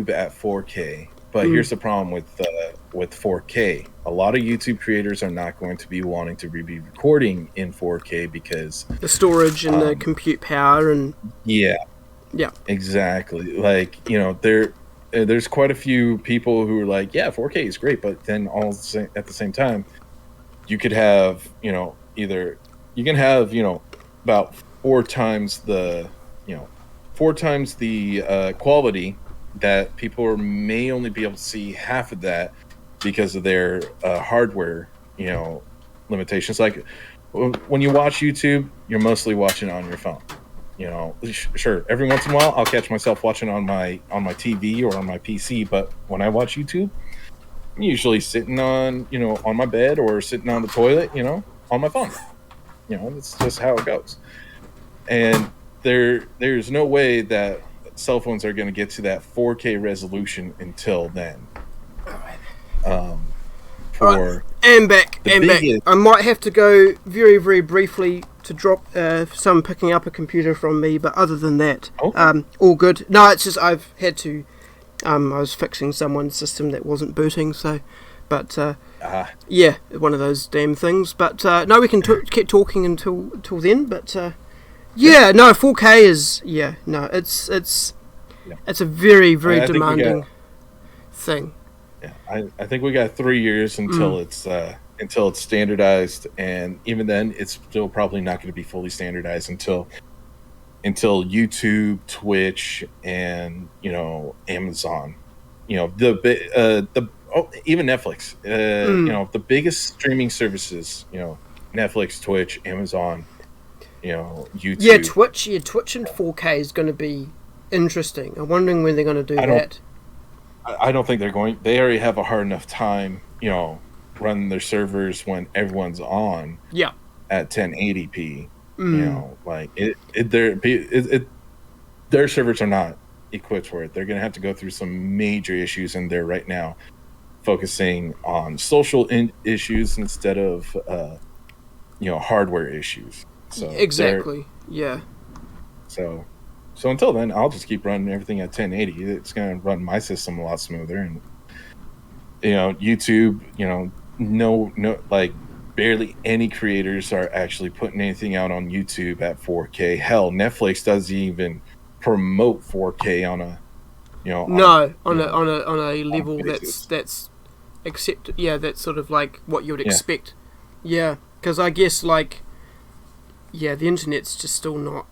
at 4K, but here's the problem with 4K. A lot of YouTube creators are not going to be wanting to be recording in 4K because the storage and the compute power and yeah, exactly. Like, there's quite a few people who are like, yeah, 4K is great, but then at the same time, you could have, either you can have, about four times the quality that people may only be able to see half of that because of their hardware, limitations. Like, when you watch YouTube, you're mostly watching on your phone. Sure, every once in a while I'll catch myself watching on my TV or on my PC, but when I watch YouTube, I'm usually sitting on my bed or sitting on the toilet, on my phone. That's just how it goes. And there's no way that cell phones are going to get to that 4K resolution until then. And back. I might have to go very, very briefly drop someone picking up a computer from me, but other than that, Okay. all good. No, it's just I've had to. I was fixing someone's system that wasn't booting, so. But yeah, one of those damn things. But no, we can keep talking until then. But yeah, no, 4K is it's a very demanding thing. Yeah, I think we got 3 years until it's standardized, and even then, it's still probably not going to be fully standardized until YouTube, Twitch, and Amazon, even Netflix, the biggest streaming services, Netflix, Twitch, Amazon, YouTube. Yeah, Twitch in 4K is going to be interesting. I'm wondering when they're going to do that. I don't think they're going. They already have a hard enough time, running their servers when everyone's on. Yeah. At 1080p, their servers are not equipped for it. They're going to have to go through some major issues in there right now, focusing on social issues instead of hardware issues. So exactly. Yeah. So until then, I'll just keep running everything at 1080. It's going to run my system a lot smoother, and YouTube, no, like barely any creators are actually putting anything out on YouTube at 4K. Hell, Netflix doesn't even promote 4K on a on a level that's accepted. Yeah, that's sort of like what you would expect. Yeah, because I guess the internet's just still not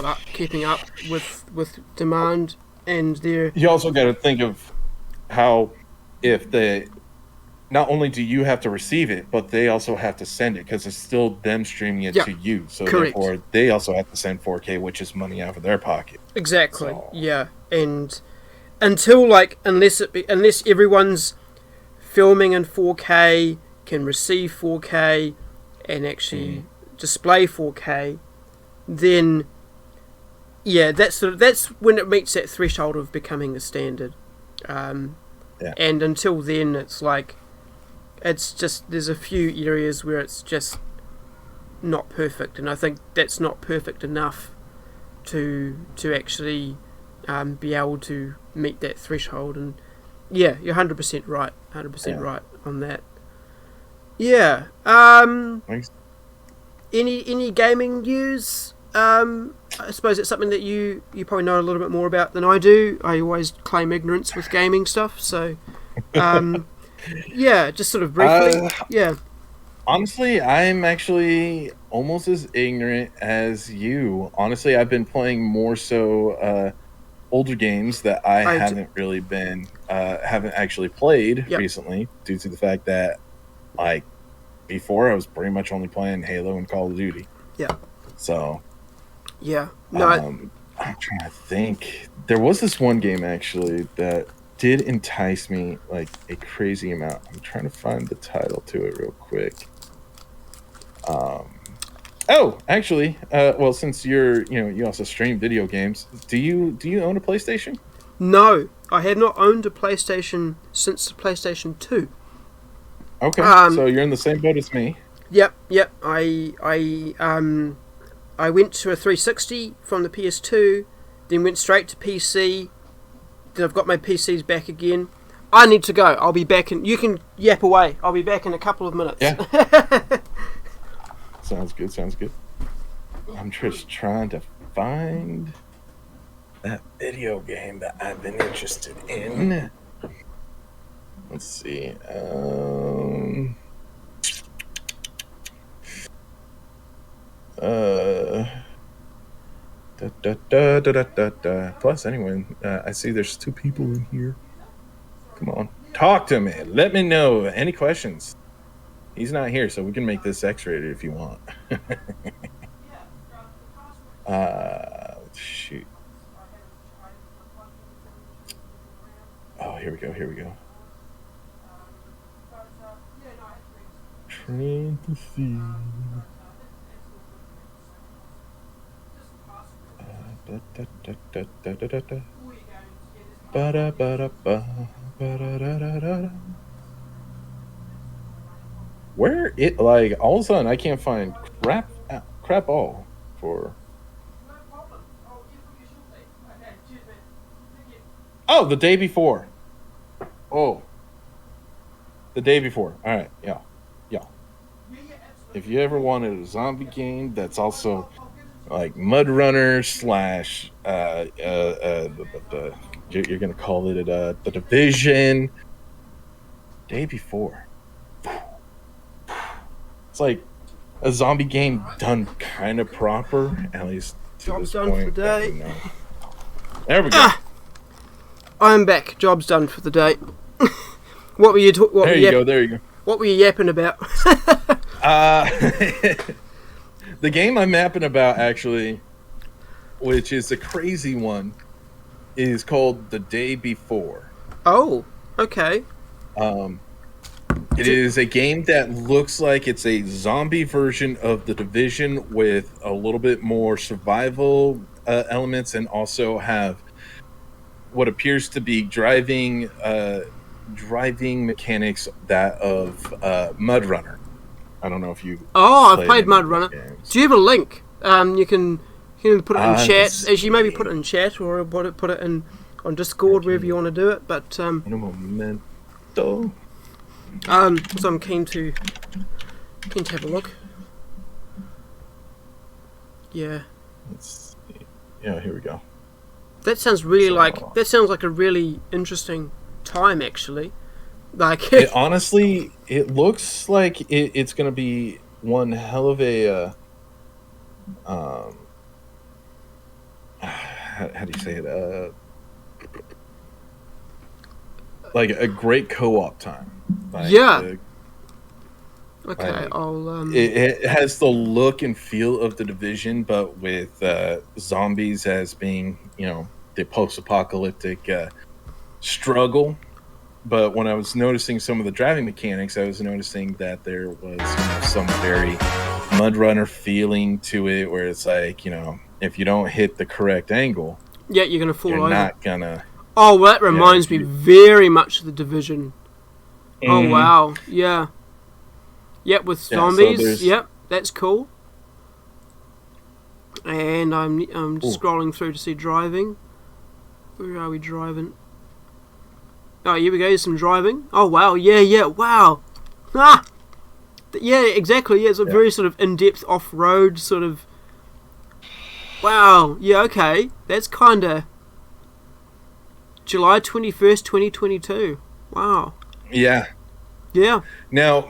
up, keeping up with demand, and there. You also got to think of how not only do you have to receive it, but they also have to send it, because it's still them streaming it to you. So correct. Therefore, they also have to send 4K, which is money out of their pocket. Exactly. So. Yeah, and until unless everyone's filming in 4K, can receive 4K, and actually display 4K, then that's when it meets that threshold of becoming a standard. And until then, it's just there's a few areas where it's just not perfect, and I think that's not perfect enough to actually be able to meet that threshold. And yeah, you're 100% right, 100% right on that. Yeah. Thanks. Any gaming news? I suppose it's something that you probably know a little bit more about than I do. I always claim ignorance with gaming stuff, so just sort of briefly. Honestly, I'm actually almost as ignorant as you. Honestly, I've been playing more so older games that I haven't really been haven't actually played recently, due to the fact that before I was pretty much only playing Halo and Call of Duty. Yeah. So. Yeah. No. I'm trying to think. There was this one game actually that did entice me a crazy amount. I'm trying to find the title to it real quick. Actually, since you also stream video games, do you own a PlayStation? No, I had not owned a PlayStation since the PlayStation 2. Okay, so you're in the same boat as me. Yep. I went to a 360 from the PS2, then went straight to PC. Then I've got my PCs back again. I need to go. I'll be back you can yap away. I'll be back in a couple of minutes. Yeah. Sounds good. I'm just trying to find that video game that I've been interested in. Let's see. Plus, anyway, I see there's 2 people in here. Come on, talk to me. Let me know any questions. He's not here, so we can make this X-rated if you want. Shoot. Oh, here we go. Trying to see. Where all of a sudden I can't find crap all for. No problem. I'll get with you shortly. Okay, cheers, man. Thank you. Oh, the day before. Oh, the day before. All right, yeah. Yeah, absolutely. If you ever wanted a zombie game that's also like Mud Runner slash you're gonna call it the Division. Day before. It's like a zombie game done kind of proper, at least to Job's this done point. for the day. There we go. I'm back. Job's done for the day. What were you? There you go. There you go. What were you yapping about? The game I'm yapping about, actually, which is a crazy one, is called The Day Before. Oh, okay. It is a game that looks like it's a zombie version of The Division with a little bit more survival elements, and also have what appears to be driving mechanics that of Mud Runner. I don't know if you. Oh, I've played Mud Runner. Do you have a link? You can put it in chat. As you maybe put it in chat or put it in on Discord, wherever you want to do it. But in a momento. So I'm keen to have a look. Yeah. Here we go. That sounds really sounds like a really interesting time, actually. Like honestly, it looks like it's going to be one hell of a how do you say it? Like a great co-op time. Like, yeah. Okay, I'll. It has the look and feel of The Division, but with zombies as being, the post-apocalyptic struggle. But when I was noticing some of the driving mechanics, I was noticing that there was some very Mud Runner feeling to it, where it's like, if you don't hit the correct angle, yeah, you're gonna fall over. You're not gonna. Oh, well, that reminds me very much of The Division. Mm-hmm. Oh wow, yeah. Yep, with zombies. So yep, that's cool. And I'm scrolling through to see driving. Where are we driving? Oh, here we go. Some driving. Oh wow, yeah, wow. Ah, yeah, exactly. Yeah, it's a very sort of in-depth off-road sort of. Wow. Yeah. Okay. That's kind of July 21st, 2022. Wow. Yeah. Yeah. Now,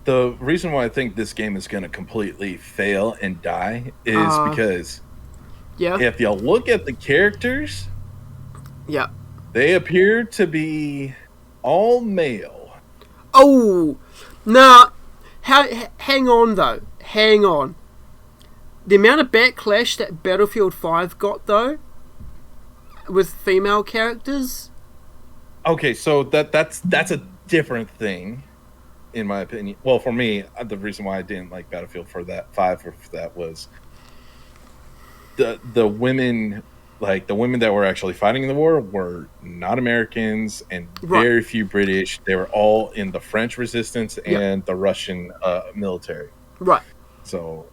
the reason why I think this game is going to completely fail and die is because if you look at the characters, they appear to be all male. Oh, now, hang on though. Hang on. The amount of backlash that Battlefield 5 got though, with female characters. Okay, so that's a different thing. In my opinion, well, for me, the reason why I didn't like Battlefield for that 5 for that was the women, like the women that were actually fighting in the war, were not Americans and very few British. They were all in the French resistance and the Russian military. Right. So,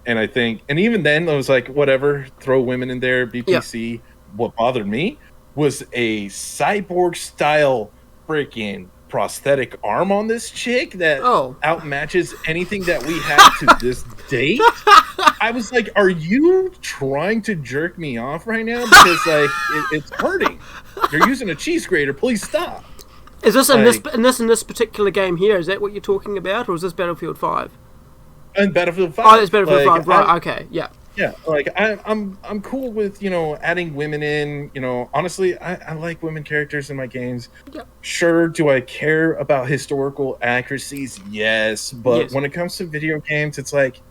and I think, and even then, I was like, whatever, throw women in there, BPC. Yeah. What bothered me was a cyborg style freaking prosthetic arm on this chick that outmatches anything that we have to this date. I was like, are you trying to jerk me off right now? Because like it's hurting. You're using a cheese grater. Please stop. Is this in this particular game here? Is that what you're talking about, or is this Battlefield 5? And Battlefield 5. Oh, it's Battlefield 5. Right. Okay. Yeah. Yeah, like I'm cool with adding women in. Honestly, I like women characters in my games. Yep. Sure, do I care about historical accuracies? Yes, but when it comes to video games, it's like,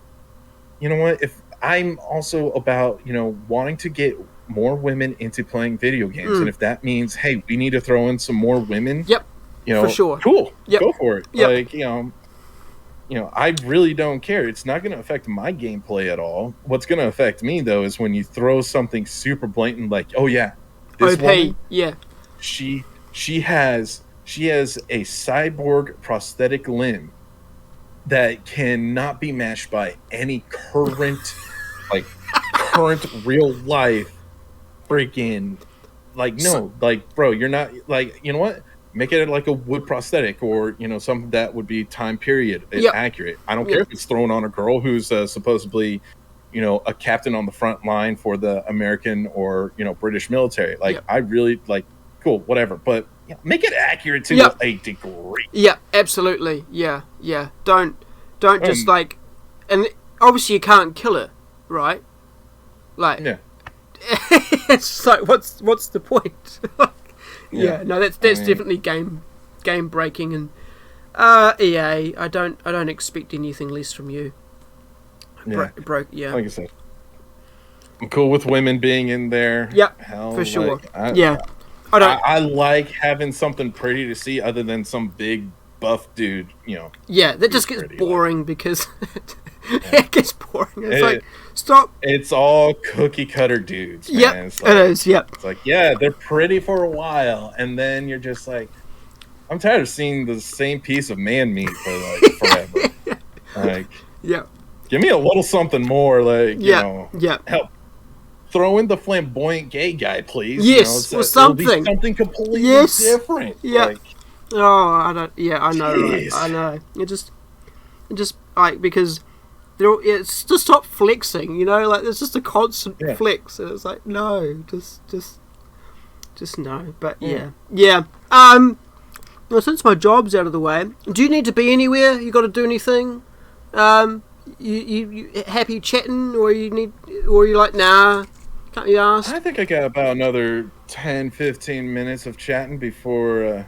you know what? If I'm also about wanting to get more women into playing video games, and if that means, hey, we need to throw in some more women. Yep. For sure. Cool. Yep. Go for it. Yep. Like I really don't care. It's not going to affect my gameplay at all. What's going to affect me, though, is when you throw something super blatant, like, oh yeah, this woman, she has a cyborg prosthetic limb that cannot be matched by any current real life freaking bro, you're not like, you know what? Make it like a wood prosthetic, or something that would be time period accurate. I don't care if it's thrown on a girl who's supposedly a captain on the front line for the American or British military. I really cool, whatever, but make it accurate to a degree. Yeah, absolutely. Yeah. Don't just and obviously you can't kill her, right? It's like, what's the point? No, that's definitely game breaking, and EA, I don't expect anything less from you. Like I said, I'm cool with women being in there. For sure. I like having something pretty to see other than some big buff dude. That just gets boring because it gets boring. It's stop. It's all cookie cutter dudes. Yeah, it is. Yep. It's like, they're pretty for a while, and then you're just like, I'm tired of seeing the same piece of man meat for forever. Give me a little something more. Help. Throw in the flamboyant gay guy, please. Yes, or something. Something completely different. Yeah. I don't. Yeah, I know. Right? I know. It just because it's just stop flexing. It's just a constant flex, and it's like, no, just no. But yeah. Well, since my job's out of the way, do you need to be anywhere? You got to do anything? You happy chatting, or you like, nah? Can't be asked. I think I got about another 10-15 minutes of chatting before.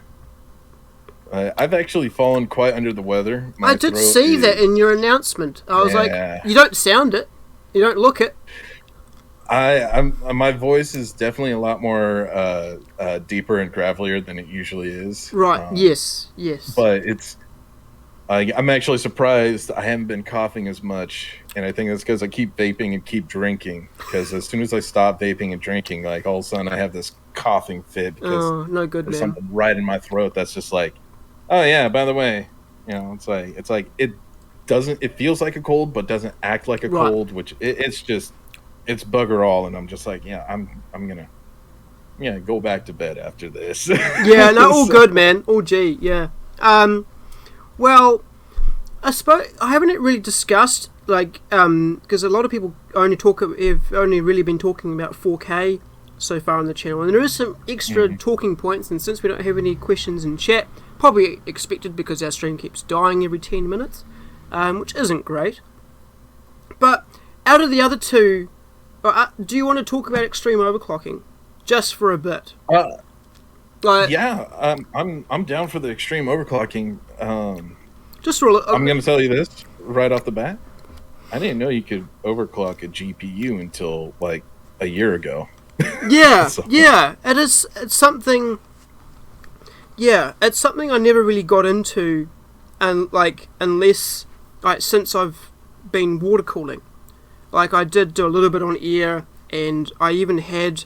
I've actually fallen quite under the weather. I did see that in your announcement. I was like, you don't sound it, you don't look it. My voice is definitely a lot more deeper and gravelier than it usually is. Right. Yes. But it's. I'm actually surprised I haven't been coughing as much, and I think it's because I keep vaping and keep drinking. Because as soon as I stop vaping and drinking, all of a sudden I have this coughing fit because no good, there's man. Something right in my throat that's just like, oh yeah, by the way, it's like it doesn't. It feels like a cold, but doesn't act like a cold, which it's bugger all, and I'm just like, I'm gonna go back to bed after this. All good, man. All G, yeah. Well, I suppose I haven't really discussed because a lot of people have only really been talking about 4K so far on the channel, and there is some extra talking points. And since we don't have any questions in chat, probably expected because our stream keeps dying every 10 minutes, which isn't great. But out of the other two, do you want to talk about extreme overclocking just for a bit? I'm down for the extreme overclocking. I'm going to tell you this right off the bat. I didn't know you could overclock a GPU until a year ago. Yeah, it is. It's something. Yeah, it's something I never really got into, and unless since I've been water cooling. I did do a little bit on air, and I even had.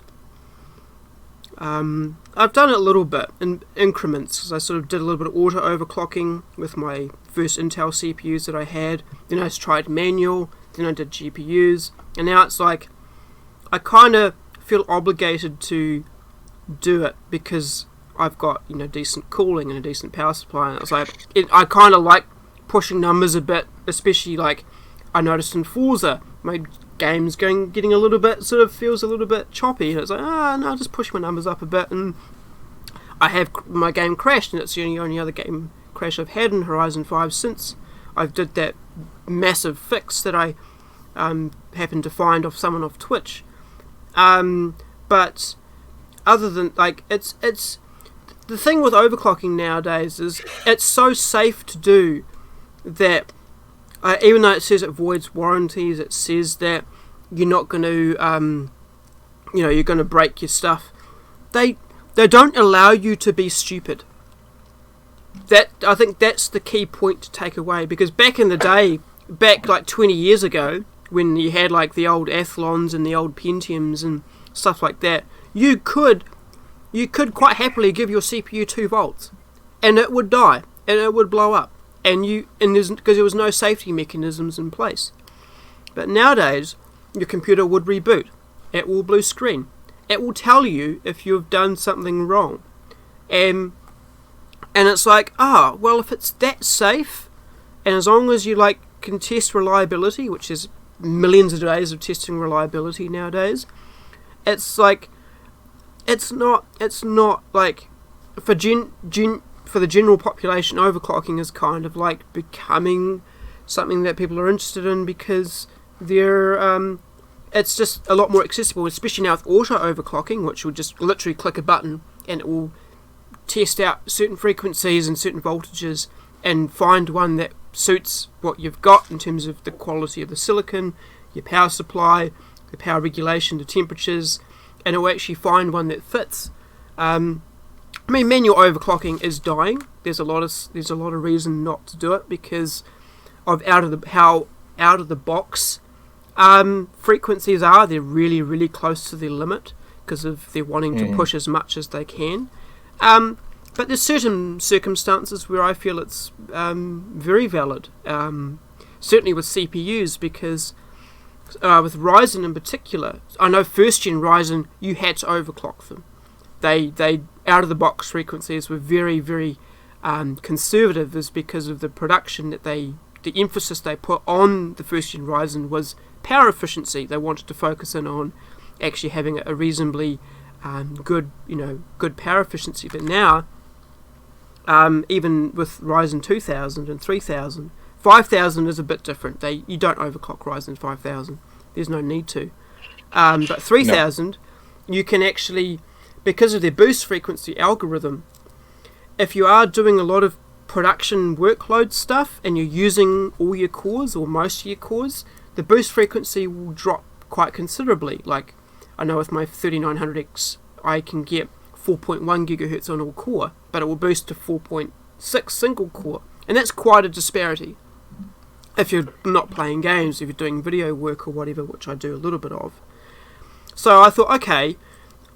I've done it a little bit in increments, because I sort of did a little bit of auto overclocking with my first Intel CPUs that I had. Then I tried manual, then I did GPUs, and now it's like I kind of feel obligated to do it because I've got decent cooling and a decent power supply. And it's like I kind of like pushing numbers a bit, especially I noticed in Forza my game's getting a little bit, sort of feels a little bit choppy, and it's like, no, I'll just push my numbers up a bit, and I have my game crashed, and it's the only other game crash I've had in Horizon 5 since I did that massive fix that I happened to find off someone off Twitch. But other than it's the thing with overclocking nowadays is it's so safe to do that. Even though it says it voids warranties, it says that you're not going to, you're going to break your stuff. They don't allow you to be stupid. I think that's the key point to take away, because back in the day, 20 years ago, when you had the old Athlons and the old Pentiums and stuff like that, you could quite happily give your CPU 2 volts, and it would die and it would blow up. because there was no safety mechanisms in place. But nowadays, your computer would reboot. It will blue screen. It will tell you if you've done something wrong. And it's like, well, if it's that safe, and as long as you can test reliability, which is millions of days of testing reliability nowadays, it's like, it's not like, for the general population, overclocking is kind of like becoming something that people are interested in, because it's just a lot more accessible, especially now with auto overclocking, which will just literally click a button and it will test out certain frequencies and certain voltages and find one that suits what you've got in terms of the quality of the silicon, your power supply, the power regulation, the temperatures, and it will actually find one that fits. Manual overclocking is dying. There's a lot of reason not to do it because of how out of the box frequencies are. They're really, really close to their limit because of they're wanting to push as much as they can. But there's certain circumstances where I feel it's very valid. Certainly with CPUs, because with Ryzen in particular, I know first gen Ryzen, you had to overclock them. They out of the box frequencies were very, very conservative, is because of the production that the emphasis they put on the first gen Ryzen was power efficiency. They wanted to focus in on actually having a reasonably good power efficiency. But now, even with Ryzen 2000 and 3000, 5000 is a bit different. You don't overclock Ryzen 5000. There's no need to. But 3000, you can actually, because of their boost frequency algorithm, if you are doing a lot of production workload stuff and you're using all your cores or most of your cores, the boost frequency will drop quite considerably. Like, I know with my 3900X, I can get 4.1 gigahertz on all core, but it will boost to 4.6 single core, and that's quite a disparity. If you're not playing games, if you're doing video work or whatever, which I do a little bit of. So I thought, okay,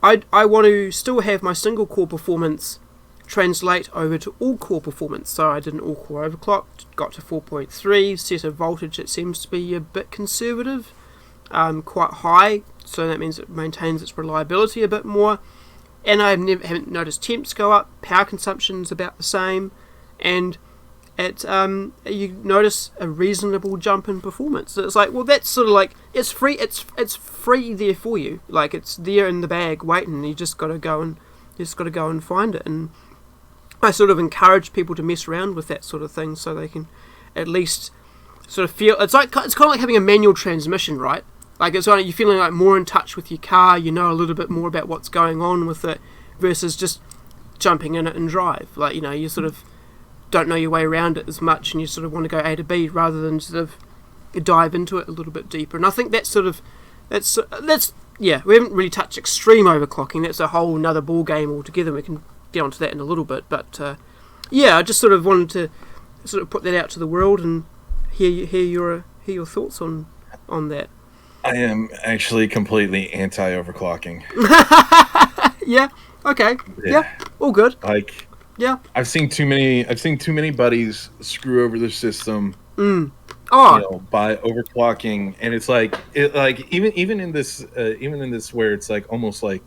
I want to still have my single core performance translate over to all core performance. So I did an all core overclock, got to 4.3, set a voltage that seems to be a bit conservative, quite high, so that means it maintains its reliability a bit more. And I haven't noticed temps go up, power consumption's about the same, and you notice a reasonable jump in performance. So it's like, well, that's sort of like, it's free there for you. Like, it's there in the bag waiting. You just got to go and find it. And I sort of encourage people to mess around with that sort of thing, so they can at least sort of feel. It's kind of like having a manual transmission, right? Like, it's like you're feeling like more in touch with your car. You know a little bit more about what's going on with it, versus just jumping in it and drive. Like, you sort of don't know your way around it as much, and you sort of want to go A to B rather than sort of dive into it a little bit deeper. And I think that's we haven't really touched extreme overclocking. That's a whole another ball game altogether. We can get onto that in a little bit, but I just sort of wanted to sort of put that out to the world and hear your thoughts on that. I am actually completely anti-overclocking. Yeah. Okay. Yeah. All good. Like, yeah, I've seen too many buddies screw over their system. Oh. By overclocking, and it's like even in this where it's like almost like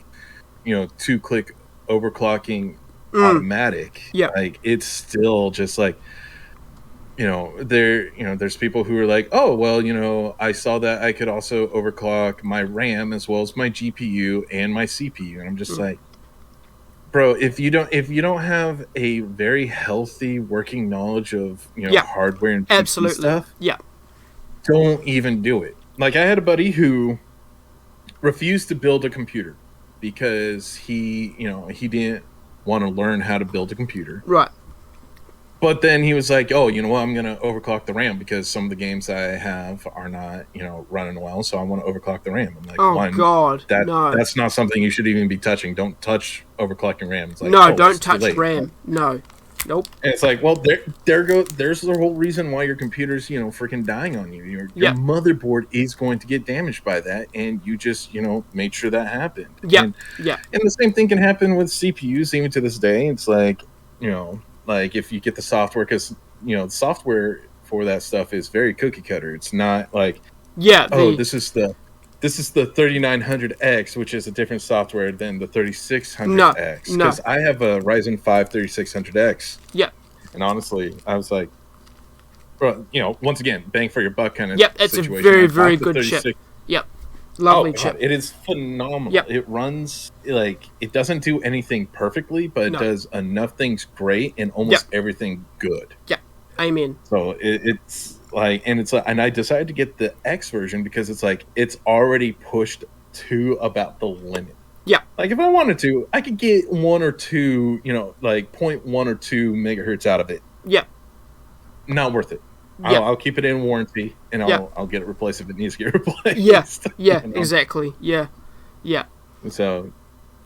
2-click overclocking automatic. Yeah. Like, it's still just like, there's people who are like, oh, well, I saw that I could also overclock my RAM as well as my GPU and my CPU. And I'm just like, bro, if you don't have a very healthy working knowledge of, hardware and PC stuff, don't even do it. Like, I had a buddy who refused to build a computer because he didn't want to learn how to build a computer. Right. But then he was like, oh, you know what? I'm going to overclock the RAM because some of the games I have are not, running well. So I want to overclock the RAM. I'm like, God, that's not something you should even be touching. Don't touch overclocking RAM. It's like, don't touch RAM. No. Nope. And it's like, well, there's the whole reason why your computer's, freaking dying on you. Your motherboard is going to get damaged by that. And you just, made sure that happened. Yeah. And the same thing can happen with CPUs even to this day. It's like, like if you get the software, because software for that stuff is very cookie cutter. It's not like, yeah, this is the 3900X, which is a different software than the 3600X. Because I have a Ryzen 5 3600X. Yeah. And honestly, I was like, once again, bang for your buck kind of situation. It's a very, very good chip. Yep. Lovely chip. It is phenomenal. Yep. It runs, it doesn't do anything perfectly, but it does enough things great and almost everything good. Yeah. Amen. So it's and I decided to get the X version because it's already pushed to about the limit. Yeah. Like if I wanted to, I could get 1 or 2, 0.1 or 2 megahertz out of it. Yeah. Not worth it. Yeah. I'll keep it in warranty, and I'll get it replaced if it needs to get replaced. Yeah, exactly. Yeah. So,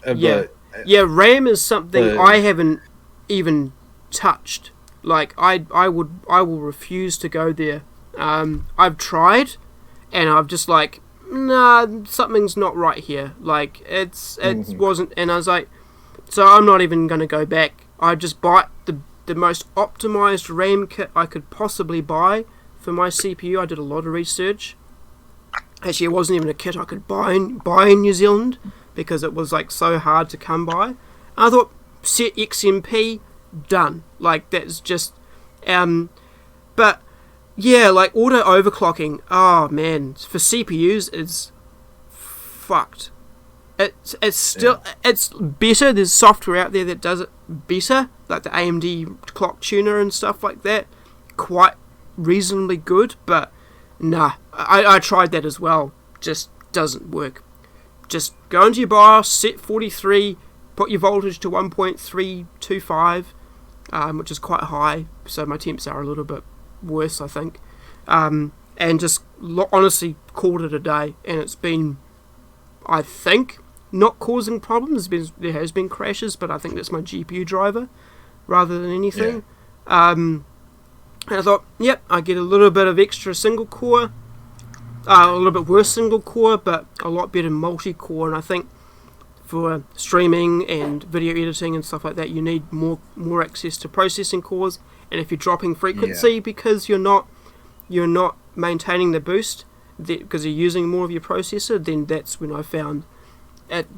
RAM is something I haven't even touched. Like I will refuse to go there. I've tried, and I've just like, nah, something's not right here. Like it wasn't, and I was like, so I'm not even gonna go back. I just bought the most optimized RAM kit I could possibly buy for my CPU. I did a lot of research. Actually, it wasn't even a kit I could buy in New Zealand because it was like so hard to come by. And I thought, set XMP, done. Like that's just, but yeah, like auto overclocking. Oh man, for CPUs, it's fucked. It's still it's better. There's software out there that does it better, like the AMD clock tuner and stuff like that. Quite reasonably good, but nah, I tried that as well. Just doesn't work. Just go into your BIOS, set 43, put your voltage to 1.325, which is quite high. So my temps are a little bit worse, I think. And just honestly called it a day, and it's been, I think, not causing problems. There has been crashes, but I think that's my GPU driver rather than anything. And I thought, I get a little bit of extra single core, a little bit worse single core, but a lot better multi-core. And I think for streaming and video editing and stuff like that, you need more access to processing cores. And if you're dropping frequency because you're not maintaining the boost because you're using more of your processor, then that's when I found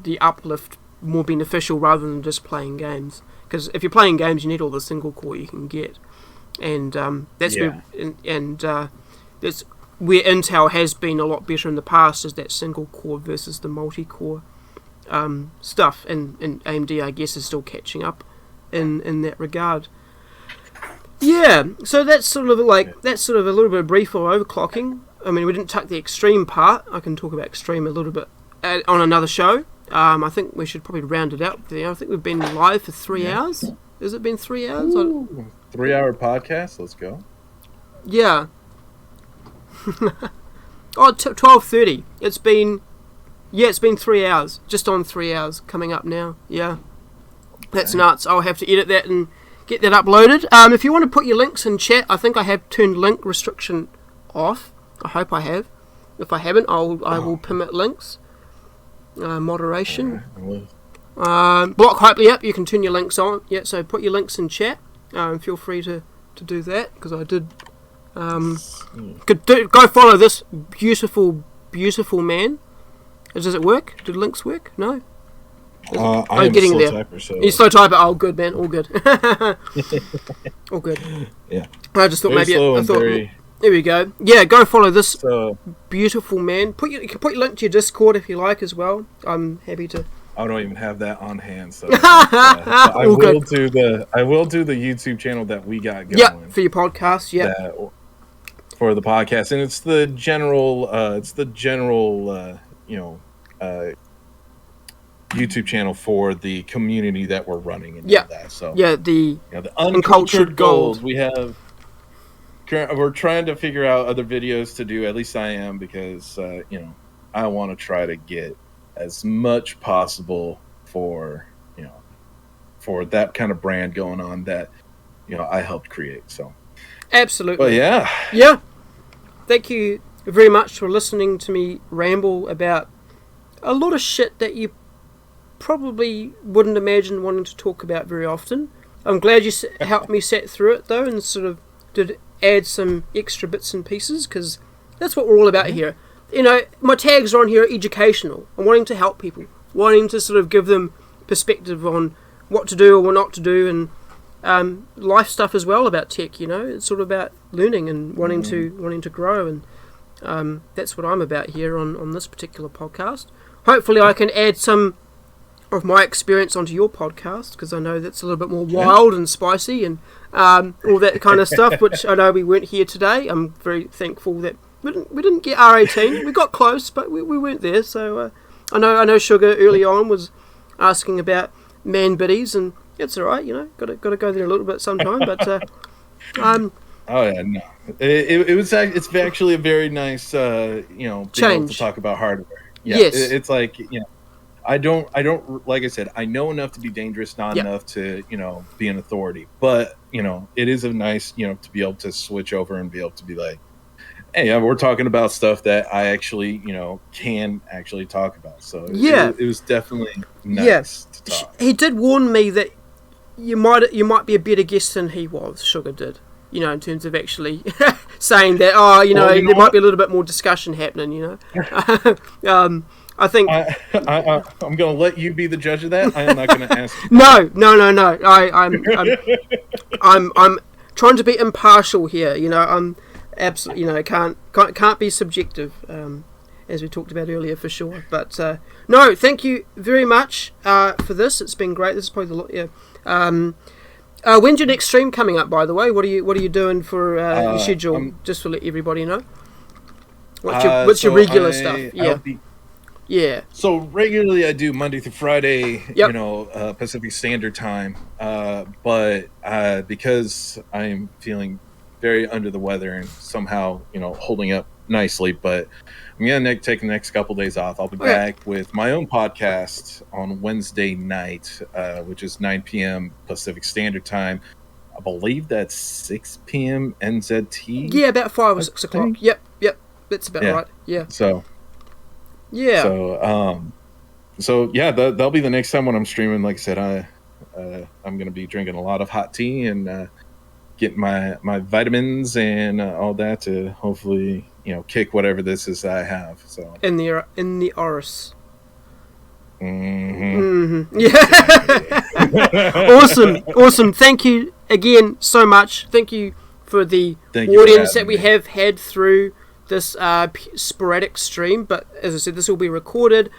the uplift more beneficial rather than just playing games. Because if you're playing games, you need all the single core you can get, and that's where that's where Intel has been a lot better in the past, is that single core versus the multi-core stuff, and AMD I guess is still catching up in that regard. Yeah, so that's sort of a little bit of brief on overclocking. I mean, we didn't touch the extreme part. I can talk about extreme a little bit on another show. I think we should probably round it out there. I think we've been live for 3 hours. Has it been 3 hours? 3-hour podcast. Let's go. Yeah. 12:30. It's been 3 hours. Just on 3 hours. Coming up now. Yeah. That's nuts. I'll have to edit that and get that uploaded. If you want to put your links in chat, I think I have turned link restriction off. I hope I have. If I haven't, I will permit links. Moderation. Block Hype, you can turn your links on. Yeah, so put your links in chat. Feel free to do that, because I did. Go follow this beautiful man. Does it work? Did links work? No. I'm getting slow there. Typer, so. You're slow typer. Oh, good man. All good. All good. Yeah. I just thought there we go. Yeah, go follow this beautiful man. You can put your link to your Discord if you like as well. I'm happy to. I don't even have that on hand, so I will do the YouTube channel that we got going. Yeah, for your podcast. Yeah, for the podcast, and it's the general YouTube channel for the community that we're running and all that. So the uncultured gold. We're trying to figure out other videos to do. At least I am, because I want to try to get as much possible for that kind of brand going on that I helped create. So absolutely. But yeah. Thank you very much for listening to me ramble about a lot of shit that you probably wouldn't imagine wanting to talk about very often. I'm glad you helped me sit through it though, and sort of did add some extra bits and pieces, because that's what we're all about here. You know, my tags on here are educational. I'm wanting to help people, wanting to sort of give them perspective on what to do or what not to do, and life stuff as well about tech. You know, it's sort of about learning and wanting to grow, and that's what I'm about here on this particular podcast. Hopefully I can add some of my experience onto your podcast, because I know that's a little bit more wild and spicy and all that kind of stuff, which I know we weren't here today. I'm very thankful that we didn't get R18. We got close, but we weren't there. So I know Sugar early on was asking about man biddies, and it's all right, you know, got to go there a little bit sometime. But oh yeah, no, it's actually a very nice being able to talk about hardware. Yeah, yes, it's like, you know, I don't like I said, I know enough to be dangerous, not enough to, you know, be an authority. But, you know, it is a nice, you know, to be able to switch over and be able to be like, hey, we're talking about stuff that I actually, you know, can actually talk about. So it was definitely nice to talk. He did warn me that you might be a better guest than he was, Sugar did. You know, in terms of actually saying that, there might be a little bit more discussion happening, you know. I think I'm going to let you be the judge of that. I am not going to ask you. No. I'm trying to be impartial here. You know, I'm absolutely, you know, can't be subjective, as we talked about earlier, for sure. But no, thank you very much for this. It's been great. This is probably when's your next stream coming up, by the way? What are you doing for your schedule? Just to let everybody know. What's your regular stuff? Yeah. So regularly I do Monday through Friday, you know, Pacific Standard Time. But because I'm feeling very under the weather and somehow, you know, holding up nicely, but I'm going to take the next couple days off. I'll be back with my own podcast on Wednesday night, which is 9 p.m. Pacific Standard Time. I believe that's 6 p.m. NZT. Yeah, about 5 or 6 o'clock. Yep. That's about right. Yeah. So yeah, that'll be the next time when I'm streaming. Like I said, I'm going to be drinking a lot of hot tea and getting my vitamins and all that to hopefully, you know, kick whatever this is I have. So in the Oris. Mm-hmm. Yeah. Awesome. Thank you again so much. Thank you for the audience that we have had through this sporadic stream. But as I said, this will be recorded.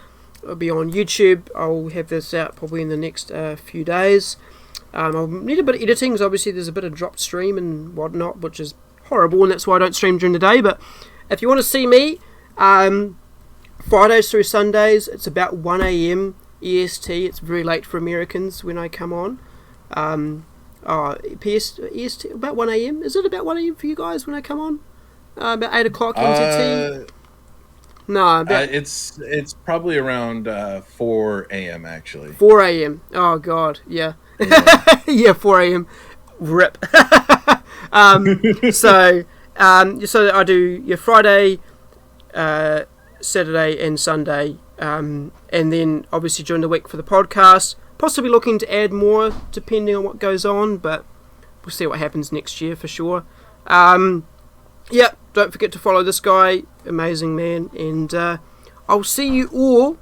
It'll be on YouTube. I'll have this out probably in the next few days. I'll need a bit of editing, because obviously there's a bit of dropped stream and whatnot, which is horrible, and that's why I don't stream during the day. But if you want to see me, Fridays through Sundays, it's about 1 a.m. EST. It's very late for Americans when I come on. EST, about 1 a.m. Is it about 1 a.m. for you guys when I come on? About 8 o'clock NZT? No, it's probably around 4 a.m. actually. 4 a.m. Oh god, yeah. 4 a.m. Rip. So I do your Friday, Saturday and Sunday, and then obviously during the week for the podcast. Possibly looking to add more depending on what goes on, but we'll see what happens next year for sure. Don't forget to follow this guy, amazing man, and I'll see you all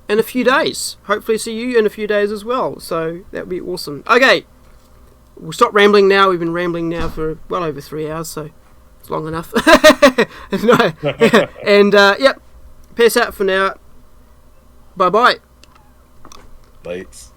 in a few days. Hopefully see you in a few days as well, so that would be awesome. Okay, we'll stop rambling now. We've been rambling now for well over 3 hours, so it's long enough. And peace out for now. Bye-bye. Lights.